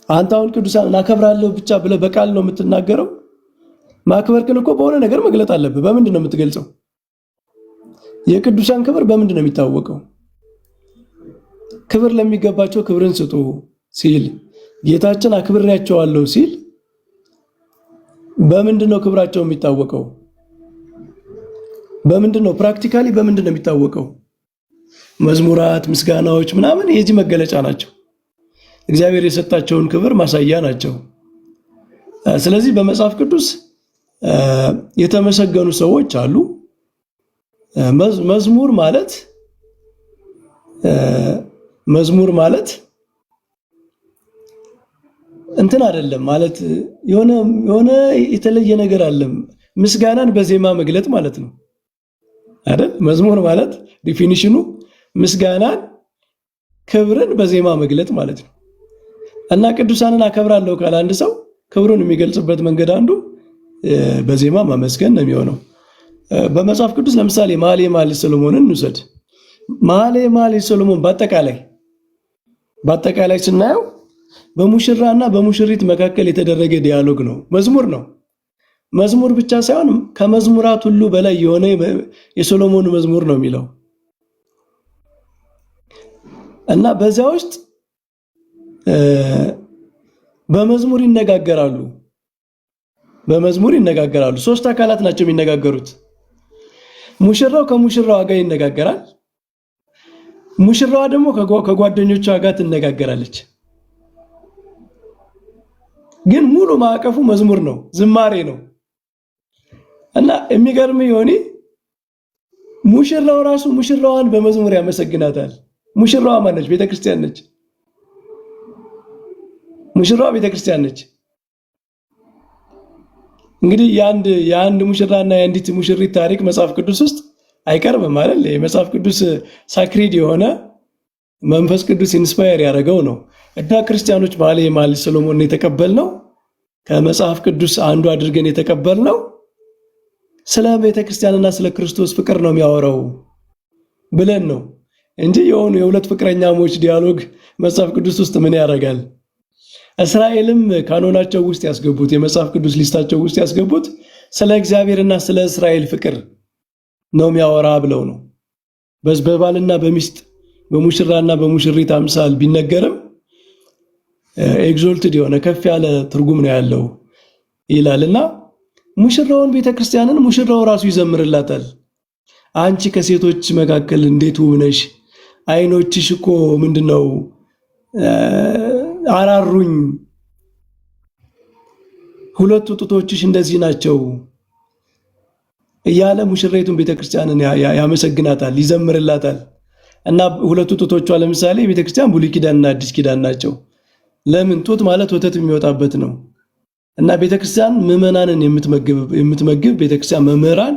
አንተ አሁን ቅዱሳን እናከብራለሁ ብቻ ብለህ በቃል ነው የምትናገረው? ማክበር ግን እኮ በሆነ ነገር መግለጥ አለብህ። በምንድን ነው የምትገልጸው? የቅዱሳን ክብር በምንድን ነው የሚታወቀው? ክብር ለሚገባቸው ክብርን ስጡ ሲል ጌታችን አክብሬያቸዋለሁ ሲል በምንድን ነው ክብራቸው የሚታወቀው? በምንድን ነው ፕራክቲካሊ በምንድን ነው የሚታወቀው? መዝሙራት፣ ምስጋናዎች ምናምን የዚህ መገለጫ ናቸው። እግዚአብሔር የሰጣቸውን ክብር ማሳያ ናቸው። ስለዚህ በመጽሐፍ ቅዱስ የተመሰገኑ ሰዎች አሉ። መዝሙር ማለት እንትን አይደለም ማለት የሆነ የተለየ ነገር አለም። ምስጋናን በዜማ መግለጥ ማለት ነው አይደል? መዝሙር ማለት ዲፊኒሽኑ ምስጋናን፣ ክብርን በዜማ መግለጥ ማለት ነው። እና ቅዱሳንን አከብራለሁ ካለ አንድ ሰው ክብሩን የሚገልጽበት መንገድ አንዱ በዜማ ማመስገን ነው የሚሆነው። በመጽሐፍ ቅዱስ ለምሳሌ መኃልየ ሰሎሞንን እንውሰድ። መኃልየ ሰሎሞን በአጠቃላይ ስናየው በሙሽራና በሙሽሪት መካከል የተደረገ ዲያሎግ ነው። መዝሙር ነው። መዝሙር ብቻ ሳይሆን ከመዝሙራት ሁሉ በላይ የሆነ የሶሎሞን መዝሙር ነው የሚለው እና በዚያ ውስጥ በመዝሙር ይነጋገራሉ። ሶስት አካላት ናቸው የሚነጋገሩት። ሙሽራው ከሙሽራዋ ጋር ይነጋገራል። ሙሽራዋ ደግሞ ከጓደኞቿ ጋር ትነጋገራለች። ግን ሙሉ ማዕቀፉ መዝሙር ነው፣ ዝማሬ ነው። እና የሚገርም ይሆን ሙሽራው ራሱ ሙሽራዋን በመዝሙር ያመሰግናታል። ሙሽራዋ ማነች? ቤተክርስቲያን ነች። ሙሽራዋ ቤተክርስቲያን ነች። እንግዲህ የአንድ ሙሽራና የአንዲት ሙሽሪት ታሪክ መጽሐፍ ቅዱስ ውስጥ አይቀርብም አይደል? የመጽሐፍ ቅዱስ ሳክሪድ የሆነ መንፈስ ቅዱስ ኢንስፓየር ያደረገው ነው። እና ክርስቲያኖች መኃልየ ሰሎሞን የተቀበልነው ከመጽሐፍ ቅዱስ አንዱ አድርገን የተቀበልነው ስለ ቤተክርስቲያንና ስለ ክርስቶስ ፍቅር ነው የሚያወራው ብለን ነው እንጂ የሁለት ፍቅረኛሞች ዲያሎግ መጽሐፍ ቅዱስ ውስጥ ምን ያደርጋል? እስራኤልም ካኖናቸው ውስጥ ያስገቡት የመጽሐፍ ቅዱስ ሊስታቸው ውስጥ ያስገቡት ስለ እግዚአብሔርና ስለ እስራኤል ፍቅር ነው የሚያወራ ብለው ነው። በባልና በሚስት በሙሽራና በሙሽሪት አምሳል ቢነገርም ኤግዞልትድ የሆነ ከፍ ያለ ትርጉም ነው ያለው ይላልና ሙሽራውን ቤተክርስቲያንን ሙሽራው ራሱ ይዘምርላታል። አንቺ ከሴቶች መካከል እንዴት ውብ ነሽ፣ አይኖችሽ እኮ ምንድነው አራሩኝ፣ ሁለቱ ጡቶችሽ እንደዚህ ናቸው እያለ ሙሽራይቱን ቤተክርስቲያንን ያመሰግናታል፣ ይዘምርላታል። እና ሁለቱ ጡቶቿ ለምሳሌ ቤተክርስቲያን ብሉይ ኪዳንና አዲስ ኪዳን ናቸው። ለምን? ጡት ማለት ወተት የሚወጣበት ነው። እና ቤተክርስቲያን ምዕመናንን የምትመግብ ቤተክርስቲያን መምህራን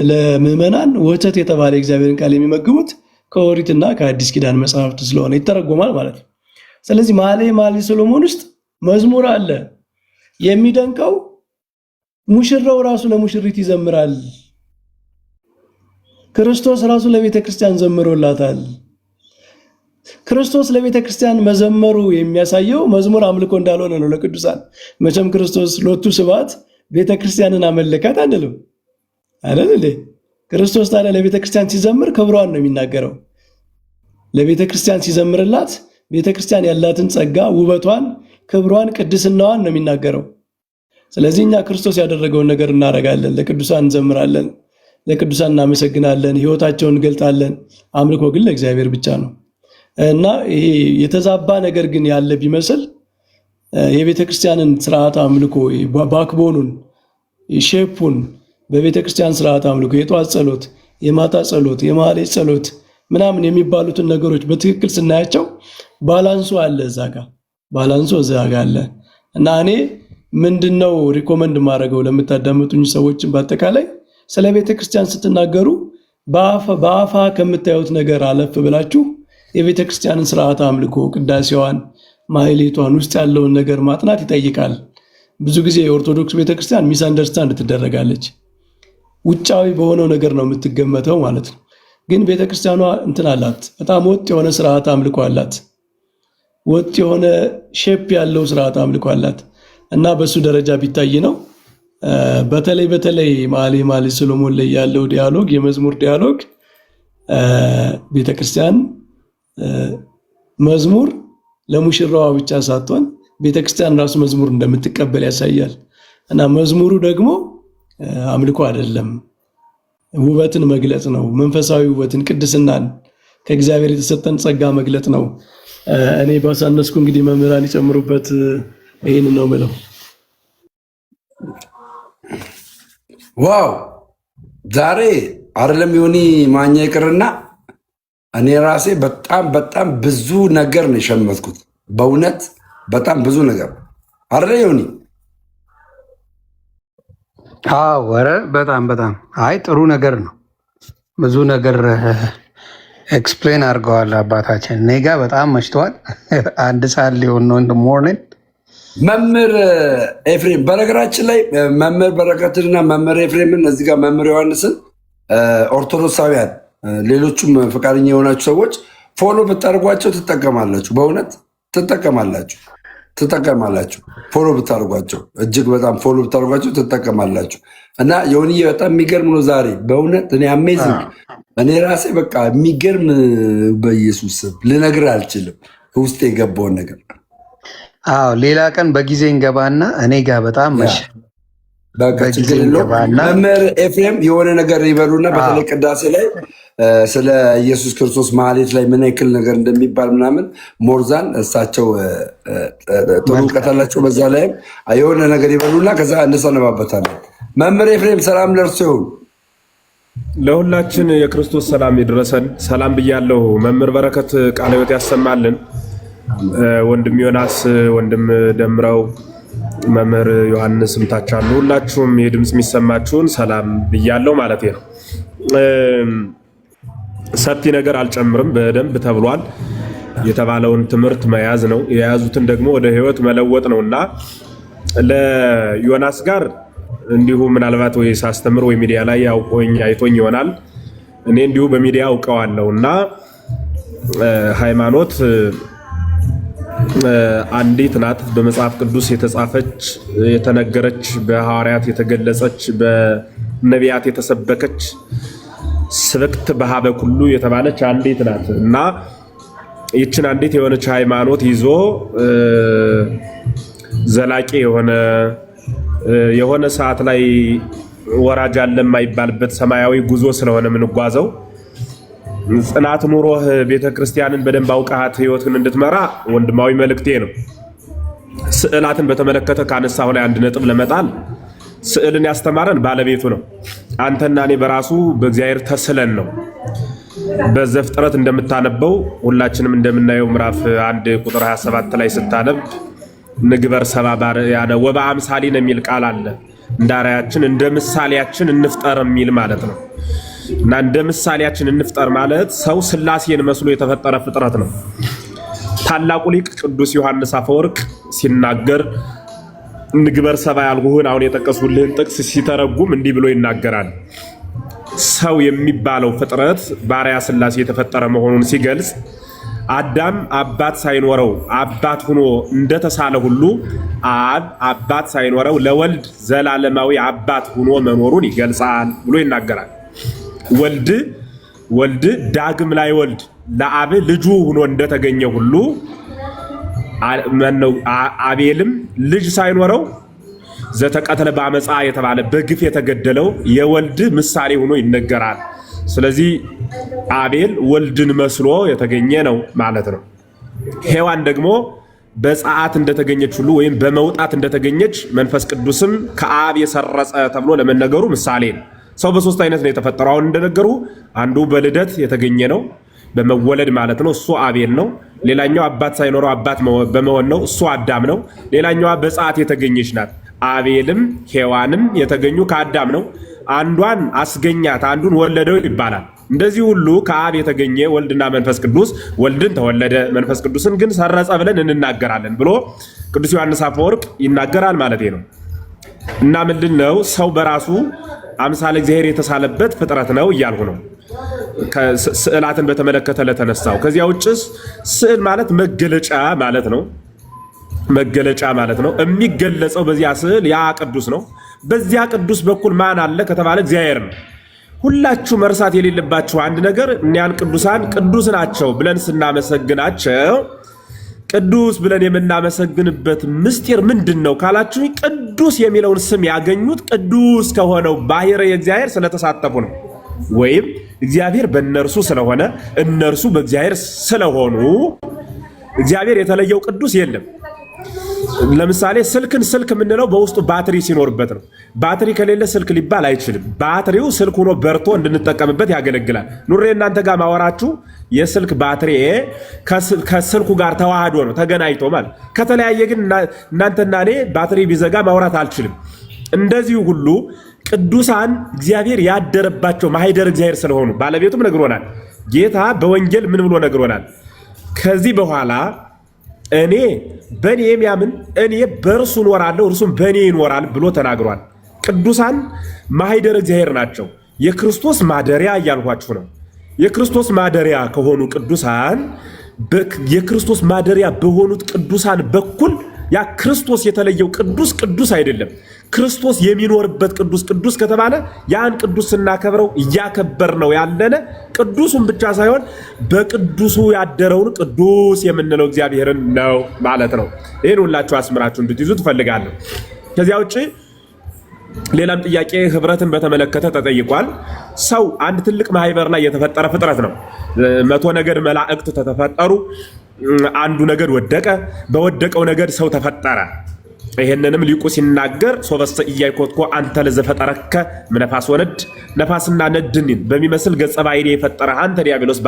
ለምዕመናን ወተት የተባለ እግዚአብሔርን ቃል የሚመግቡት ከኦሪትና ከአዲስ ኪዳን መጽሐፍት ስለሆነ ይተረጎማል ማለት ነው። ስለዚህ መኃልየ ሰሎሞን ውስጥ መዝሙር አለ። የሚደንቀው ሙሽራው ራሱ ለሙሽሪት ይዘምራል። ክርስቶስ ራሱ ለቤተ ክርስቲያን ዘምሮላታል። ክርስቶስ ለቤተ ክርስቲያን መዘመሩ የሚያሳየው መዝሙር አምልኮ እንዳልሆነ ነው ለቅዱሳን። መቼም ክርስቶስ ሎቱ ስብሐት ቤተ ክርስቲያንን አመለካት አንልም አይደል እንዴ? ክርስቶስ ታዲያ ለቤተ ክርስቲያን ሲዘምር ክብሯን ነው የሚናገረው። ለቤተ ክርስቲያን ሲዘምርላት ቤተ ክርስቲያን ያላትን ጸጋ፣ ውበቷን፣ ክብሯን፣ ቅድስናዋን ነው የሚናገረው። ስለዚህ እኛ ክርስቶስ ያደረገውን ነገር እናደርጋለን፣ ለቅዱሳን እንዘምራለን፣ ለቅዱሳን እናመሰግናለን፣ ሕይወታቸውን እንገልጣለን። አምልኮ ግን ለእግዚአብሔር ብቻ ነው እና ይሄ የተዛባ ነገር ግን ያለ ቢመስል የቤተ ክርስቲያንን ስርዓት አምልኮ ባክቦኑን ሼፑን በቤተ ክርስቲያን ስርዓት አምልኮ የጧት ጸሎት፣ የማታ ጸሎት፣ የማህሌት ጸሎት ምናምን የሚባሉትን ነገሮች በትክክል ስናያቸው ባላንሱ አለ፣ ባላንሱ እዛ ጋር አለ እና እኔ ምንድነው ሪኮመንድ ማድረገው ለምታዳምጡኝ ሰዎችን በአጠቃላይ ስለ ቤተ ክርስቲያን ስትናገሩ በአፋ ከምታዩት ነገር አለፍ ብላችሁ የቤተ ክርስቲያንን ስርዓት አምልኮ፣ ቅዳሴዋን፣ ማህሌቷን ውስጥ ያለውን ነገር ማጥናት ይጠይቃል። ብዙ ጊዜ የኦርቶዶክስ ቤተ ክርስቲያን ሚስ አንደርስታንድ ትደረጋለች። ውጫዊ በሆነው ነገር ነው የምትገመተው ማለት ነው። ግን ቤተ ክርስቲያኗ እንትን አላት፣ በጣም ወጥ የሆነ ስርዓት አምልኮ አላት። ወጥ የሆነ ሼፕ ያለው ስርዓት አምልኮ አላት እና በሱ ደረጃ ቢታይ ነው። በተለይ መኃልየ ሰሎሞን ላይ ያለው ዲያሎግ፣ የመዝሙር ዲያሎግ ቤተክርስቲያን መዝሙር ለሙሽራዋ ብቻ ሳትሆን ቤተክርስቲያን ራሱ መዝሙር እንደምትቀበል ያሳያል እና መዝሙሩ ደግሞ አምልኮ አይደለም፣ ውበትን መግለጽ ነው። መንፈሳዊ ውበትን፣ ቅድስናን፣ ከእግዚአብሔር የተሰጠን ጸጋ መግለጥ ነው። እኔ ባሳነስኩ እንግዲህ መምህራን ይጨምሩበት። ይሄን ነው የምለው። ዋው! ዛሬ አይደለም ዮኒ ማኛ ይቅርና እኔ ራሴ በጣም ብዙ ነገር ነው የሸመትኩት። በእውነት በጣም ብዙ ነገር አይደለ ዮኒ? አዎ፣ ኧረ በጣም አይ ጥሩ ነገር ነው። ብዙ ነገር ኤክስፕሌን አድርገዋል አባታችን። እኔ ጋ በጣም መሽተዋል። 1 ሰዓት ሊሆን ነው እንደ ሞርኒንግ። መምህር ኤፍሬም በነገራችን ላይ መምህር በረከትንና መምህር ኤፍሬምን እዚህ ጋር መምህር ዮሐንስን ኦርቶዶክሳውያን ሌሎቹም ፈቃደኛ የሆናችሁ ሰዎች ፎሎ ብታደርጓቸው ትጠቀማላችሁ። በእውነት ትጠቀማላችሁ። ፎሎ ብታደርጓቸው እጅግ በጣም ፎሎ ብታደርጓቸው ትጠቀማላችሁ። እና የሆንዬ በጣም የሚገርም ነው ዛሬ በእውነት እኔ አሜዚንግ። እኔ ራሴ በቃ የሚገርም በኢየሱስ ስም ልነግርህ አልችልም ውስጥ የገባውን ነገር። አዎ ሌላ ቀን በጊዜ እንገባና እኔ ጋር በጣም መሸ። መምህር ኤፍሬም የሆነ ነገር ይበሉና በተለይ ቅዳሴ ላይ ስለ ኢየሱስ ክርስቶስ ማህሌት ላይ ምን ያክል ነገር እንደሚባል ምናምን ሞርዛን እሳቸው ጥሩ እውቀት አላቸው። በዛ ላይም የሆነ ነገር ይበሉና ከዛ እንሰነባበታለን። መምህር ኤፍሬም ሰላም ለእርሱ ይሁን። ለሁላችን የክርስቶስ ሰላም ይድረሰን። ሰላም ብያለሁ። መምህር በረከት ቃለ ሕይወት ያሰማልን። ወንድም ዮናስ፣ ወንድም ደምረው፣ መምህር ዮሐንስ ምታቻሉ፣ ሁላችሁም የድምፅ የሚሰማችሁን ሰላም ብያለሁ ማለት ነው። ሰፊ ነገር አልጨምርም። በደንብ ተብሏል። የተባለውን ትምህርት መያዝ ነው፣ የያዙትን ደግሞ ወደ ህይወት መለወጥ ነውና ለዮናስ ጋር እንዲሁ ምናልባት ወይ ሳስተምር ወይ ሚዲያ ላይ ያውቆኝ አይቶኝ ይሆናል። እኔ እንዲሁ በሚዲያ አውቀዋለሁና ሃይማኖት አንዲት ናት፣ በመጽሐፍ ቅዱስ የተጻፈች የተነገረች፣ በሐዋርያት የተገለጸች፣ በነቢያት የተሰበከች ስብክት በሀበ ኩሉ የተባለች አንዲት ናት እና ይችን አንዲት የሆነች ሃይማኖት ይዞ ዘላቂ የሆነ ሰዓት ላይ ወራጅ አለ የማይባልበት ሰማያዊ ጉዞ ስለሆነ የምንጓዘው ጽናት ኑሮህ ቤተክርስቲያንን በደንብ አውቃት ህይወትን እንድትመራ ወንድማዊ መልእክቴ ነው። ስዕላትን በተመለከተ ካነሳሁ ላይ አንድ ነጥብ ለመጣል ስዕልን ያስተማረን ባለቤቱ ነው። አንተና እኔ በራሱ በእግዚአብሔር ተስለን ነው። በዘፍጥረት እንደምታነበው ሁላችንም እንደምናየው ምዕራፍ 1 ቁጥር 27 ላይ ስታነብ ንግበር ሰብአ በአርአያነ ወበአምሳሊነ የሚል ቃል አለ። እንደ አርአያችን እንደ ምሳሌያችን እንፍጠር የሚል ማለት ነው። እና እንደ ምሳሌያችን እንፍጠር ማለት ሰው ሥላሴን መስሎ የተፈጠረ ፍጥረት ነው። ታላቁ ሊቅ ቅዱስ ዮሐንስ አፈወርቅ ሲናገር ንግበር ሰብአ ያልኩህን አሁን የጠቀስኩልህን ጥቅስ ሲተረጉም እንዲህ ብሎ ይናገራል። ሰው የሚባለው ፍጥረት በአርአያ ሥላሴ የተፈጠረ መሆኑን ሲገልጽ አዳም አባት ሳይኖረው አባት ሆኖ እንደተሳለ ሁሉ አብ አባት ሳይኖረው ለወልድ ዘላለማዊ አባት ሆኖ መኖሩን ይገልጻል ብሎ ይናገራል። ወልድ ዳግም ላይ ወልድ ለአብ ልጁ ሆኖ እንደተገኘ ሁሉ አቤልም ልጅ ሳይኖረው ዘተቀተለ በአመፃ የተባለ በግፍ የተገደለው የወልድ ምሳሌ ሆኖ ይነገራል። ስለዚህ አቤል ወልድን መስሎ የተገኘ ነው ማለት ነው። ሔዋን ደግሞ በፀዓት እንደተገኘች ሁሉ ወይም በመውጣት እንደተገኘች መንፈስ ቅዱስም ከአብ የሰረጸ ተብሎ ለመነገሩ ምሳሌ ነው። ሰው በሶስት አይነት ነው የተፈጠረው። አሁን እንደነገሩ አንዱ በልደት የተገኘ ነው፣ በመወለድ ማለት ነው፣ እሱ አቤል ነው። ሌላኛው አባት ሳይኖረው አባት በመሆን ነው፣ እሱ አዳም ነው። ሌላኛዋ በፀዓት የተገኘች ናት። አቤልም ሔዋንም የተገኙ ከአዳም ነው። አንዷን አስገኛት አንዱን ወለደው ይባላል። እንደዚህ ሁሉ ከአብ የተገኘ ወልድና መንፈስ ቅዱስ ወልድን ተወለደ መንፈስ ቅዱስን ግን ሰረጸ ብለን እንናገራለን ብሎ ቅዱስ ዮሐንስ አፈወርቅ ይናገራል ማለት ነው። እና ምንድነው ሰው በራሱ አምሳለ እግዚአብሔር የተሳለበት ፍጥረት ነው እያልሁ ነው። ስዕላትን በተመለከተ ለተነሳው ከዚያ ውጭስ ስዕል ማለት መገለጫ ማለት ነው። መገለጫ ማለት ነው። የሚገለጸው በዚያ ስዕል ያ ቅዱስ ነው። በዚያ ቅዱስ በኩል ማን አለ ከተባለ እግዚአብሔር ነው። ሁላችሁ መርሳት የሌለባችሁ አንድ ነገር እኒያን ቅዱሳን ቅዱስ ናቸው ብለን ስናመሰግናቸው ቅዱስ ብለን የምናመሰግንበት ምስጢር ምንድን ነው ካላችሁ ቅዱስ የሚለውን ስም ያገኙት ቅዱስ ከሆነው ባሕርየ እግዚአብሔር ስለተሳተፉ ነው። ወይም እግዚአብሔር በእነርሱ ስለሆነ እነርሱ በእግዚአብሔር ስለሆኑ እግዚአብሔር የተለየው ቅዱስ የለም። ለምሳሌ ስልክን ስልክ የምንለው በውስጡ ባትሪ ሲኖርበት ነው። ባትሪ ከሌለ ስልክ ሊባል አይችልም። ባትሪው ስልክ ሆኖ በርቶ እንድንጠቀምበት ያገለግላል። ኑሬ እናንተ ጋር ማወራችሁ የስልክ ባትሪ ከስልኩ ጋር ተዋህዶ ነው ተገናኝቶ ማለት። ከተለያየ ግን እናንተና እኔ ባትሪ ቢዘጋ ማውራት አልችልም። እንደዚሁ ሁሉ ቅዱሳን እግዚአብሔር ያደረባቸው ማኅደረ እግዚአብሔር ስለሆኑ ባለቤቱም ነግሮናል። ጌታ በወንጌል ምን ብሎ ነግሮናል? ከዚህ በኋላ እኔ በእኔ የሚያምን እኔ በእርሱ እኖራለሁ እርሱም በእኔ ይኖራል ብሎ ተናግሯል። ቅዱሳን ማኅደረ እግዚአብሔር ናቸው። የክርስቶስ ማደሪያ እያልኋችሁ ነው። የክርስቶስ ማደሪያ ከሆኑ ቅዱሳን የክርስቶስ ማደሪያ በሆኑት ቅዱሳን በኩል ያ ክርስቶስ የተለየው ቅዱስ ቅዱስ አይደለም። ክርስቶስ የሚኖርበት ቅዱስ ቅዱስ ከተባለ ያን ቅዱስ ስናከብረው እያከበር ነው ያለነ ቅዱሱን ብቻ ሳይሆን በቅዱሱ ያደረውን ቅዱስ የምንለው እግዚአብሔርን ነው ማለት ነው። ይህን ሁላችሁ አስምራችሁ እንድትይዙ ትፈልጋለሁ። ከዚያ ውጭ ሌላም ጥያቄ ህብረትን በተመለከተ ተጠይቋል። ሰው አንድ ትልቅ ማህበር ላይ የተፈጠረ ፍጥረት ነው። 100 ነገድ መላእክት ተፈጠሩ። አንዱ ነገድ ወደቀ። በወደቀው ነገድ ሰው ተፈጠረ። ይሄንንም ሊቁ ሲናገር ሶበሰ ኢያይኮትኮ አንተ ለዘፈጠረከ ምነፋስ ወነድ ነፋስና ነድን በሚመስል ገጸ ባሕርይ የፈጠረ አንተ ዲያብሎስ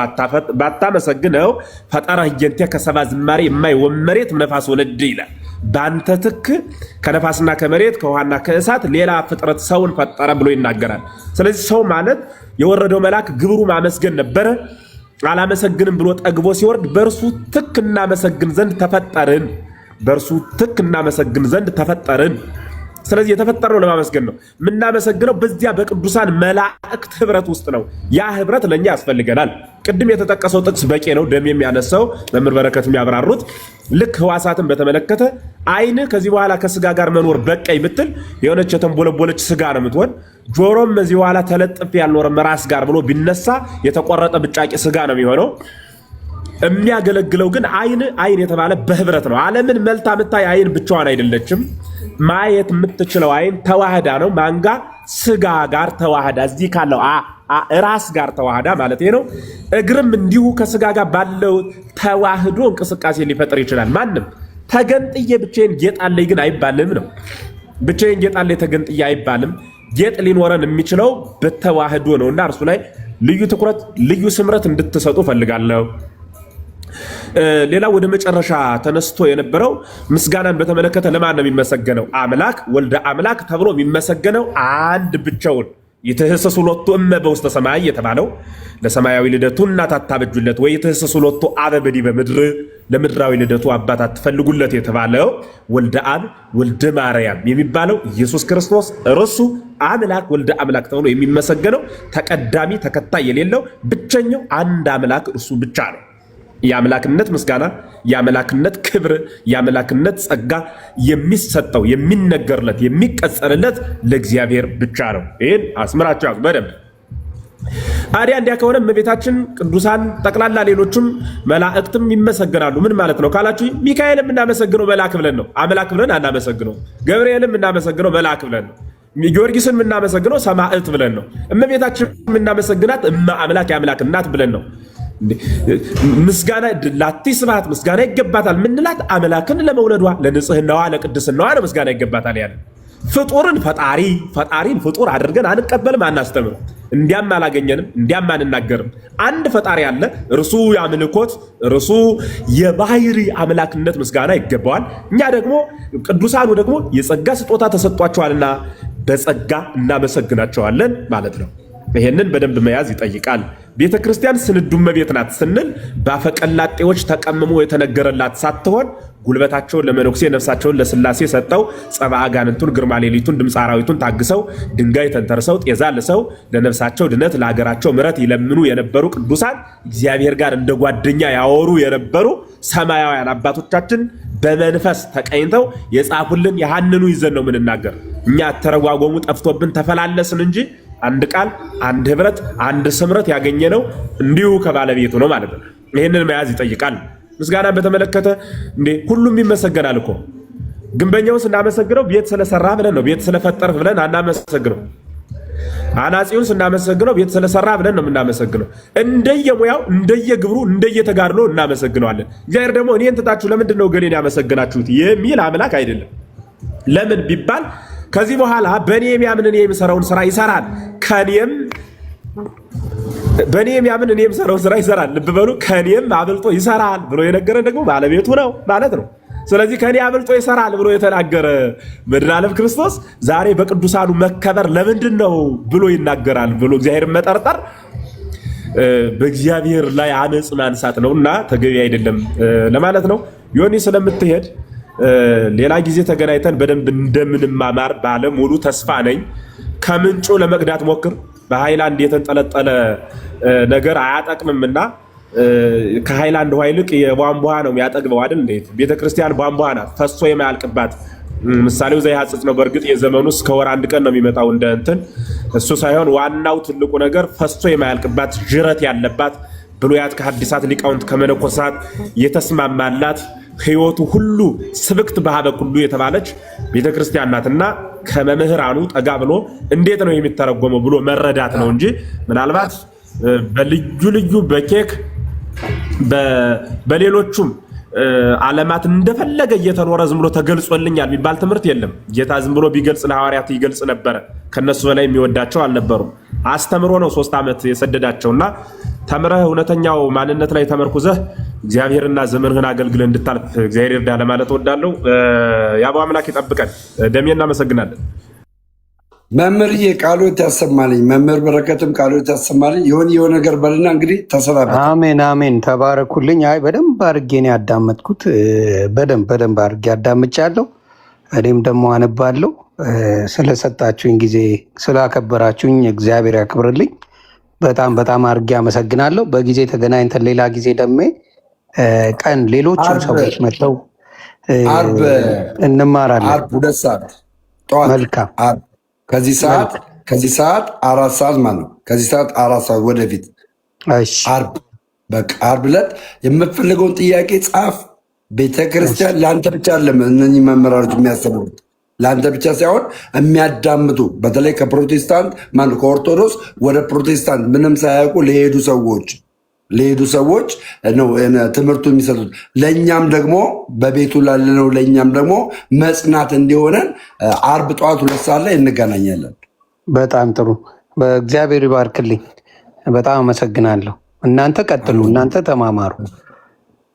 ባታመሰግነው ፈጠረ ህየንቴ ከሰባ ዝማሬ የማይወመሬት ምነፋስ ወነድ ይላል። ባንተ ትክ ከነፋስና ከመሬት ከውሃና ከእሳት ሌላ ፍጥረት ሰውን ፈጠረ ብሎ ይናገራል። ስለዚህ ሰው ማለት የወረደው መልአክ ግብሩ ማመስገን ነበረ። አላመሰግንም ብሎ ጠግቦ ሲወርድ በእርሱ ትክ እናመሰግን ዘንድ ተፈጠርን። በእርሱ ትክ እናመሰግን ዘንድ ተፈጠርን። ስለዚህ የተፈጠረው ለማመስገን ነው። የምናመሰግነው በዚያ በቅዱሳን መላእክት ህብረት ውስጥ ነው። ያ ህብረት ለእኛ ያስፈልገናል። ቅድም የተጠቀሰው ጥቅስ በቂ ነው። ደም የሚያነሳው መምህር በረከት የሚያብራሩት ልክ ህዋሳትን በተመለከተ አይን ከዚህ በኋላ ከስጋ ጋር መኖር በቃኝ ብትል የሆነች የተንቦለቦለች ስጋ ነው የምትሆን። ጆሮም ከዚህ በኋላ ተለጥፍ ያልኖረ ራስ ጋር ብሎ ቢነሳ የተቆረጠ ብጫቂ ስጋ ነው የሚሆነው። የሚያገለግለው ግን አይን የተባለ በህብረት ነው። ዓለምን መልታ የምታይ አይን ብቻዋን አይደለችም። ማየት የምትችለው አይን ተዋህዳ ነው። ማንጋ ስጋ ጋር ተዋህዳ እዚህ ካለው ራስ ጋር ተዋህዳ ማለት ነው። እግርም እንዲሁ ከስጋ ጋር ባለው ተዋህዶ እንቅስቃሴ ሊፈጥር ይችላል። ማንም ተገንጥዬ ብቻዬን ጌጥ አለኝ ግን አይባልም ነው። ብቻዬን ጌጥ አለኝ ተገንጥዬ አይባልም። ጌጥ ሊኖረን የሚችለው በተዋህዶ ነውና እርሱ ላይ ልዩ ትኩረት ልዩ ስምረት እንድትሰጡ ፈልጋለሁ። ሌላ ወደ መጨረሻ ተነስቶ የነበረው ምስጋናን በተመለከተ ለማን ነው የሚመሰገነው? አምላክ ወልደ አምላክ ተብሎ የሚመሰገነው አንድ ብቻውን ይትህሰሱ ሎቱ እመ በውስተ ሰማይ የተባለው ለሰማያዊ ልደቱ እናት አታበጁለት ወይ ይትህሰሱ ሎቱ አበ በዲበ ምድር ለምድራዊ ልደቱ አባት አትፈልጉለት የተባለው ወልደ አብ ወልደ ማርያም የሚባለው ኢየሱስ ክርስቶስ እርሱ አምላክ ወልደ አምላክ ተብሎ የሚመሰገነው ተቀዳሚ ተከታይ የሌለው ብቸኛው አንድ አምላክ እርሱ ብቻ ነው። የአምላክነት ምስጋና የአምላክነት ክብር የአምላክነት ጸጋ የሚሰጠው የሚነገርለት የሚቀጸልለት ለእግዚአብሔር ብቻ ነው። ይህን አስምራችሁ ያዙ በደንብ። ታዲያ እንዲያ ከሆነ እመቤታችን ቅዱሳን ጠቅላላ ሌሎችም መላእክትም ይመሰገናሉ። ምን ማለት ነው ካላችሁ ሚካኤልም እናመሰግነው መልአክ ብለን ነው፣ አምላክ ብለን አናመሰግነው። ገብርኤልም እናመሰግነው መልአክ ብለን ነው። ጊዮርጊስን የምናመሰግነው ሰማዕት ብለን ነው። እመቤታችን የምናመሰግናት እመ አምላክ የአምላክ እናት ብለን ነው። ምስጋና ላቲ ስብሐት ምስጋና ይገባታል ምንላት አምላክን ለመውለዷ ለንጽህናዋ ለቅድስናዋ ነው ምስጋና ይገባታል ያለ። ፍጡርን ፈጣሪን ፍጡር አድርገን አንቀበልም አናስተምርም። እንዲያም አላገኘንም እንዲያም አንናገርም። አንድ ፈጣሪ አለ፣ እርሱ የአምልኮት እርሱ የባህሪ አምላክነት ምስጋና ይገባዋል። እኛ ደግሞ ቅዱሳኑ ደግሞ የጸጋ ስጦታ ተሰጥቷቸዋልና በጸጋ እናመሰግናቸዋለን ማለት ነው። ይሄንን በደንብ መያዝ ይጠይቃል። ቤተ ክርስቲያን ስንዱ እመቤት ናት ስንል ባፈቀላጤዎች ተቀምሞ የተነገረላት ሳትሆን ጉልበታቸውን ለመነኩሴ ነፍሳቸውን ለስላሴ ሰጠው ጸባ አጋንንቱን ግርማ ሌሊቱን ድምፅ አራዊቱን ታግሰው ድንጋይ ተንተርሰው ጤዛ ልሰው ለነፍሳቸው ድነት ለሀገራቸው ምሕረት ይለምኑ የነበሩ ቅዱሳን እግዚአብሔር ጋር እንደ ጓደኛ ያወሩ የነበሩ ሰማያውያን አባቶቻችን በመንፈስ ተቀኝተው የጻፉልን ያሃንኑ ይዘን ነው የምንናገር። እኛ ተረጓጎሙ ጠፍቶብን ተፈላለስን እንጂ አንድ ቃል አንድ ህብረት አንድ ስምረት ያገኘነው እንዲሁ ከባለቤቱ ነው ማለት ነው። ይህንን መያዝ ይጠይቃል። ምስጋናን በተመለከተ እንዴ ሁሉም ይመሰገናል እኮ። ግንበኛውን ስናመሰግነው ቤት ስለሰራ ብለን ነው፣ ቤት ስለፈጠርህ ብለን አናመሰግነው። አናጺውን ስናመሰግነው ቤት ስለሰራ ብለን ነው የምናመሰግነው። እንደየሙያው እንደየግብሩ እንደየተጋድሎ እናመሰግነዋለን። እግዚአብሔር ደግሞ እኔን ትታችሁ ለምንድን ነው ገሌን ያመሰግናችሁት የሚል አምላክ አይደለም። ለምን ቢባል ከዚህ በኋላ በእኔ የሚያምን እኔ የምሰራውን ስራ ይሰራል፣ በእኔ የሚያምን እኔ የምሰራውን ስራ ይሰራል። ልብ በሉ፣ ከእኔም አብልጦ ይሰራል ብሎ የነገረን ደግሞ ባለቤቱ ነው ማለት ነው። ስለዚህ ከእኔ አብልጦ ይሰራል ብሎ የተናገረ መድኃኔዓለም ክርስቶስ ዛሬ በቅዱሳኑ መከበር ለምንድን ነው ብሎ ይናገራል ብሎ እግዚአብሔርን መጠርጠር በእግዚአብሔር ላይ አመፅ ማንሳት ነውና ተገቢ አይደለም ለማለት ነው። ዮኒ ስለምትሄድ ሌላ ጊዜ ተገናኝተን በደንብ እንደምንማማር ባለ ሙሉ ተስፋ ነኝ። ከምንጩ ለመቅዳት ሞክር። በሃይላንድ የተንጠለጠለ ነገር አያጠቅምምና ከሃይላንድ ውሃ ይልቅ የቧንቧ ነው የሚያጠግበው አይደል? እንዴት ቤተክርስቲያን ቧንቧ ናት፣ ፈሶ የማያልቅባት። ምሳሌው ዘይሐጽጽ ነው። በእርግጥ የዘመኑ እስከ ወር አንድ ቀን ነው የሚመጣው እንደ እንትን። እሱ ሳይሆን ዋናው ትልቁ ነገር ፈሶ የማያልቅባት ጅረት ያለባት ብሉያት ከሐዲሳት ሊቃውንት ከመነኮሳት የተስማማላት ህይወቱ ሁሉ ስብክት በሀበ ሁሉ የተባለች ቤተክርስቲያን ናትና ከመምህራኑ ጠጋ ብሎ እንዴት ነው የሚተረጎመው ብሎ መረዳት ነው እንጂ ምናልባት በልዩ ልዩ በኬክ በሌሎቹም ዓለማት እንደፈለገ እየተኖረ ዝም ብሎ ተገልጾልኛል የሚባል ትምህርት የለም። ጌታ ዝም ብሎ ቢገልጽ ለሐዋርያት ይገልጽ ነበረ። ከነሱ በላይ የሚወዳቸው አልነበሩም። አስተምሮ ነው 3 ዓመት የሰደዳቸውና ተምረህ እውነተኛው ማንነት ላይ ተመርኩዘህ እግዚአብሔርና ዘመንህን አገልግለህ እንድታልፍ እግዚአብሔር ይርዳ ለማለት እወዳለሁ። የአበው አምላክ ይጠብቀን። ደሜ እናመሰግናለን። መምህርዬ ቃሎት ያሰማልኝ። መምህር በረከትም ቃሎት ያሰማልኝ። የሆነ ነገር በልና እንግዲህ ተሰናበት። አሜን አሜን። ተባረኩልኝ። አይ በደንብ አድርጌ ነው ያዳመጥኩት። በደንብ አድርጌ አዳምጫለሁ። እኔም ደግሞ አነባለሁ። ስለሰጣችሁኝ ጊዜ ስላከበራችሁኝ እግዚአብሔር ያክብርልኝ። በጣም አድርጌ አመሰግናለሁ። በጊዜ ተገናኝተን ሌላ ጊዜ ደሜ ቀን ሌሎችም ሰዎች መጥተው እንማራለን። ዓርብ 2 ሰዓት ጠዋት። መልካም። ከዚህ ሰዓት 4 ሰዓት ማለት ነው። ከዚህ ሰዓት 4 ሰዓት ወደፊት ዓርብ። በቃ ዓርብ ዕለት የምትፈልገውን ጥያቄ ጻፍ። ቤተክርስቲያን ለአንተ ብቻ አይደለም እነኚህ መምህራኖች የሚያስተምሩት ለአንተ ብቻ ሳይሆን የሚያዳምጡ በተለይ ከፕሮቴስታንት ከኦርቶዶክስ ወደ ፕሮቴስታንት ምንም ሳያውቁ ለሄዱ ሰዎች ነው ትምህርቱ የሚሰጡት። ለእኛም ደግሞ በቤቱ ላለነው ለእኛም ደግሞ መጽናት እንዲሆነን አርብ ጠዋት 2 ሰዓት ላይ እንገናኛለን። በጣም ጥሩ። በእግዚአብሔር ይባርክልኝ። በጣም አመሰግናለሁ። እናንተ ቀጥሉ፣ እናንተ ተማማሩ።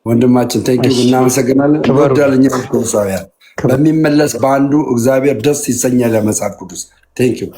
ወንድማችን ቴንኪው፣ እናመሰግናለን። ወዳለኛ ኦርቶዶክሳውያን በሚመለስ በአንዱ እግዚአብሔር ደስ ይሰኛል። ለመጽሐፍ ቅዱስ ቴንኪው።